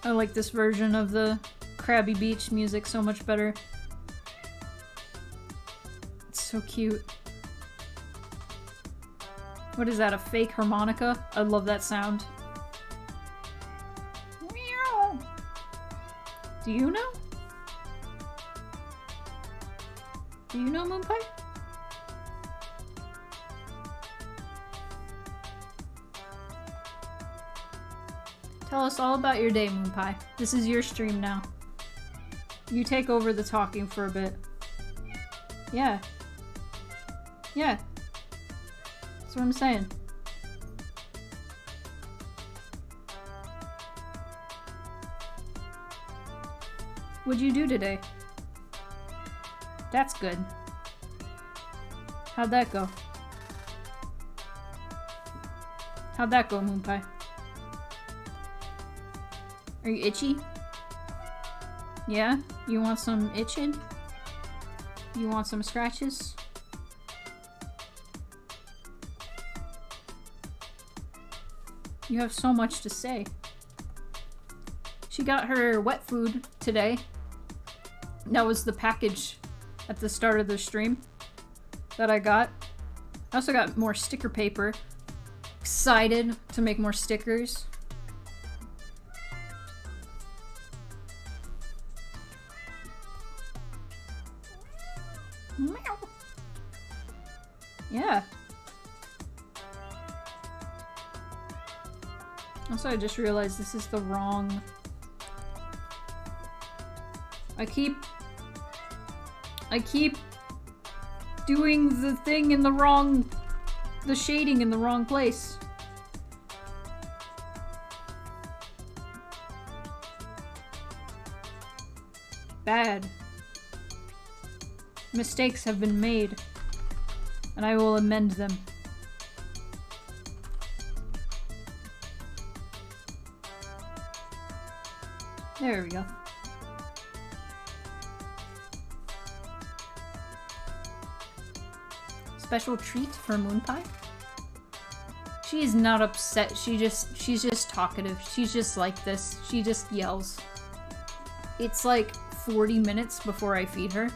[SPEAKER 1] I like this version of the Krabby Beach music so much better. It's so cute. What is that, a fake harmonica? I love that sound. Meow. Do you know? Do you know, Moonpie? Tell us all about your day, Moonpie. This is your stream now. You take over the talking for a bit. Yeah. Yeah. That's what I'm saying. What'd you do today? That's good. How'd that go? How'd that go, Moonpie? Are you itchy? Yeah? You want some itching? You want some scratches? You have so much to say. She got her wet food today. That was the package at the start of the stream that I got. I also got more sticker paper. Excited to make more stickers. Meow. Yeah. Also, I just realized this is the wrong... I keep doing the thing in the wrong... the shading in the wrong place. Bad. Mistakes have been made, and I will amend them. There we go. Special treat for Moonpie? She is not upset. She's just talkative. She's just like this. She just yells. It's like 40 minutes before I feed her.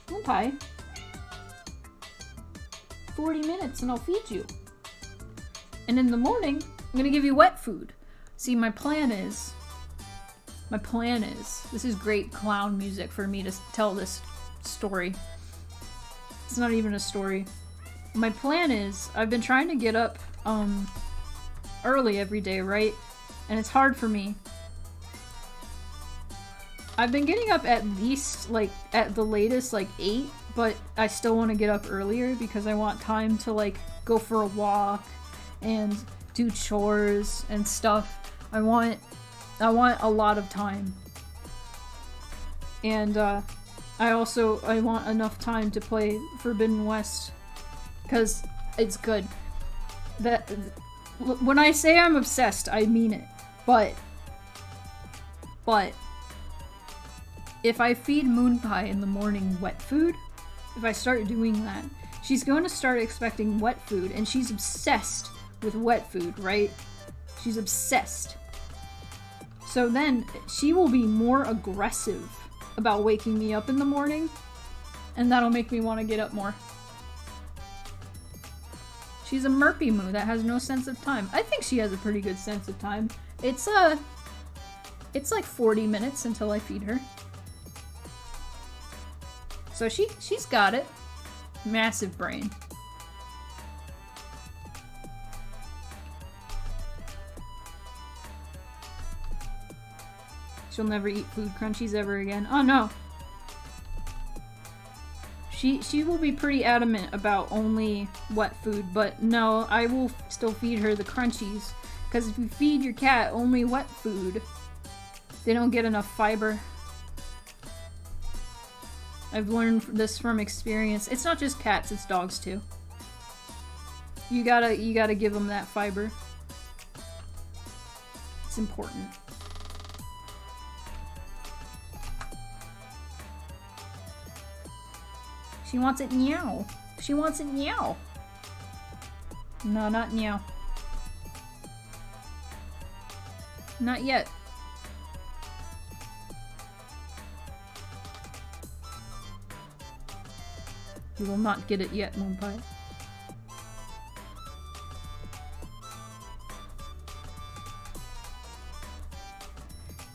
[SPEAKER 1] Moonpie. 40 minutes and I'll feed you. And in the morning, I'm gonna give you wet food. See, my plan is, this is great clown music for me to tell this story. It's not even a story. My plan is, I've been trying to get up, early every day, right? And it's hard for me. I've been getting up at least, like, at the latest, like, 8, but I still want to get up earlier because I want time to, like, go for a walk and do chores and stuff. I want a lot of time. And, I want enough time to play Forbidden West because it's good. When I say I'm obsessed, I mean it. But if I feed Moonpie in the morning wet food, if I start doing that, she's going to start expecting wet food, and she's obsessed with wet food, right? She's obsessed. So then she will be more aggressive about waking me up in the morning, and that'll make me want to get up more. She's a Murpy Moo that has no sense of time. I think she has a pretty good sense of time. It's like 40 minutes until I feed her. So she's got it. Massive brain. She'll never eat food crunchies ever again. Oh no. She will be pretty adamant about only wet food, but no, I will still feed her the crunchies. Because if you feed your cat only wet food, they don't get enough fiber. I've learned this from experience. It's not just cats, it's dogs too. You gotta give them that fiber. It's important. She wants it meow. She wants it meow. No, not meow. Not yet. You will not get it yet, Moonpie.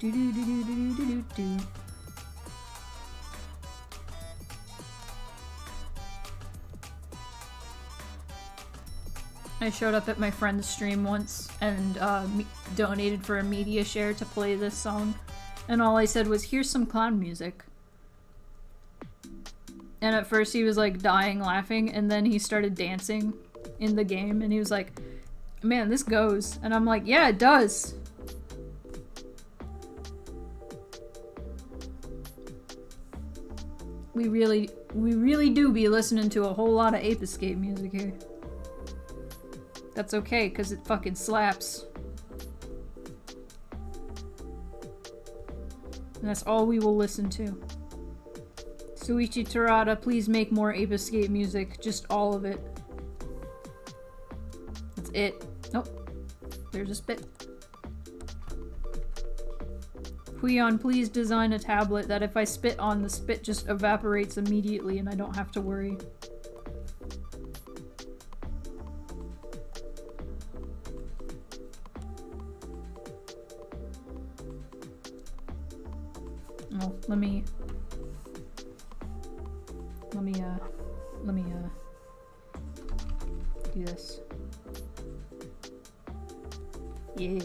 [SPEAKER 1] Do do do do do do do do. I showed up at my friend's stream once and donated for a media share to play this song, and all I said was, "Here's some clown music." And at first he was like dying laughing, and then he started dancing in the game, and he was like, "Man, this goes." And I'm like, "Yeah, it does." We really do be listening to a whole lot of Ape Escape music here. That's okay, because it fucking slaps. And that's all we will listen to. Suichi Terada, please make more Ape Escape music. Just all of it. That's it. Nope. There's a spit. Huion, please design a tablet that if I spit on, the spit just evaporates immediately and I don't have to worry. Oh, let me do this. Yeah.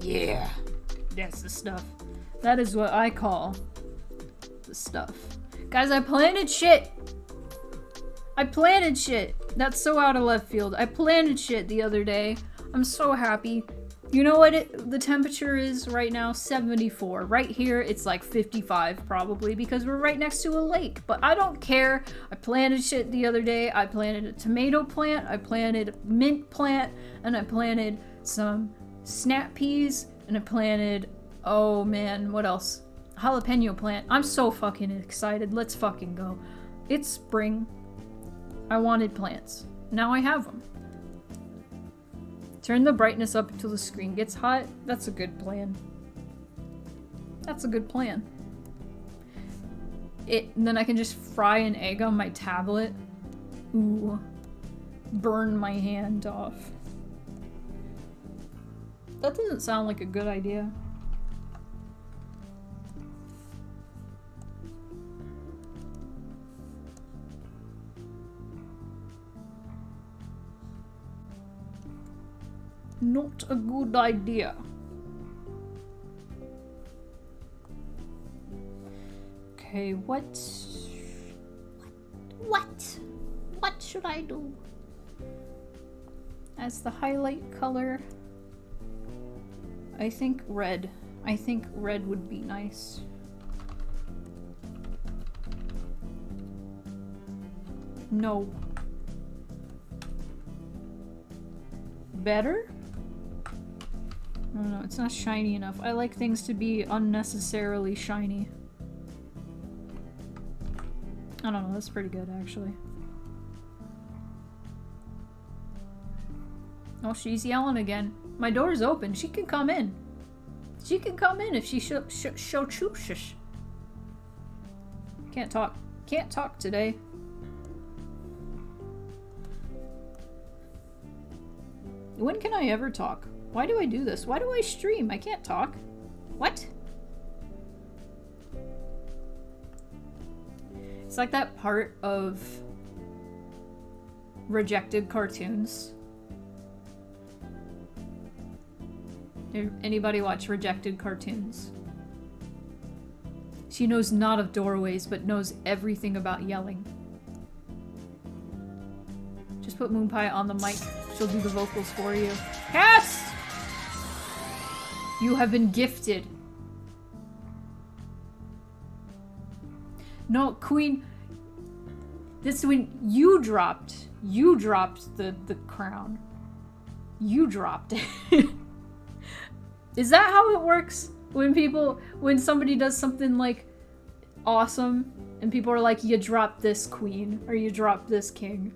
[SPEAKER 1] Yeah. That's the stuff. That is what I call the stuff. Guys, I planted shit! I planted shit! That's so out of left field. I planted shit the other day. I'm so happy. You know what the temperature is right now? 74. Right here, it's like 55 probably because we're right next to a lake. But I don't care. I planted shit the other day. I planted a tomato plant. I planted a mint plant. And I planted some snap peas. And I planted, oh man, what else? Jalapeno plant. I'm so fucking excited. Let's fucking go. It's spring. I wanted plants. Now I have them. Turn the brightness up until the screen gets hot. That's a good plan. That's a good plan. Then I can just fry an egg on my tablet. Ooh. Burn my hand off. That doesn't sound like a good idea. Not a good idea. Okay, what should I do? As the highlight color, I think red. I think red would be nice. No. Better? I don't know, it's not shiny enough. I like things to be unnecessarily shiny. I don't know, that's pretty good actually. Oh, she's yelling again. My door's open. She can come in. She can come in if she chooses. Can't talk. Can't talk today. When can I ever talk? Why do I do this? Why do I stream? I can't talk. What? It's like that part of rejected cartoons. Did anybody watch rejected cartoons? She knows not of doorways, but knows everything about yelling. Just put Moonpie on the mic. She'll do the vocals for you. Cats! You have been gifted. No, Queen. This when you dropped the crown. You dropped it. Is that how it works? When somebody does something like awesome and people are like, you dropped this queen or you dropped this king.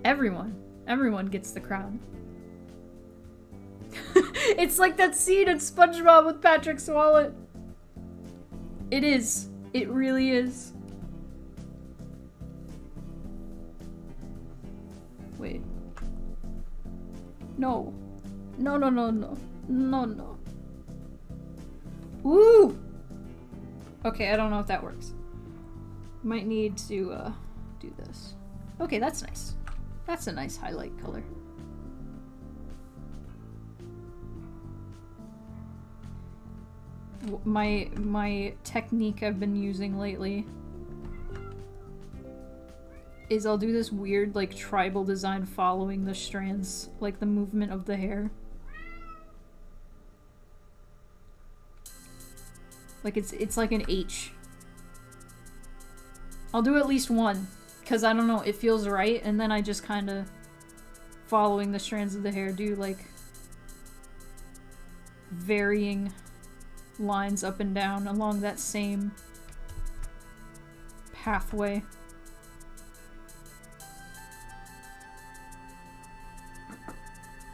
[SPEAKER 1] Everyone gets the crown. It's like that scene in SpongeBob with Patrick Swallow. It is. It really is. Wait. No. No, no, no, no. No, no. Ooh! Okay, I don't know if that works. Might need to, do this. Okay, that's nice. That's a nice highlight color. My technique I've been using lately is I'll do this weird, like, tribal design following the strands, like the movement of the hair. Like, it's like an H. I'll do at least one, because I don't know, it feels right, and then I just kind of, following the strands of the hair, do, like, varying lines up and down along that same pathway.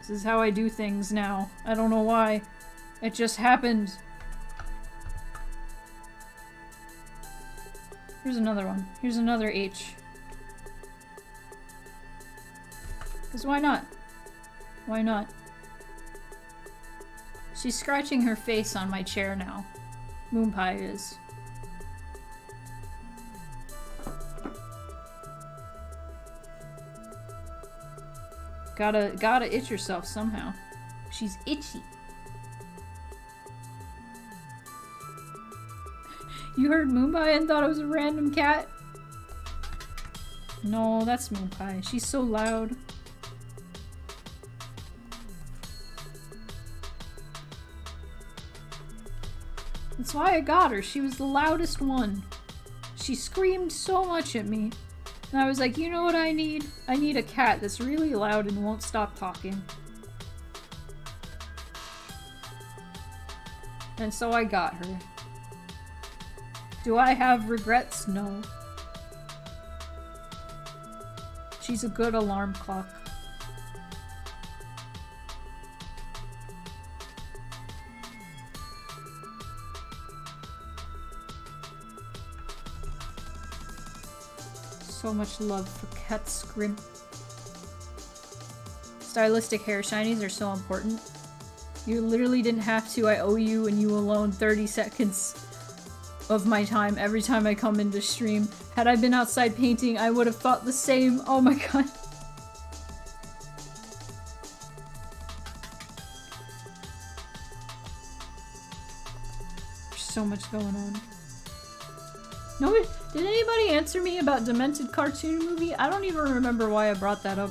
[SPEAKER 1] This is how I do things now. I don't know why. It just happened. Here's another one. Here's another H. Because why not? Why not? She's scratching her face on my chair now. Moonpie is. Gotta itch yourself somehow. She's itchy. You heard Moonpie and thought it was a random cat? No, that's Moonpie. She's so loud. That's why I got her. She was the loudest one. She screamed so much at me. And I was like, you know what I need? I need a cat that's really loud and won't stop talking. And so I got her. Do I have regrets? No. She's a good alarm clock. So much love for Cat Scrim. Stylistic hair shinies are so important. You literally didn't have to. I owe you and you alone 30 seconds of my time every time I come into stream. Had I been outside painting, I would have thought the same. Oh my god. so much going on. Nobody, did anybody answer me about Demented Cartoon Movie? I don't even remember why I brought that up.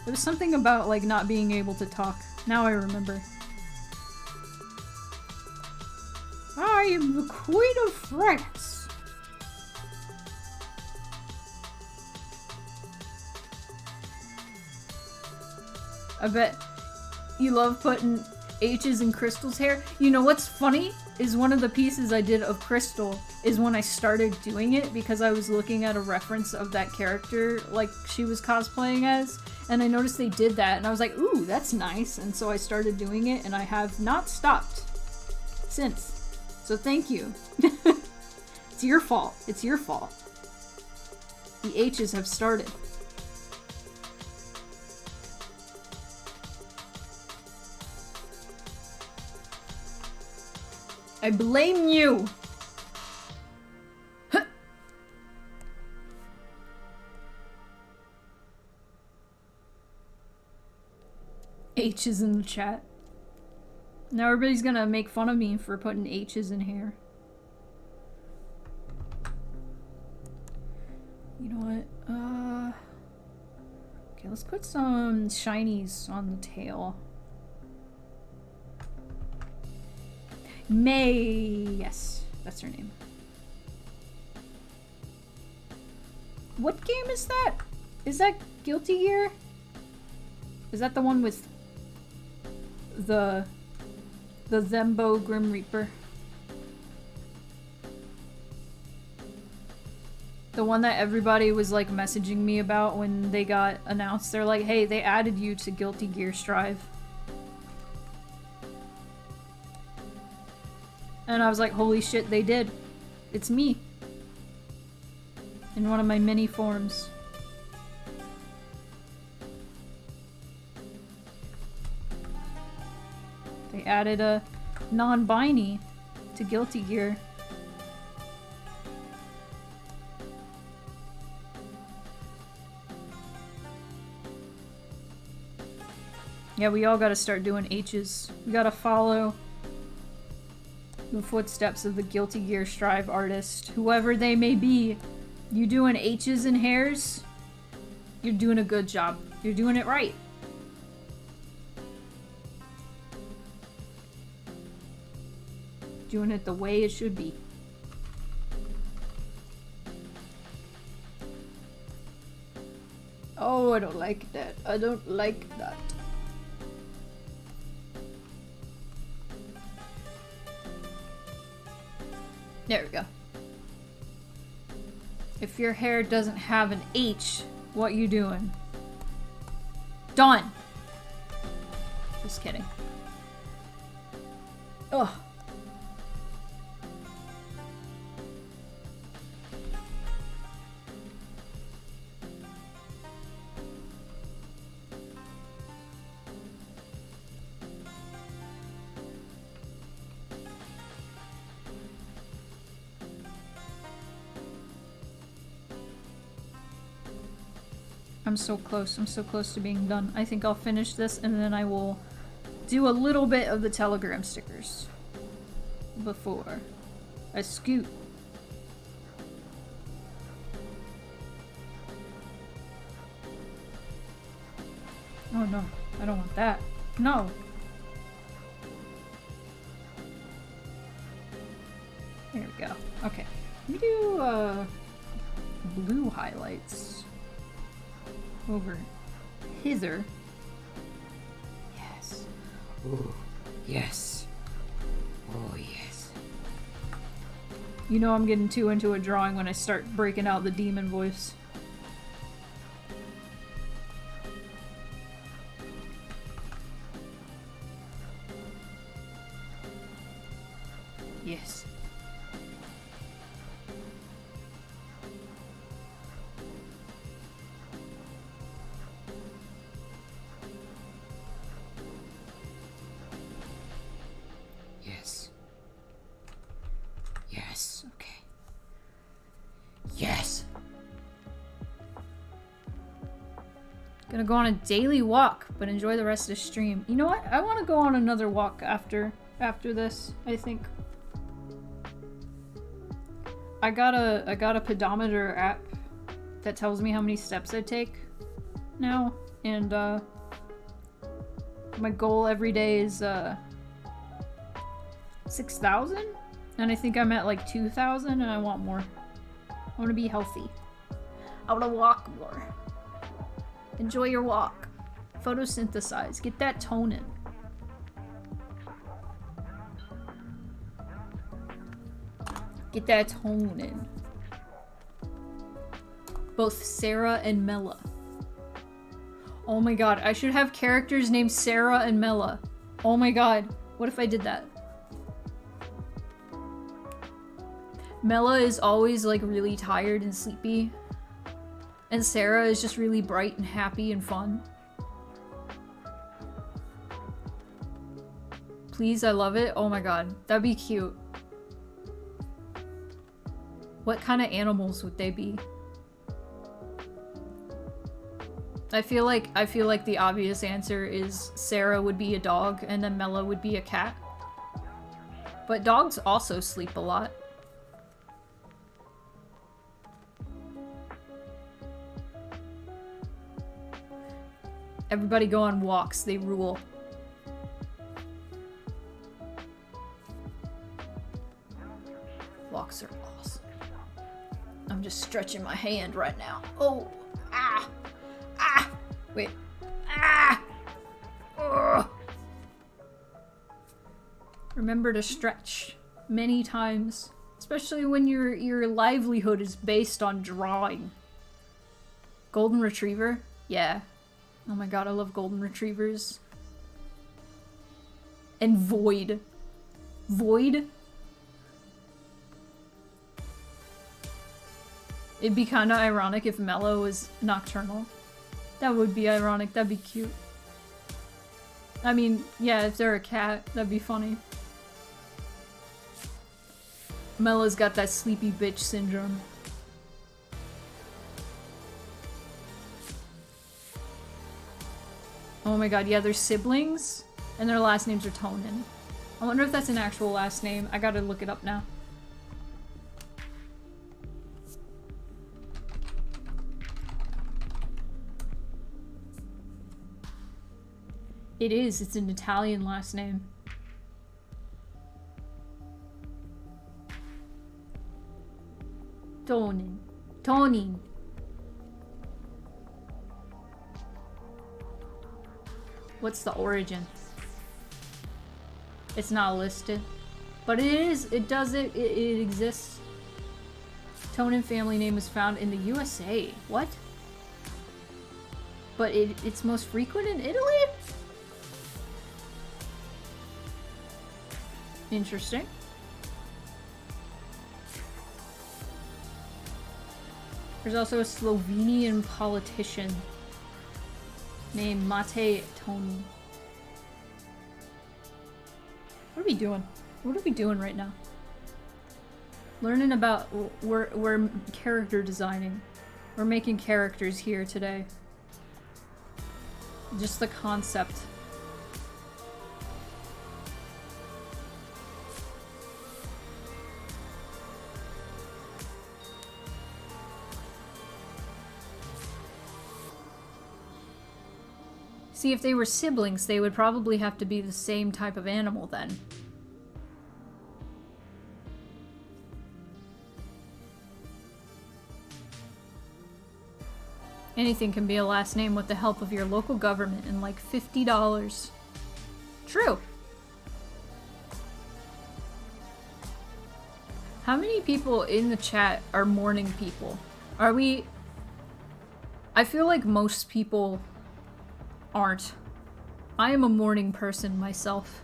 [SPEAKER 1] It was something about, like, not being able to talk. Now I remember. I am the Queen of France. I bet you love putting H's in Crystal's hair. You know what's funny? Is one of the pieces I did of Crystal is when I started doing it because I was looking at a reference of that character like she was cosplaying as, and I noticed they did that and I was like, ooh, that's nice, and so I started doing it and I have not stopped since. So thank you. It's your fault. It's your fault. The H's have started. I blame you! Huh. H is in the chat. Now everybody's gonna make fun of me for putting H's in here. You know what? Okay, let's put some shinies on the tail. May, yes, that's her name. What game is that? Is that Guilty Gear? Is that the one with the Zembo Grim Reaper? The one that everybody was like messaging me about when they got announced. They're like, hey, they added you to Guilty Gear Strive. And I was like, holy shit, they did. It's me. In one of my many forms. They added a non-binary to Guilty Gear. Yeah, we all gotta start doing H's. We gotta follow the footsteps of the Guilty Gear Strive artist, whoever they may be. You doing H's and hairs, you're doing a good job. You're doing it right. Doing it the way it should be. Oh, I don't like that. I don't like that. There we go. If your hair doesn't have an H, what you doing? Done. Just kidding. Ugh. I'm so close. I'm so close to being done. I think I'll finish this and then I will do a little bit of the Telegram stickers before I scoot. Oh no, I don't want that. No. There we go. Okay. Let me do blue highlights. Over hither. Yes. Oh, yes. Oh, yes. You know I'm getting too into a drawing when I start breaking out the demon voice. Yes. Gonna go on a daily walk, but enjoy the rest of the stream. You know what? I want to go on another walk after this, I think. I got a pedometer app that tells me how many steps I take now, and my goal every day is 6,000, and I think I'm at like 2,000, and I want more. I want to be healthy. I want to walk more. Enjoy your walk. Photosynthesize. Get that tone in. Get that tone in. Both Sarah and Mela. Oh my god, I should have characters named Sarah and Mela. Oh my god, what if I did that? Mela is always like really tired and sleepy. And Sarah is just really bright and happy and fun. Please, I love it. Oh my god, that'd be cute. What kind of animals would they be? I feel like the obvious answer is Sarah would be a dog and then Mela would be a cat. But dogs also sleep a lot. Everybody go on walks, they rule. Walks are awesome. I'm just stretching my hand right now. Oh, ah, ah, wait, ah, ugh. Remember to stretch many times, especially when your livelihood is based on drawing. Golden Retriever? Yeah. Oh my god, I love golden retrievers. And Void. Void? It'd be kinda ironic if Mello was nocturnal. That would be ironic, that'd be cute. I mean, yeah, if they're a cat, that'd be funny. Mella's got that sleepy bitch syndrome. Oh my god, yeah, they're siblings, and their last names are Tonin. I wonder if that's an actual last name. I gotta look it up now. It is, it's an Italian last name. Tonin. Tonin. What's the origin? It's not listed. But it is, it exists. Tonin family name is found in the USA. What? But it's most frequent in Italy? Interesting. There's also a Slovenian politician named Mate Toni. What are we doing? What are we doing right now? Learning about... We're character designing. We're making characters here today. Just the concept. See, if they were siblings, they would probably have to be the same type of animal then. Anything can be a last name with the help of your local government and like $50. True. How many people in the chat are morning people? Are we... I feel like most people aren't. I am a morning person myself.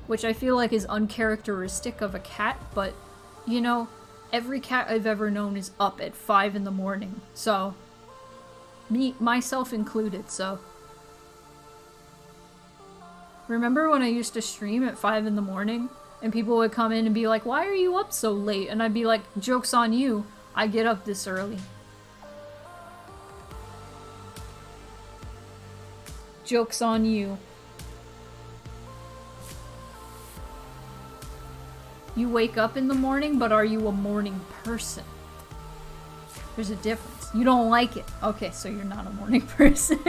[SPEAKER 1] Which I feel like is uncharacteristic of a cat, but, you know, every cat I've ever known is up at 5 in the morning, so... myself included, so... Remember when I used to stream at 5 in the morning? And people would come in and be like, why are you up so late? And I'd be like, joke's on you, I get up this early. Joke's on you. You wake up in the morning, but are you a morning person? There's a difference. You don't like it. Okay, so you're not a morning person.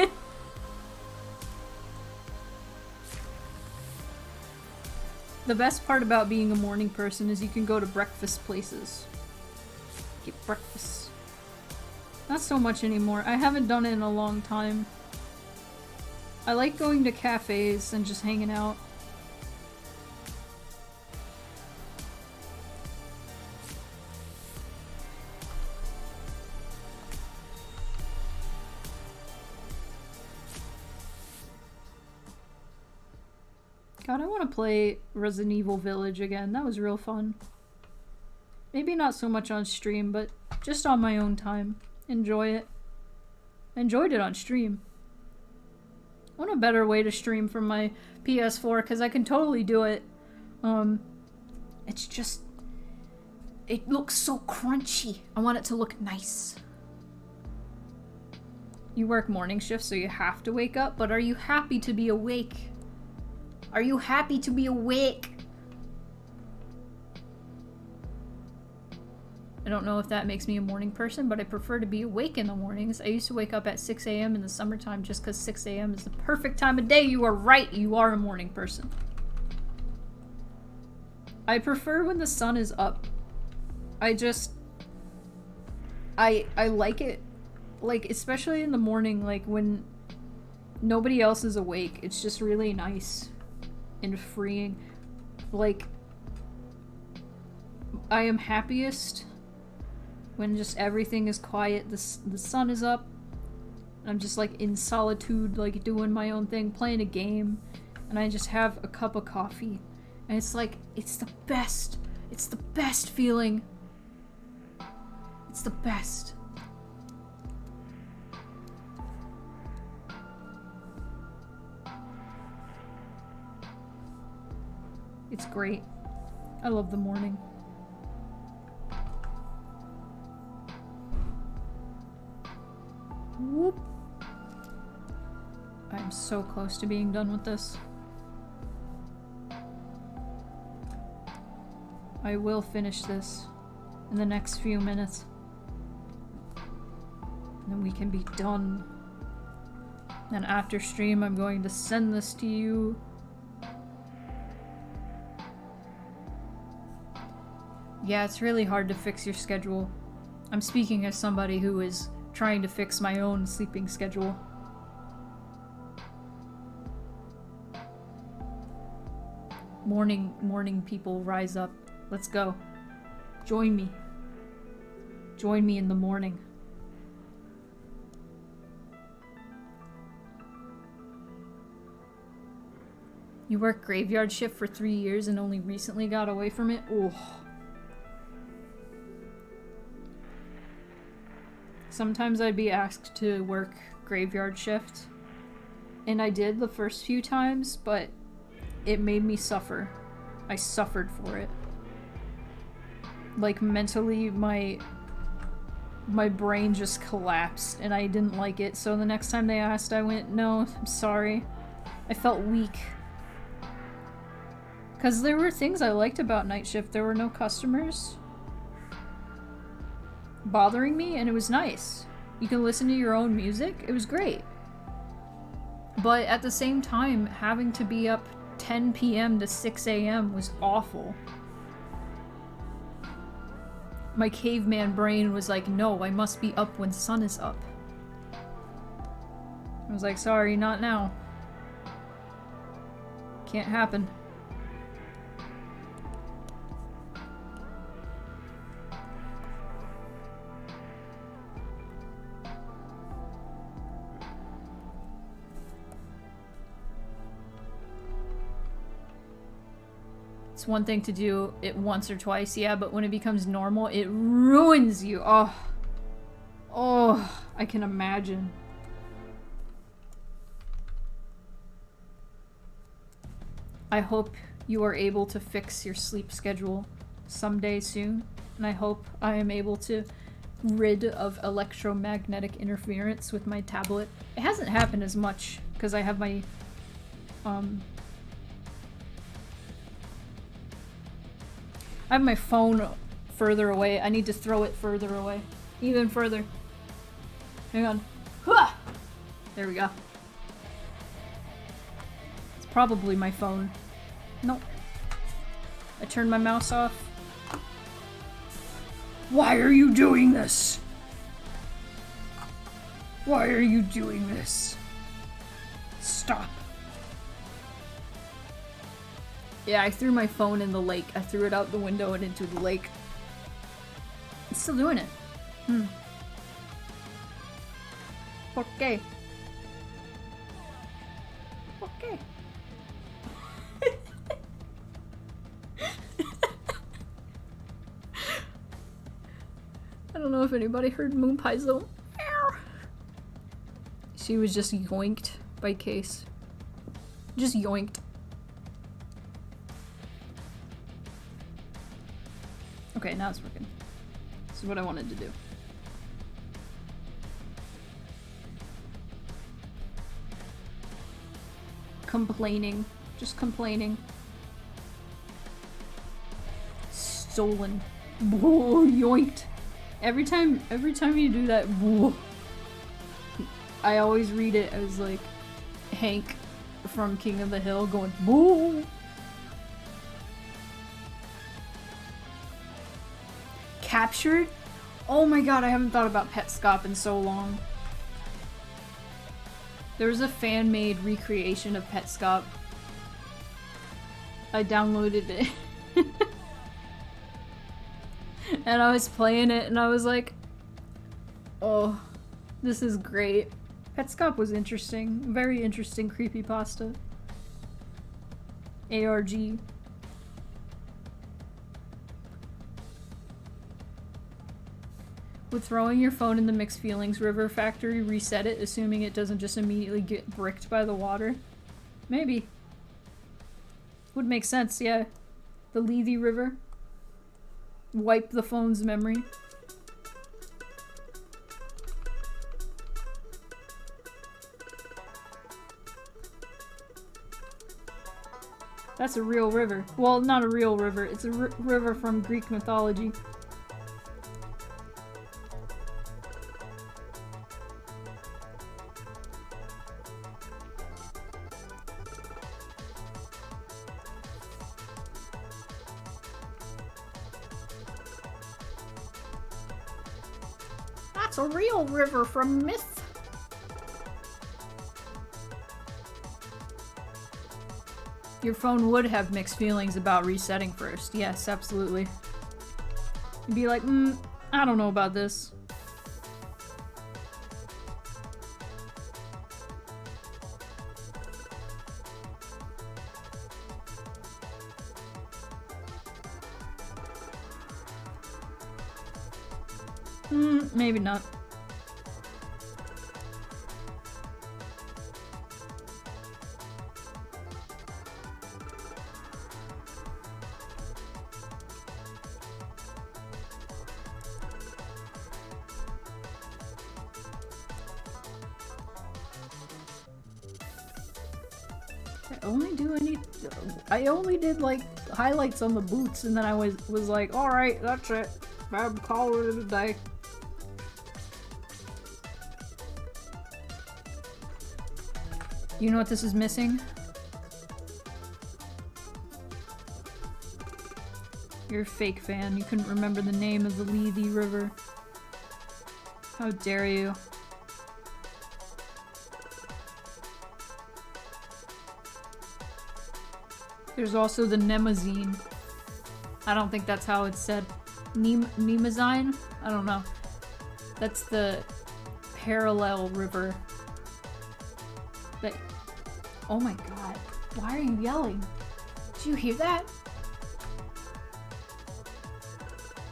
[SPEAKER 1] The best part about being a morning person is you can go to breakfast places. Get breakfast. Not so much anymore. I haven't done it in a long time. I like going to cafes and just hanging out. God, I want to play Resident Evil Village again. That was real fun. Maybe not so much on stream, but just on my own time. Enjoy it. Enjoyed it on stream. I want a better way to stream from my PS4, because I can totally do it. It's just... It looks so crunchy. I want it to look nice. You work morning shifts, so you have to wake up, but are you happy to be awake? Are you happy to be awake? I don't know if that makes me a morning person, but I prefer to be awake in the mornings. I used to wake up at 6 a.m. in the summertime just because 6 a.m. is the perfect time of day. You are right. You are a morning person. I prefer when the sun is up. I like it. Like, especially in the morning, like when nobody else is awake. It's just really nice and freeing. Like, I am happiest when just everything is quiet, the sun is up, I'm just like in solitude, like doing my own thing, playing a game, and I just have a cup of coffee, and it's like, it's the best feeling. It's the best. It's great. I love the morning. Whoop. I'm so close to being done with this. I will finish this in the next few minutes. And then we can be done. And after stream, I'm going to send this to you. Yeah, it's really hard to fix your schedule. I'm speaking as somebody who is trying to fix my own sleeping schedule. Morning people, rise up. Let's go. Join me. Join me in the morning. You worked graveyard shift for 3 years and only recently got away from it? Oh. Sometimes I'd be asked to work graveyard shift, and I did the first few times, but it made me suffer. I suffered for it. Like, mentally, my brain just collapsed, and I didn't like it, so the next time they asked, I went, no, I'm sorry. I felt weak. Because there were things I liked about night shift. There were no customers bothering me, and it was nice. You can listen to your own music. It was great. But at the same time, having to be up 10 p.m. to 6 a.m. was awful. My caveman brain was like, no, I must be up when sun is up. I was like, sorry, not now. Can't happen. It's one thing to do it once or twice, yeah, but when it becomes normal, it ruins you. Oh. Oh, I can imagine. I hope you are able to fix your sleep schedule someday soon, and I hope I am able to rid of electromagnetic interference with my tablet. It hasn't happened as much because I have my I have my phone further away. I need to throw it further away. Even further. Hang on. Hua! There we go. It's probably my phone. Nope. I turned my mouse off. Why are you doing this? Why are you doing this? Stop. Yeah, I threw my phone in the lake. I threw it out the window and into the lake. It's still doing it. Okay. Okay. I don't know if anybody heard Moon Pie's though. She was just yoinked by Case. Just yoinked. Okay, now it's working. This is what I wanted to do. Complaining. Just complaining. Stolen. Whoa, yoinked. Every time you do that, whoa, I always read it as like Hank from King of the Hill going boo. Captured? Oh my god, I haven't thought about Petscop in so long. There was a fan-made recreation of Petscop. I downloaded it. And I was playing it and I was like, oh, this is great. Petscop was interesting. Very interesting creepypasta. ARG. Would throwing your phone in the Mixed Feelings River Factory reset it, assuming it doesn't just immediately get bricked by the water? Maybe. Would make sense, yeah. The Lethe River. Wipe the phone's memory. That's a real river. Well, not a real river. It's a river from Greek mythology. That's a real river from myth. Your phone would have mixed feelings about resetting first. Yes, absolutely. You'd be like, I don't know about this. Maybe not. I only did like highlights on the boots and then I was like, alright, that's it. I'm calling it a day. You know what this is missing? You're a fake fan. You couldn't remember the name of the Lethe River. How dare you? There's also the Nemazine. I don't think that's how it's said. Nemazine? I don't know. That's the parallel river. That. Oh my god. Why are you yelling? Did you hear that?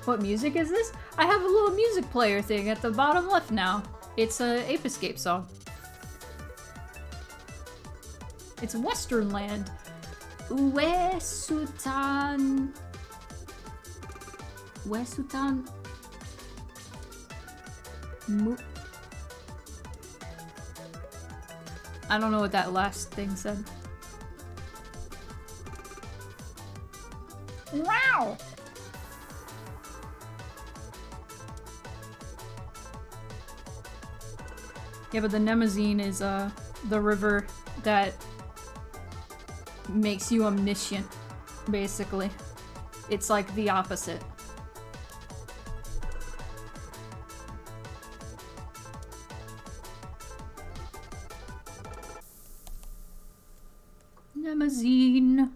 [SPEAKER 1] What music is this? I have a little music player thing at the bottom left now. It's a Ape Escape song. It's Western Land. Wesutan. Wesutan. I don't know what that last thing said. Wow! Yeah, but the Nemazine is the river that makes you omniscient, basically. It's like the opposite. Nemazine.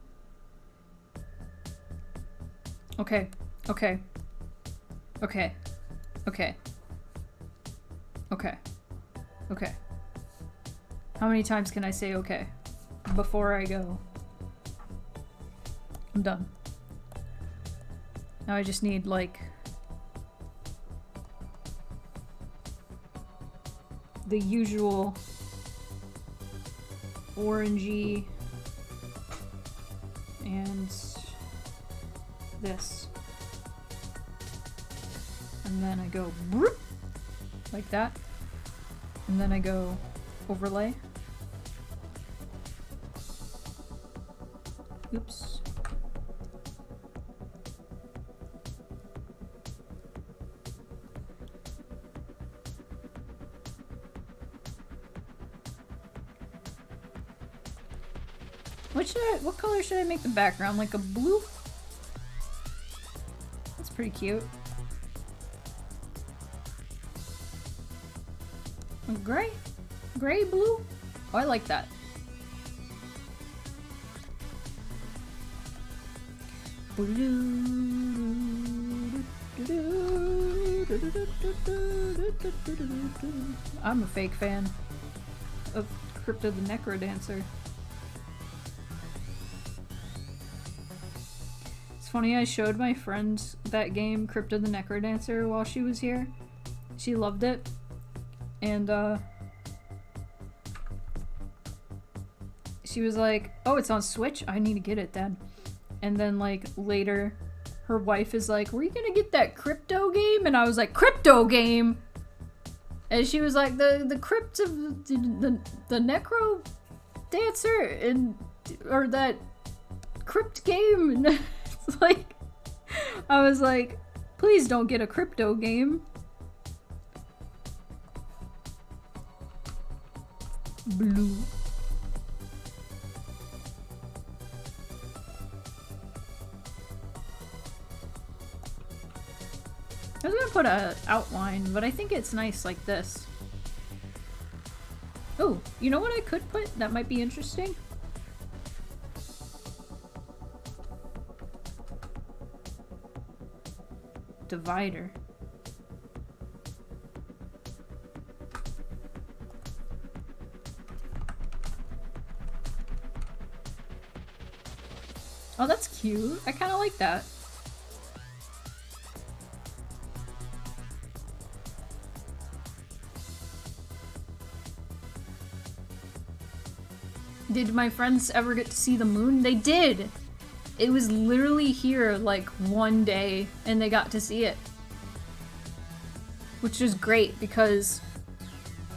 [SPEAKER 1] Okay, okay. Okay. Okay. Okay. Okay. How many times can I say okay before I go? I'm done. Now I just need, like, the usual orangey and this. And then I go whoop, like that. And then I go overlay. Oops. What color should I make the background? Like a blue? That's pretty cute. A gray? Gray blue? Oh, I like that. I'm a fake fan of Crypto the Necrodancer. It's funny, I showed my friend that game, Crypto the Necrodancer, while she was here. She loved it. And, she was like, oh, it's on Switch? I need to get it then. And then, like, later, her wife is like, were you gonna get that crypto game? And I was like, crypto game? And she was like, the crypt of the necro dancer and, or that crypt game. And it's like, I was like, please don't get a crypto game. Blue. I was gonna put an outline, but I think it's nice like this. Oh, you know what I could put that might be interesting? Divider. Oh, that's cute. I kind of like that. Did my friends ever get to see the moon? They did! It was literally here, like, one day, and they got to see it. Which is great, because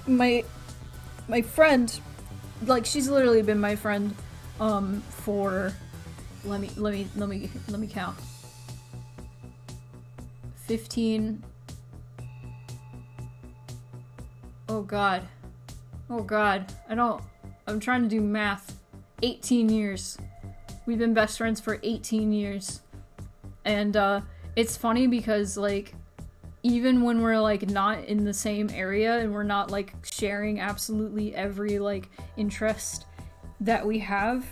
[SPEAKER 1] my friend, like, she's literally been my friend, for, let me count. 15. Oh god. I'm trying to do math. 18 years. We've been best friends for 18 years. And, it's funny because, like, even when we're, like, not in the same area and we're not, like, sharing absolutely every, like, interest that we have,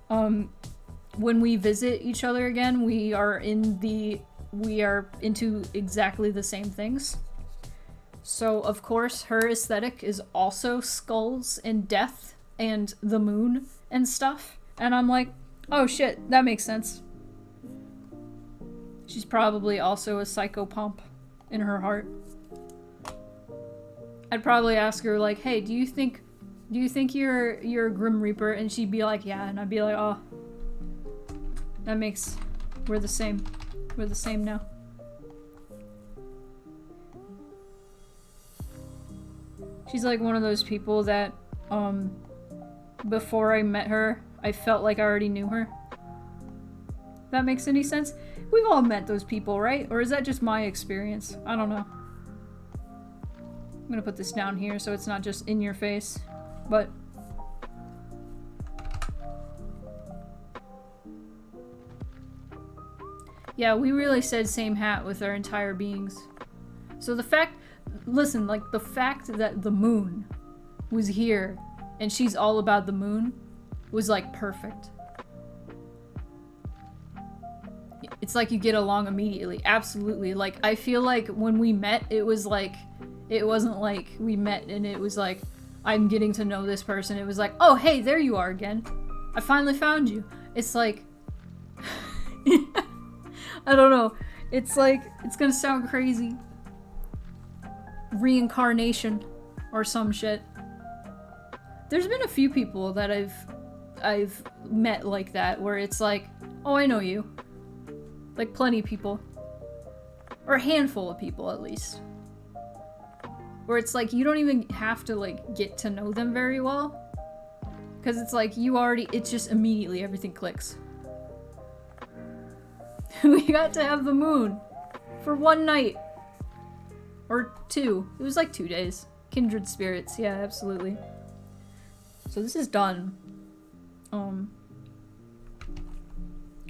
[SPEAKER 1] when we visit each other again, we are into exactly the same things. So, of course, her aesthetic is also skulls and death and the moon and stuff. And I'm like, oh shit, that makes sense. She's probably also a psychopomp in her heart. I'd probably ask her, like, hey, do you think you're a Grim Reaper? And she'd be like, yeah. And I'd be like, oh, we're the same. We're the same now. She's like one of those people that, before I met her, I felt like I already knew her. If that makes any sense? We've all met those people, right? Or is that just my experience? I don't know. I'm gonna put this down here so it's not just in your face, but... Yeah, we really said same hat with our entire beings. So the fact... Listen, like, the fact that the moon was here and she's all about the moon was, like, perfect. It's like you get along immediately. Absolutely. Like, I feel like when we met, it was like... It wasn't like we met and it was like, I'm getting to know this person. It was like, oh, hey, there you are again. I finally found you. It's like... I don't know. It's like, it's gonna sound crazy. Reincarnation or some shit. There's been a few people that I've met like that, where it's like, oh, I know you. Like, plenty of people. Or a handful of people, at least. Where it's like, you don't even have to, like, get to know them very well. Because it's like, it's just immediately everything clicks. We got to have the moon. For one night. Or 2. It was like 2 days. Kindred spirits, yeah, absolutely. So this is done. I'm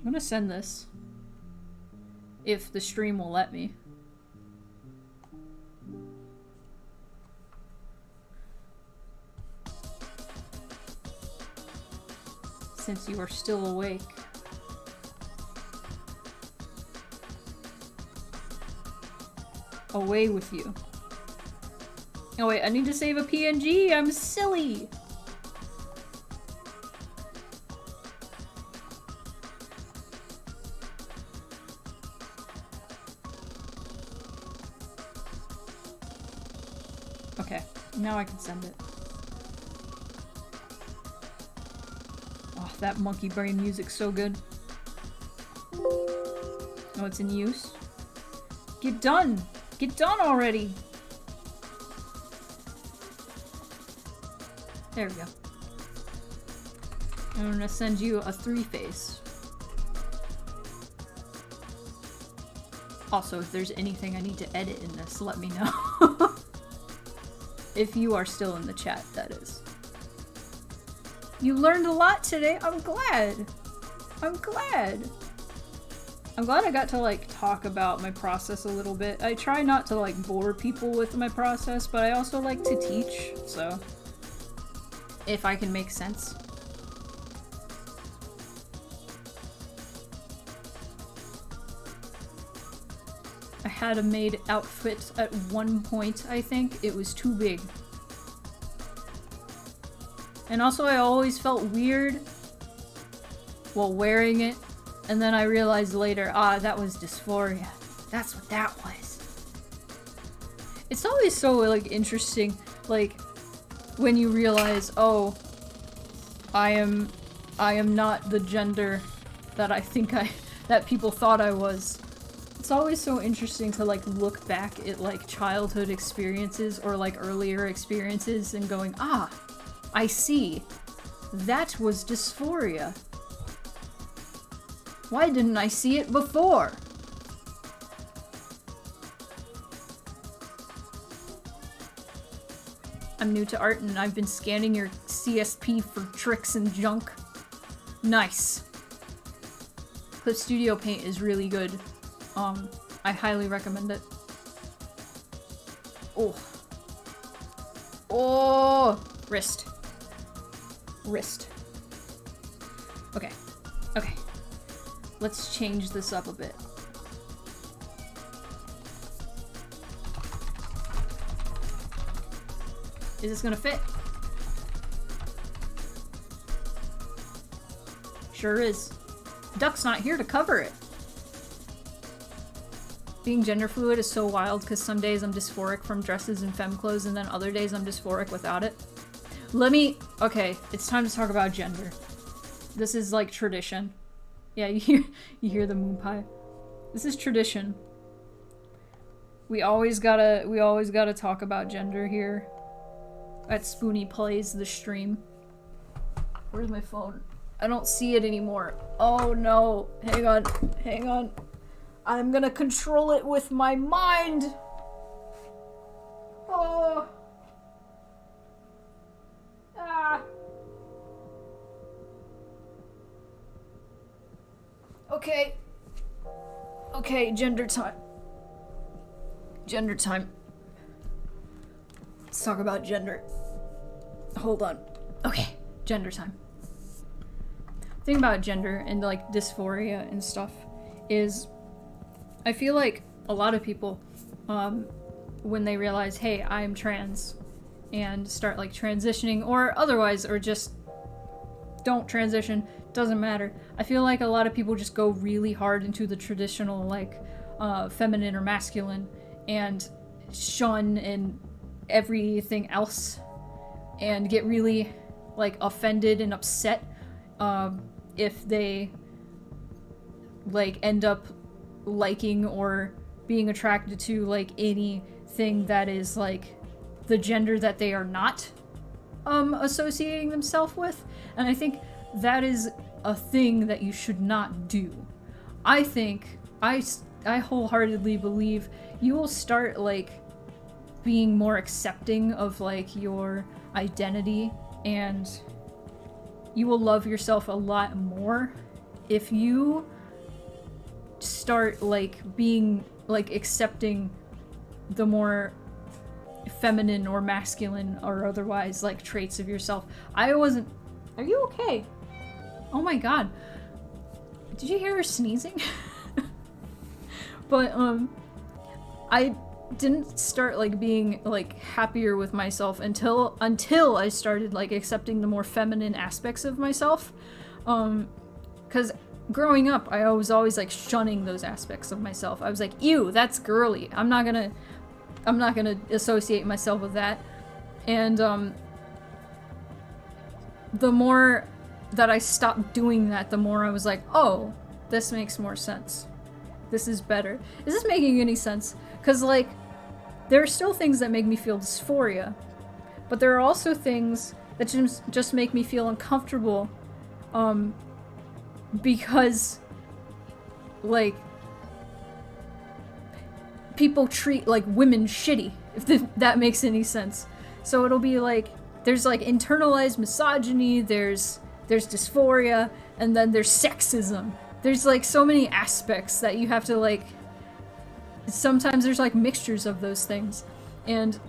[SPEAKER 1] gonna send this. If the stream will let me. Since you are still awake. Away with you. Oh wait, I need to save a PNG! I'm silly! Okay, now I can send it. Oh, that monkey brain music's so good. Oh, it's in use? Get done! Get done already! There we go. I'm gonna send you a 3-face. Also, if there's anything I need to edit in this, let me know. If you are still in the chat, that is. You learned a lot today. I'm glad. I'm glad. I'm glad I got to, like, talk about my process a little bit. I try not to, like, bore people with my process, but I also like to teach, so... If I can make sense. I had a maid outfit at one point, I think. It was too big. And also I always felt weird while wearing it. And then I realized later, that was dysphoria. That's what that was. It's always so, like, interesting, like, when you realize, oh, I am not the gender that I think that people thought I was. It's always so interesting to, like, look back at, like, childhood experiences or, like, earlier experiences and going, I see. That was dysphoria. Why didn't I see it before? I'm new to art and I've been scanning your CSP for tricks and junk. Nice. Clip Studio Paint is really good. I highly recommend it. Oh. Oh! Wrist. Wrist. Okay. Okay. Let's change this up a bit. Is this gonna fit? Sure is. Duck's not here to cover it. Being gender fluid is so wild because some days I'm dysphoric from dresses and femme clothes and then other days I'm dysphoric without it. Okay, it's time to talk about gender. This is like tradition. Yeah, you hear the moon pie. This is tradition. We always gotta talk about gender here. At Spoonie Plays the stream. Where's my phone? I don't see it anymore. Oh no. Hang on. Hang on. I'm gonna control it with my mind. Oh. Okay. Okay, gender time. Gender time. Let's talk about gender. Hold on. Okay, gender time. The thing about gender and like dysphoria and stuff is I feel like a lot of people when they realize, hey, I'm trans, and start like transitioning or otherwise, or just don't transition, doesn't matter. I feel like a lot of people just go really hard into the traditional like feminine or masculine and shun and everything else and get really like offended and upset if they like end up liking or being attracted to like anything that is like the gender that they are not associating themselves with. And I think that is a thing that you should not do. I think I wholeheartedly believe you will start like being more accepting of like your identity, and you will love yourself a lot more if you start like being like accepting the more feminine or masculine or otherwise like traits of yourself. Are you okay? Oh my god. Did you hear her sneezing? But I didn't start like being like happier with myself until I started like accepting the more feminine aspects of myself. Cuz growing up I was always like shunning those aspects of myself. I was like, ew, that's girly. I'm not gonna associate myself with that. And the more that I stopped doing that, the more I was like, oh, this makes more sense. This is better. Is this making any sense? Because like there are still things that make me feel dysphoria, but there are also things that just make me feel uncomfortable because like people treat like women shitty, if that makes any sense. So it'll be like there's like internalized misogyny, there's dysphoria, and then there's sexism. There's like so many aspects that you have to like, sometimes there's like mixtures of those things. And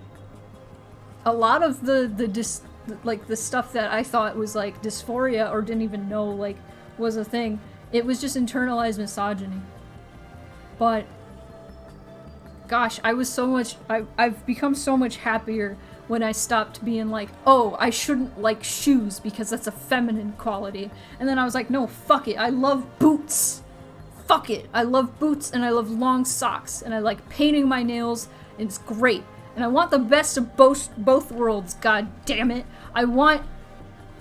[SPEAKER 1] a lot of the stuff that I thought was like dysphoria or didn't even know like was a thing, it was just internalized misogyny. But gosh, I've become so much happier when I stopped being like, oh, I shouldn't like shoes because that's a feminine quality. And then I was like, no, fuck it, I love boots. Fuck it, I love boots and I love long socks and I like painting my nails, and it's great. And I want the best of both worlds, god damn it. I want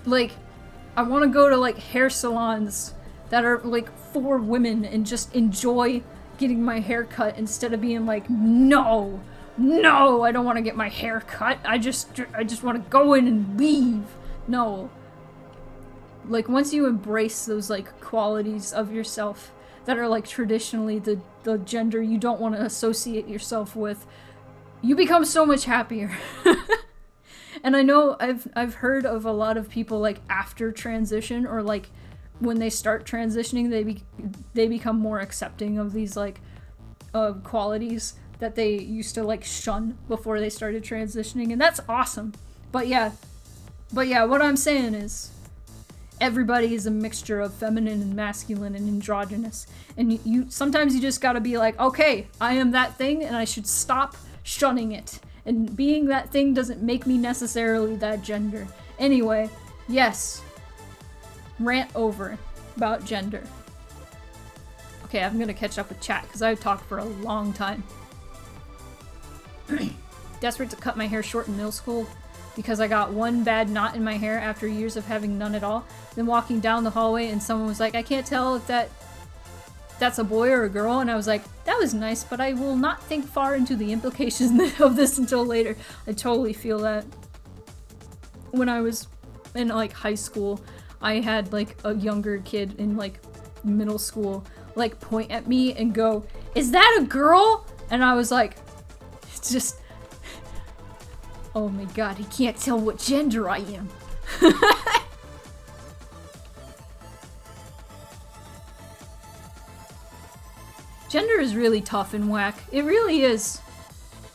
[SPEAKER 1] to go to like hair salons that are like for women and just enjoy getting my hair cut instead of being like, no, I don't want to get my hair cut. I just want to go in and leave. No. Like once you embrace those like qualities of yourself that are like traditionally the gender you don't want to associate yourself with, you become so much happier. And I know I've heard of a lot of people like after transition or like when they start transitioning, they become more accepting of these like qualities that they used to like shun before they started transitioning, and that's awesome. But yeah, what I'm saying is everybody is a mixture of feminine and masculine and androgynous, and you sometimes you just gotta be like, okay, I am that thing and I should stop shunning it, and being that thing doesn't make me necessarily that gender. Anyway, yes, rant over about gender. Okay, I'm gonna catch up with chat because I've talked for a long time. Desperate to cut my hair short in middle school because I got one bad knot in my hair after years of having none at all. Then walking down the hallway and someone was like, I can't tell if that's a boy or a girl, and I was like, that was nice, but I will not think far into the implications of this until later. I totally feel that. When I was in like high school, I had like a younger kid in like middle school like point at me and go, is that a girl? And I was like, it's just, oh my god, he can't tell what gender I am. Gender is really tough and whack. It really is.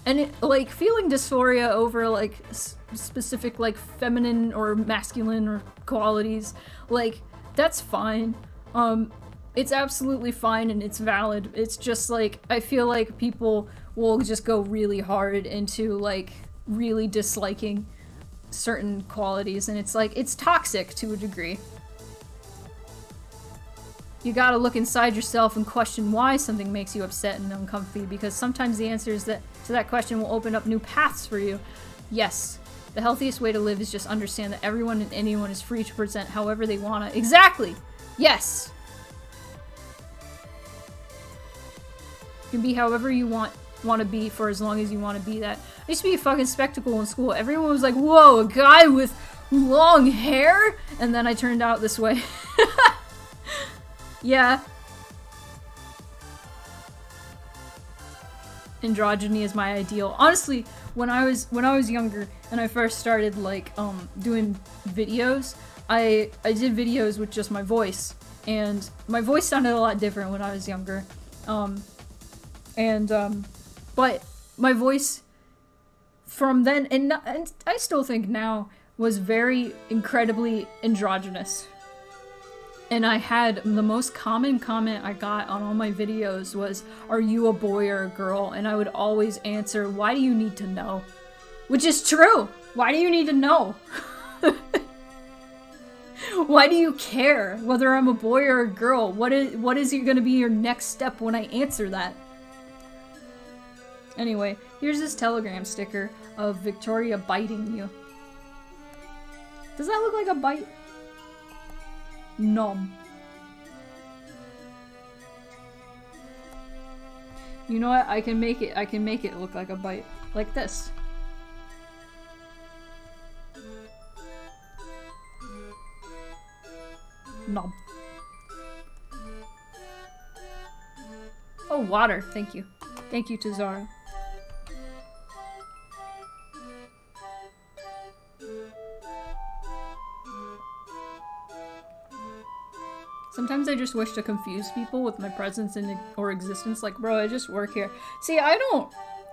[SPEAKER 1] And it, like, feeling dysphoria over, like, specific, like, feminine or masculine or qualities, like, that's fine. It's absolutely fine and it's valid. It's just, like, I feel like people will just go really hard into, like, really disliking certain qualities, and it's, like, it's toxic to a degree. You gotta look inside yourself and question why something makes you upset and uncomfy, because sometimes the answers to that question will open up new paths for you. Yes, the healthiest way to live is just understand that everyone and anyone is free to present however they wanna. Exactly! Yes! You can be however you want to be for as long as you want to be that. I used to be a fucking spectacle in school. Everyone was like, whoa, a guy with long hair? And then I turned out this way. Yeah. Androgyny is my ideal. Honestly, when I was younger and I first started like doing videos, I did videos with just my voice, and my voice sounded a lot different when I was younger. But my voice from then and I still think now was very incredibly androgynous. And I had the most common comment I got on all my videos was, "Are you a boy or a girl?" And I would always answer, "Why do you need to know?" Which is true. Why do you need to know? Why do you care whether I'm a boy or a girl? What is going to be your next step when I answer that? Anyway, here's this Telegram sticker of Victoria biting you. Does that look like a bite? Nom. You know what? I can make it look like a bite. Like this. Nom. Oh, water. Thank you. Thank you to Zara. Sometimes I just wish to confuse people with my presence or existence. Like, bro, I just work here. See, I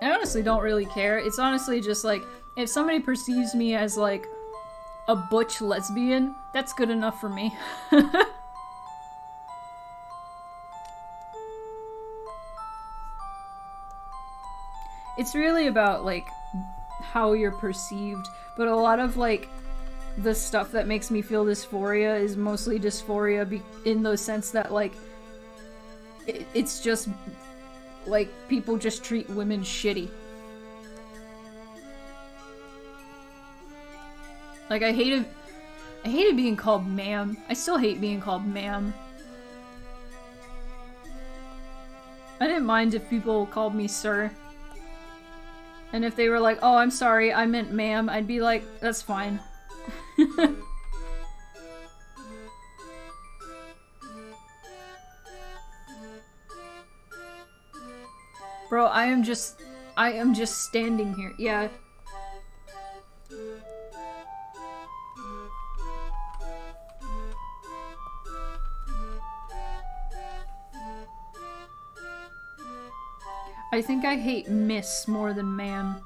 [SPEAKER 1] honestly don't really care. It's honestly just like, if somebody perceives me as like a butch lesbian, that's good enough for me. It's really about like how you're perceived, but a lot of like the stuff that makes me feel dysphoria is mostly dysphoria in the sense that like it's just like people just treat women shitty. Like I hated being called ma'am. I still hate being called ma'am. I didn't mind if people called me sir. And if they were like, "Oh, I'm sorry, I meant ma'am," I'd be like, "That's fine." Bro, I am just standing here. Yeah. I think I hate miss more than ma'am.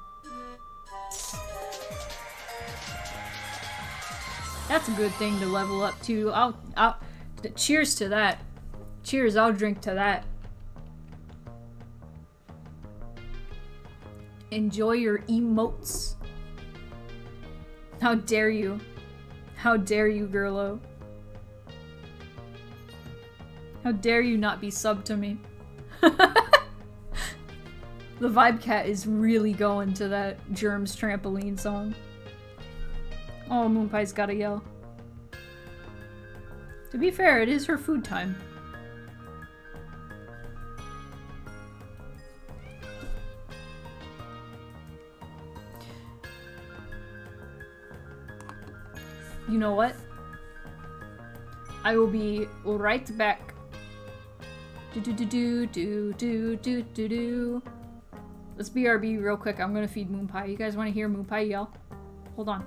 [SPEAKER 1] That's a good thing to level up to. I'll cheers to that. Cheers, I'll drink to that. Enjoy your emotes. How dare you? How dare you, girlo? How dare you not be subbed to me? The Vibe Cat is really going to that Germs trampoline song. Oh, Moonpie's gotta yell. To be fair, it is her food time. You know what? I will be right back. Do. Let's BRB real quick. I'm gonna feed Moonpie. You guys want to hear Moonpie yell? Hold on.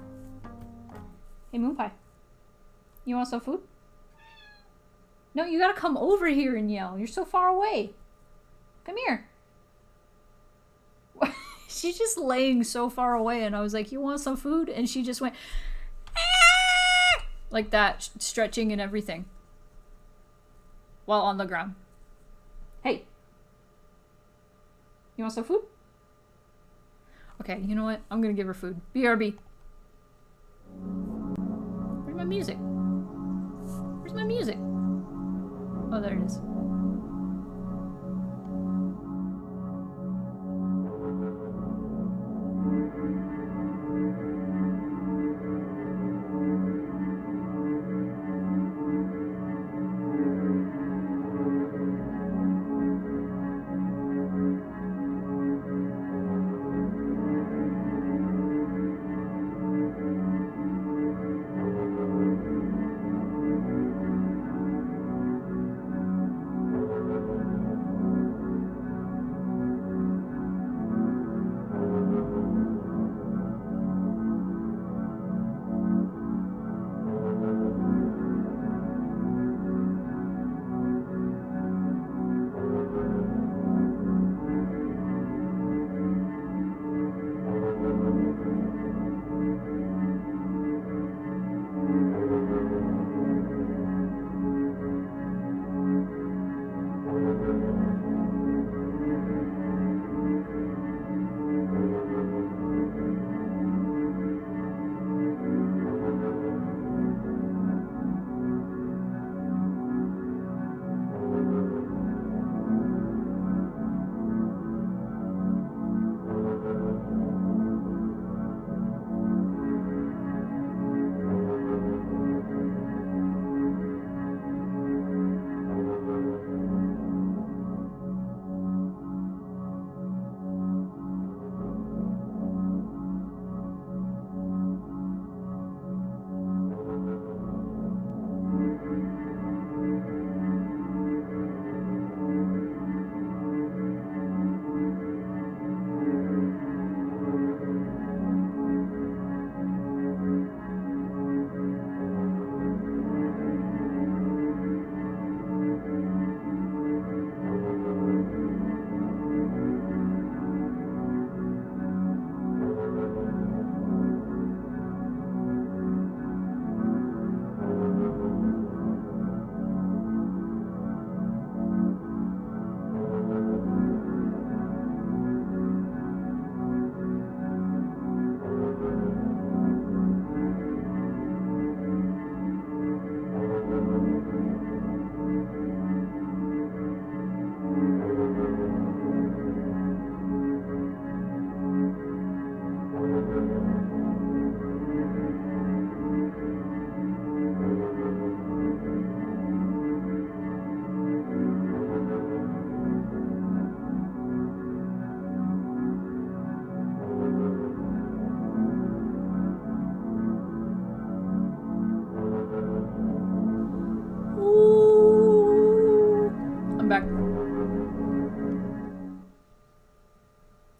[SPEAKER 1] Hey, Moonpie. You want some food? No, you gotta come over here and yell. You're so far away. Come here. She's just laying so far away, and I was like, you want some food? And she just went, ah! Like that, stretching and everything. While on the ground. Hey. You want some food? Okay, you know what? I'm gonna give her food. BRB. Where's my music? Where's my music? Oh, there it is.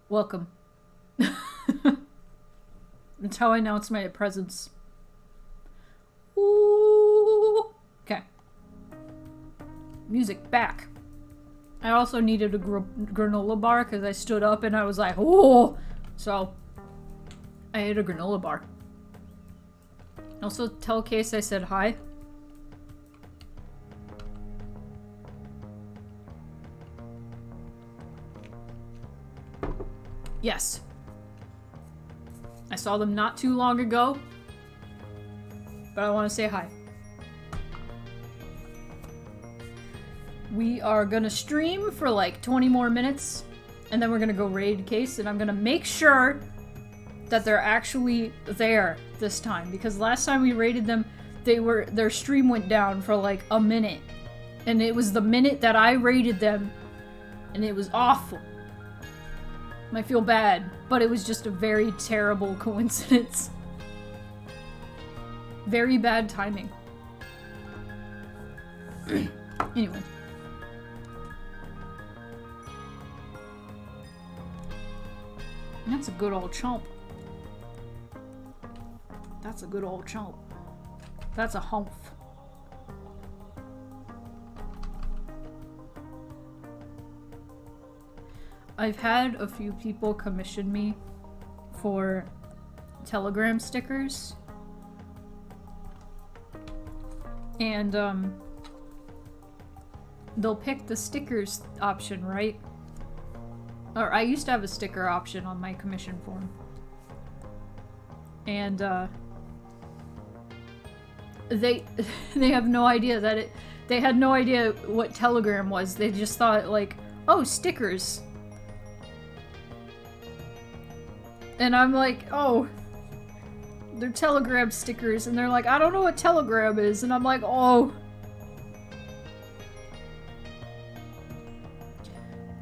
[SPEAKER 1] Welcome. That's how I announce my presence. Ooh. Okay. Music back. I also needed a granola bar because I stood up and I was like, oh! So, I ate a granola bar. Also, tell Case I said hi. Yes. I saw them not too long ago, but I want to say hi. We are gonna stream for like 20 more minutes, and then we're gonna go raid Case, and I'm gonna make sure that they're actually there this time, because last time we raided them, their stream went down for like a minute, and it was the minute that I raided them, and it was awful. I feel bad, but it was just a very terrible coincidence. Very bad timing. Anyway. That's a good old chomp. That's a good old chomp. That's a humph. I've had a few people commission me for Telegram stickers. And, they'll pick the stickers option, right? Or I used to have a sticker option on my commission form. And, they have no idea that they had no idea what Telegram was. They just thought, like, oh, stickers. And I'm like, oh, they're Telegram stickers. And they're like, I don't know what Telegram is. And I'm like, oh.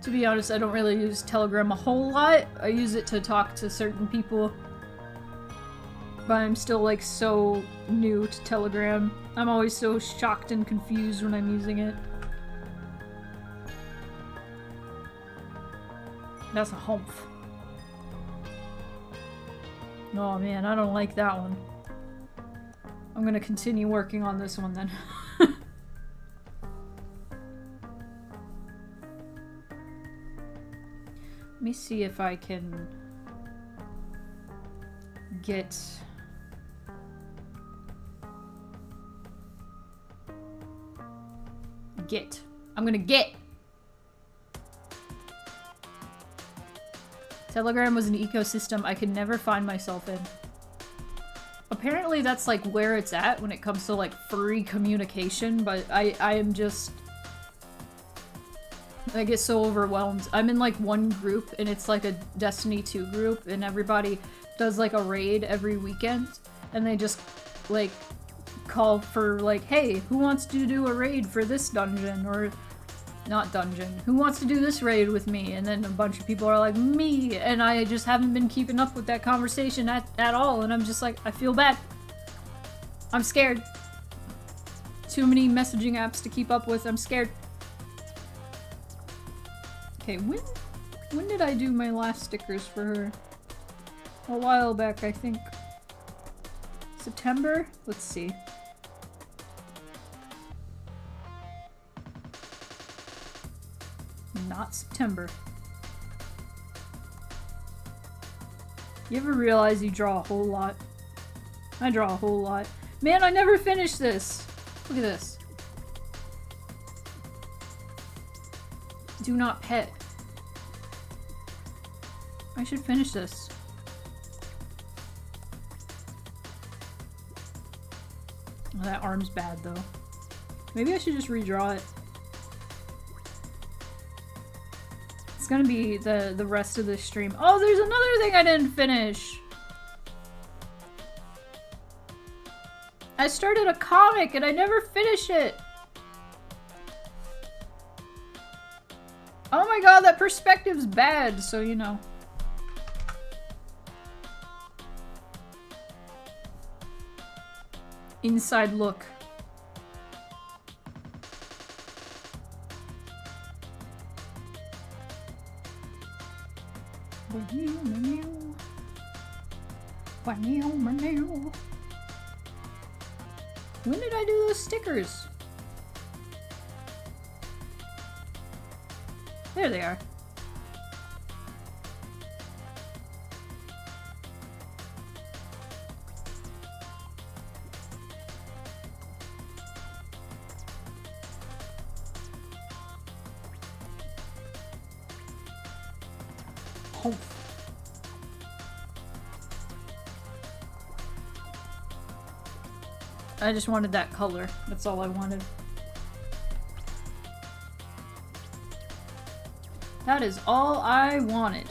[SPEAKER 1] To be honest, I don't really use Telegram a whole lot. I use it to talk to certain people. But I'm still, like, so new to Telegram. I'm always so shocked and confused when I'm using it. That's a humph. Oh man, I don't like that one. I'm gonna continue working on this one then. Let me see if I can get... I'm gonna get! Telegram was an ecosystem I could never find myself in. Apparently that's like where it's at when it comes to like free communication, but I am just... I get so overwhelmed. I'm in like one group and it's like a Destiny 2 group and everybody does like a raid every weekend and they just like call for like, hey, who wants to do a raid for this dungeon? Or not dungeon. Who wants to do this raid with me? And then a bunch of people are like, me! And I just haven't been keeping up with that conversation at all. And I'm just like, I feel bad. I'm scared. Too many messaging apps to keep up with. I'm scared. Okay, when did I do my last stickers for her? A while back, I think. September? Let's see. Not September. You ever realize you draw a whole lot? I draw a whole lot. Man, I never finished this! Look at this. Do not pet. I should finish this. Oh, that arm's bad though. Maybe I should just redraw it. It's gonna be the rest of this stream. Oh, there's another thing I didn't finish! I started a comic and I never finished it! Oh my god, that perspective's bad, so you know. Inside look. When did I do those stickers? There they are. Oh. I just wanted that color. That's all I wanted. That is all I wanted.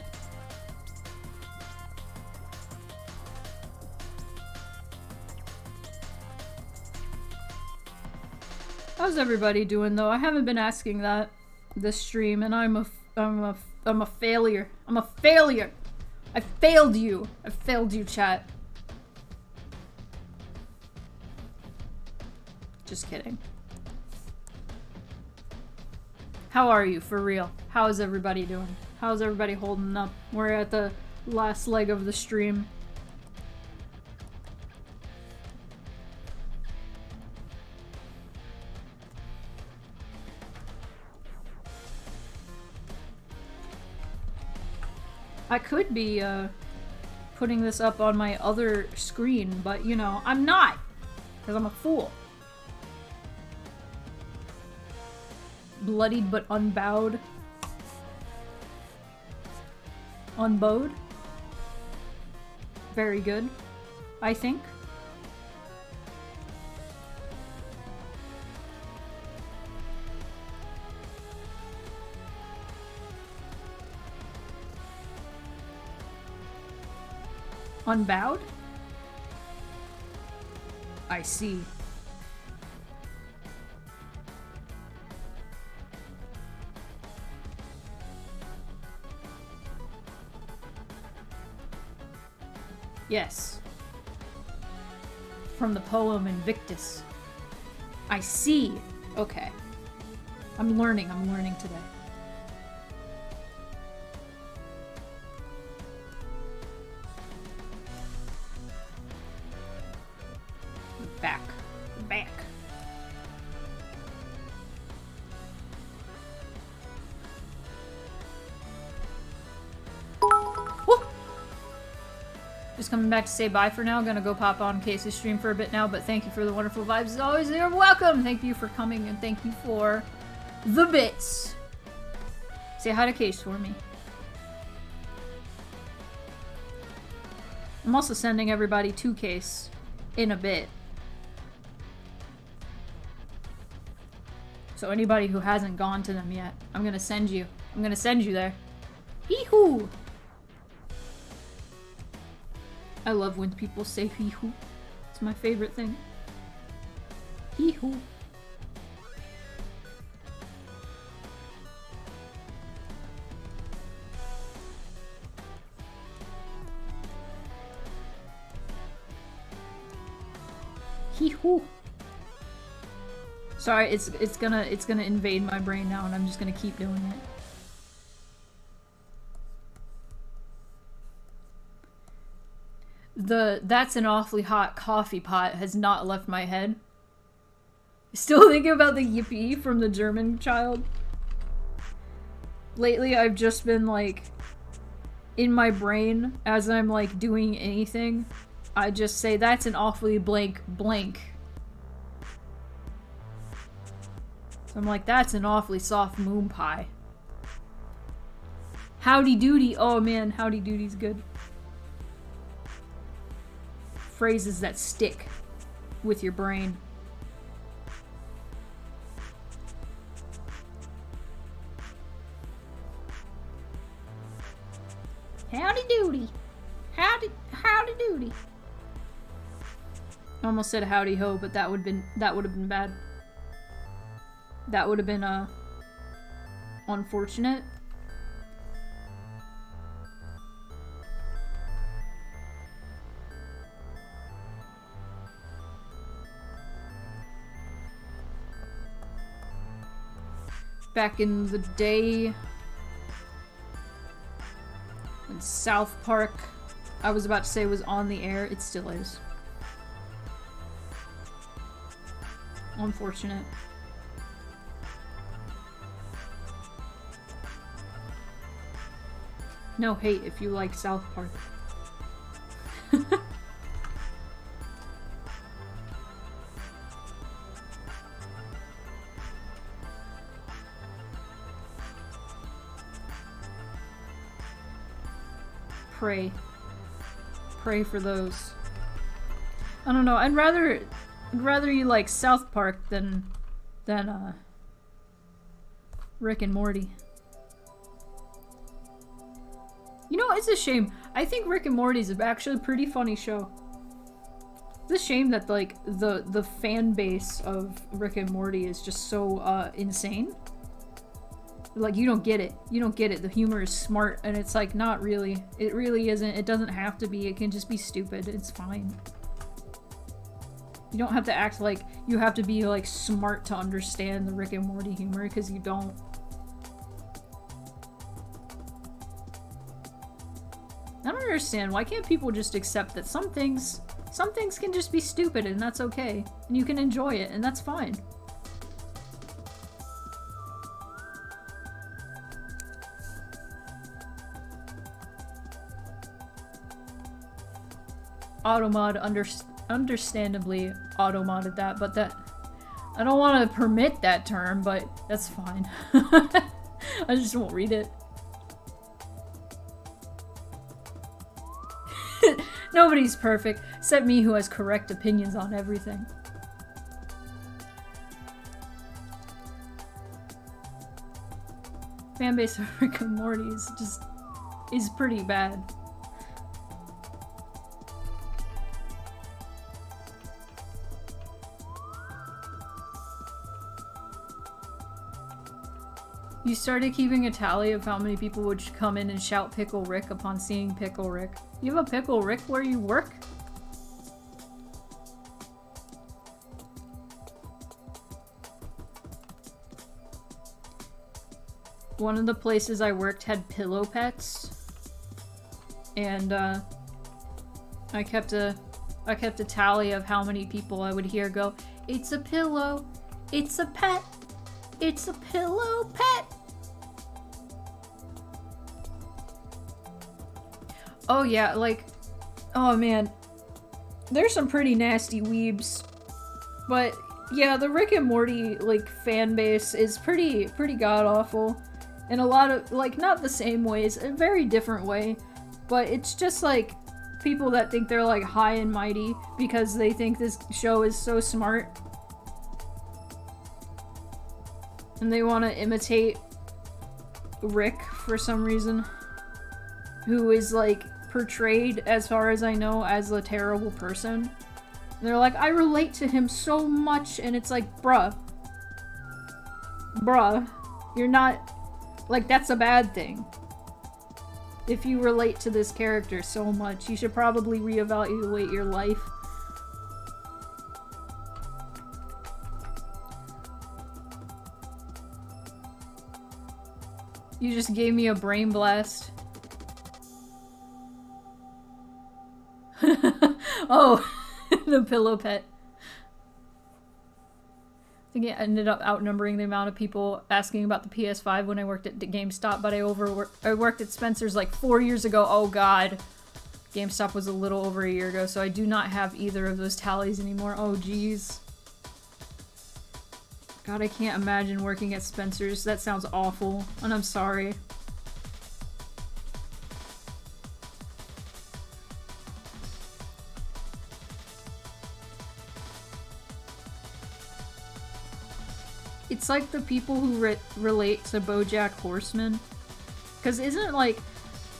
[SPEAKER 1] How's everybody doing though? I haven't been asking that this stream and I'm a failure. I'm a failure. I failed you. I failed you, chat. Just kidding. How are you, for real? How is everybody doing? How's everybody holding up? We're at the last leg of the stream. I could be, putting this up on my other screen, but, you know, I'm not! Because I'm a fool. Bloodied but unbowed. Unbowed. Very good, I think. Unbowed? I see. Yes. From the poem Invictus. I see. Okay. I'm learning today. Back. Back. Woo! Just coming back to say bye for now. Gonna go pop on Casey's stream for a bit now, but thank you for the wonderful vibes as always. You're welcome! Thank you for coming and thank you for the bits. Say hi to Case for me. I'm also sending everybody to Case in a bit. So anybody who hasn't gone to them yet, I'm gonna send you. I'm gonna send you there. Hee-hoo! I love when people say hee-hoo. It's my favorite thing. Hee-hoo. Hee-hoo. Sorry, it's gonna invade my brain now and I'm just gonna keep doing it. That's an awfully hot coffee pot has not left my head. Still thinking about the yippee from the German child. Lately I've just been like, in my brain, as I'm like doing anything, I just say that's an awfully blank blank. So I'm like, that's an awfully soft moon pie. Howdy doody. Oh man, howdy doody's good. Phrases that stick with your brain. Howdy doody. Howdy doody. I almost said howdy ho, but that would have been bad. That would have been unfortunate. Back in the day when South Park, I was about to say, was on the air, it still is. Unfortunate. No hate if you like South Park. Pray. Pray for those. I don't know, I'd rather you like South Park than Rick and Morty. You know, it's a shame. I think Rick and Morty is actually a pretty funny show. It's a shame that like the fan base of Rick and Morty is just so insane. Like, you don't get it. You don't get it. The humor is smart, and it's like, not really. It really isn't. It doesn't have to be. It can just be stupid. It's fine. You don't have to act like you have to be like smart to understand the Rick and Morty humor, because you don't. I don't understand. Why can't people just accept that some things can just be stupid and that's okay, and you can enjoy it and that's fine. automod understandably automodded that, but that I don't want to permit that term, but that's fine. I just won't read it. Nobody's perfect, except me who has correct opinions on everything. Fanbase of Rick and Morty is pretty bad. You started keeping a tally of how many people would come in and shout Pickle Rick upon seeing Pickle Rick. You have a Pickle Rick where you work? One of the places I worked had pillow pets. And I kept a tally of how many people I would hear go, "It's a pillow, it's a pet, it's a pillow pet." Oh yeah, like, oh man, there's some pretty nasty weebs, but yeah, the Rick and Morty, like, fan base is pretty god-awful, in a lot of, like, not the same ways, a very different way, but it's just, like, people that think they're, like, high and mighty because they think this show is so smart, and they want to imitate Rick for some reason, who is, like, portrayed, as far as I know, as a terrible person. And they're like, I relate to him so much, and it's like, bruh, you're not, like, that's a bad thing. If you relate to this character so much, you should probably reevaluate your life. You just gave me a brain blast. Oh, the pillow pet. I think it ended up outnumbering the amount of people asking about the PS5 when I worked at GameStop, but I worked at Spencer's like 4 years ago. Oh god. GameStop was a little over a year ago, so I do not have either of those tallies anymore. Oh jeez. God, I can't imagine working at Spencer's. That sounds awful, and I'm sorry. It's like the people who relate to BoJack Horseman. Because isn't, like,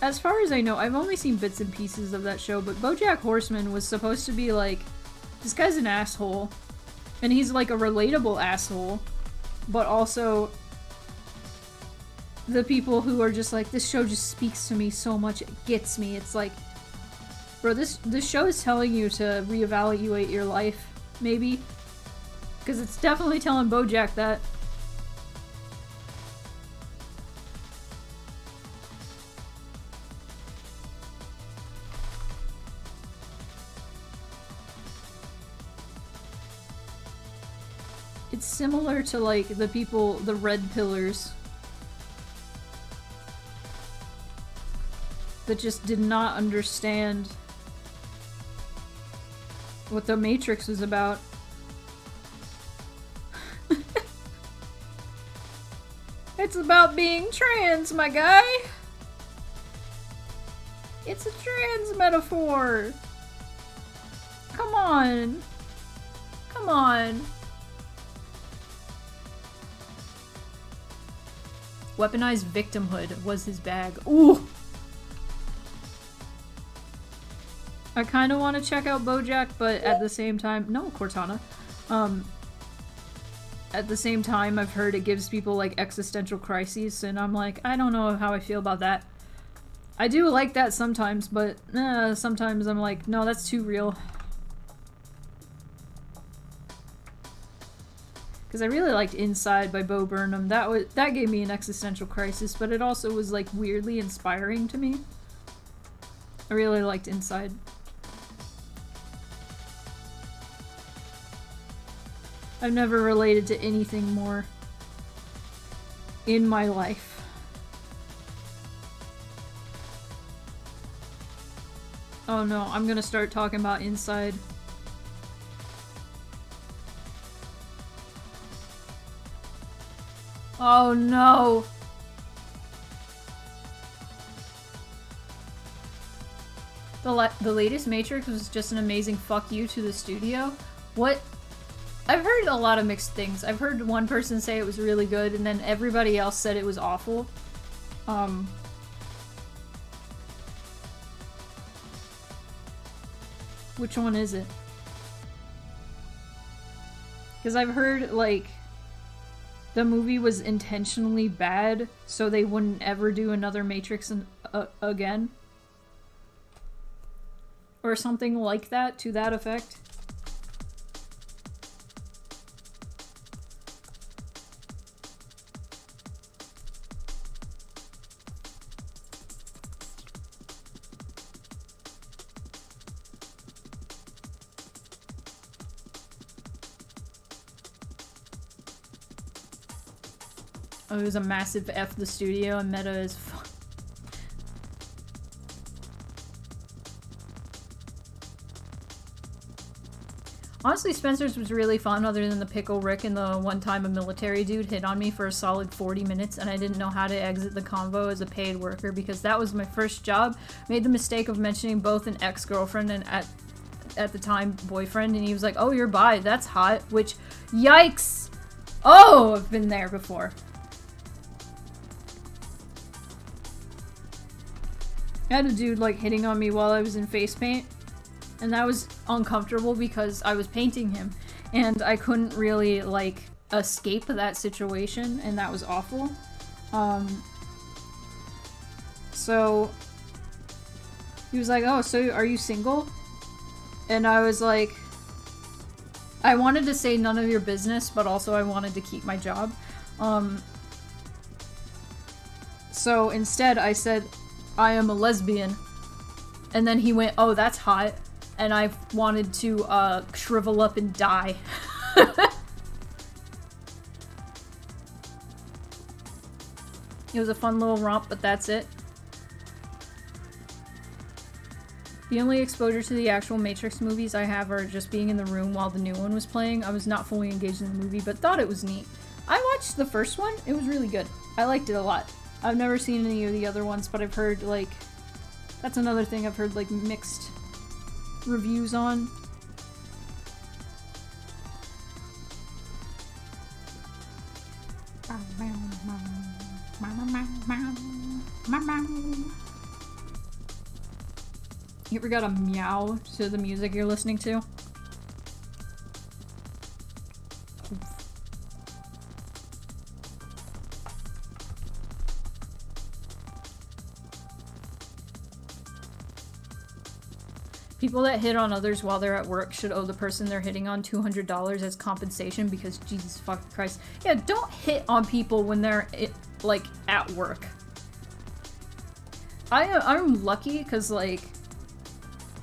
[SPEAKER 1] as far as I know, I've only seen bits and pieces of that show, but BoJack Horseman was supposed to be like, this guy's an asshole. And he's like a relatable asshole. But also, the people who are just like, this show just speaks to me so much, it gets me. It's like, bro, this show is telling you to reevaluate your life, maybe. Because it's definitely telling BoJack that. It's similar to, like, the people, the red pillars, that just did not understand what the Matrix was about. It's about being trans, my guy! It's a trans metaphor! Come on! Come on! Weaponized victimhood was his bag. Ooh! I kinda wanna check out BoJack, but at the same time— no, Cortana. At the same time, I've heard it gives people, like, existential crises, and I'm like, I don't know how I feel about that. I do like that sometimes, but sometimes I'm like, no, that's too real. Because I really liked Inside by Bo Burnham. That gave me an existential crisis, but it also was, like, weirdly inspiring to me. I really liked Inside. I've never related to anything more in my life. Oh no, I'm gonna start talking about Inside. Oh no! The latest Matrix was just an amazing fuck you to the studio. What? I've heard a lot of mixed things. I've heard one person say it was really good, and then everybody else said it was awful. Which one is it? Because I've heard, like, the movie was intentionally bad, so they wouldn't ever do another Matrix again. Or something like that, to that effect. Oh, it was a massive F the studio, and meta is Honestly, Spencer's was really fun, other than the Pickle Rick and the one time a military dude hit on me for a solid 40 minutes and I didn't know how to exit the convo as a paid worker because that was my first job. Made the mistake of mentioning both an ex-girlfriend and at the time boyfriend, and he was like, oh, you're bi, that's hot, which, yikes! Oh, I've been there before. I had a dude, like, hitting on me while I was in face paint. And that was uncomfortable because I was painting him. And I couldn't really, like, escape that situation. And that was awful. So... he was like, oh, so are you single? And I was like... I wanted to say none of your business, but also I wanted to keep my job. So instead I said, I am a lesbian. And then he went, oh, that's hot. And I wanted to shrivel up and die. It was a fun little romp, but that's it. The only exposure to the actual Matrix movies I have are just being in the room while the new one was playing. I was not fully engaged in the movie, but thought it was neat. I watched the first one. It was really good. I liked it a lot. I've never seen any of the other ones, but I've heard, like... that's another thing I've heard, like, mixed reviews on. You ever got a meow to the music you're listening to? People that hit on others while they're at work should owe the person they're hitting on $200 as compensation because Jesus fucking Christ. Yeah, don't hit on people when they're, like, at work. I'm lucky because, like,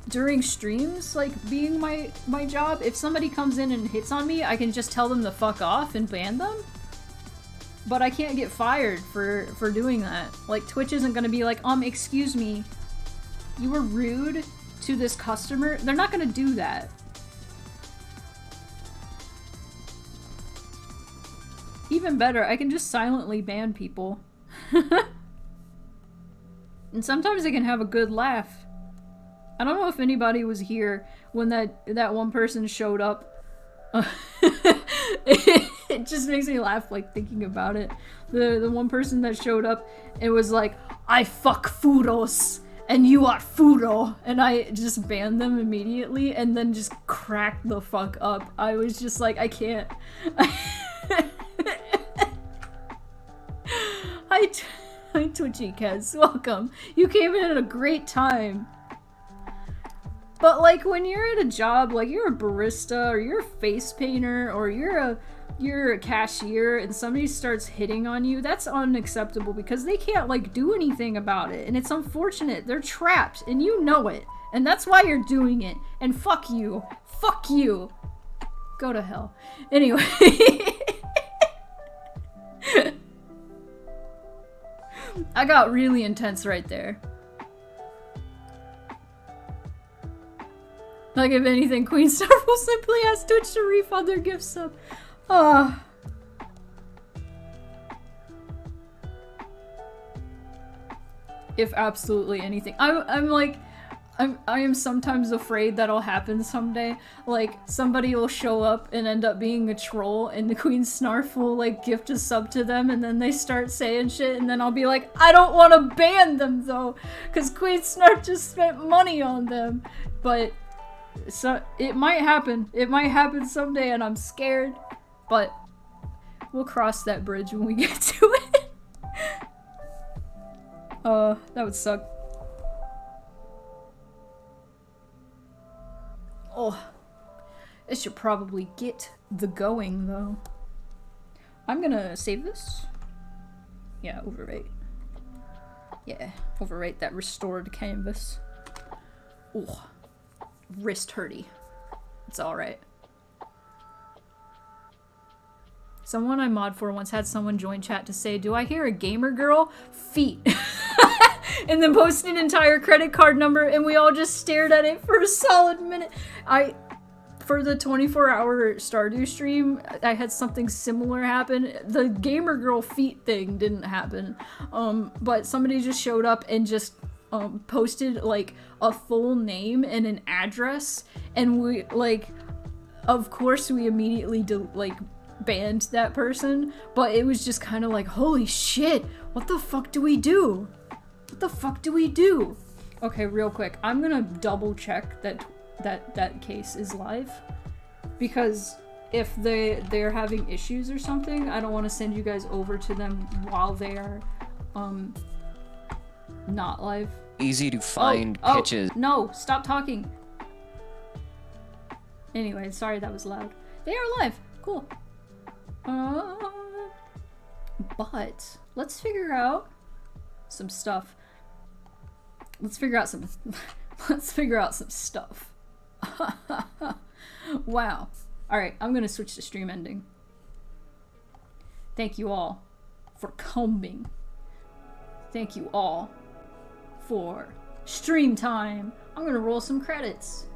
[SPEAKER 1] during streams, like, being my job, if somebody comes in and hits on me, I can just tell them to fuck off and ban them. But I can't get fired for doing that. Like, Twitch isn't gonna be like, excuse me, you were rude to this customer. They're not gonna do that. Even better, I can just silently ban people. And sometimes I can have a good laugh. I don't know if anybody was here when that one person showed up. It just makes me laugh, like, thinking about it. The one person that showed up, it was like, I fuck Fudos! And you are Fudo! And I just banned them immediately and then just cracked the fuck up. I was just like, I can't. Hi Twitchy Kez, welcome. You came in at a great time. But like when you're at a job, like you're a barista or you're a face painter or you're a cashier and somebody starts hitting on you, that's unacceptable because they can't like do anything about it. And it's unfortunate. They're trapped and you know it. And that's why you're doing it. And fuck you. Fuck you. Go to hell. Anyway. I got really intense right there. Like, if anything, Queen Starful simply asked Twitch to refund their gift sub. If absolutely anything. I am sometimes afraid that'll happen someday. Like, somebody will show up and end up being a troll, and the Queen Snarf will, like, gift a sub to them, and then they start saying shit, and then I'll be like, I don't want to ban them, though, because Queen Snarf just spent money on them. But, so, it might happen. It might happen someday, and I'm scared. But, we'll cross that bridge when we get to it. That would suck. Oh, it should probably get the going, though. I'm gonna save this. Yeah, overwrite. Yeah, overwrite that restored canvas. Oh, wrist hurty. It's alright. Someone I mod for once had someone join chat to say, do I hear a gamer girl? Feet. And then post an entire credit card number, and we all just stared at it for a solid minute. For the 24-hour Stardew stream, I had something similar happen. The gamer girl feet thing didn't happen, but somebody just showed up and just posted like a full name and an address, and we like, of course, we immediately banned that person. But it was just kind of like, holy shit, what the fuck do we do? What the fuck do we do? Okay, real quick, I'm gonna double check that case is live, because if they're having issues or something, I don't want to send you guys over to them while they are not live.
[SPEAKER 3] Easy to find pitches.
[SPEAKER 1] No, stop talking. Anyway, sorry that was loud. They are live. Cool. But let's figure out some stuff. Let's figure out some stuff. Wow. Alright, I'm gonna switch to stream ending. Thank you all for coming. Thank you all for stream time. I'm gonna roll some credits.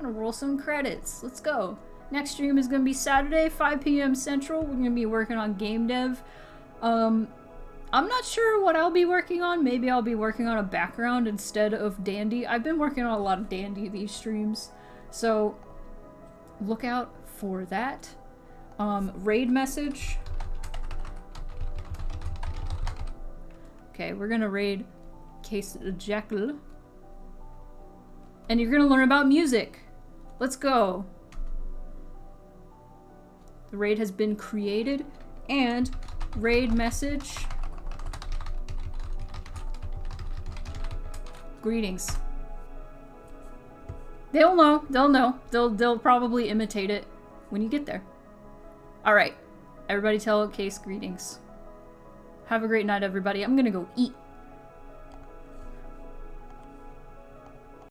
[SPEAKER 1] Let's go. Next stream is gonna be Saturday, 5 p.m. Central. We're gonna be working on game dev. I'm not sure what I'll be working on. Maybe I'll be working on a background instead of Dandy. I've been working on a lot of Dandy these streams, so look out for that. Raid message. Okay, we're gonna raid Case Jekyll. And you're gonna learn about music. Let's go. The raid has been created, and raid message. Greetings. They'll know. They'll probably imitate it when you get there. Alright. Everybody tell Case greetings. Have a great night, everybody. I'm gonna go eat.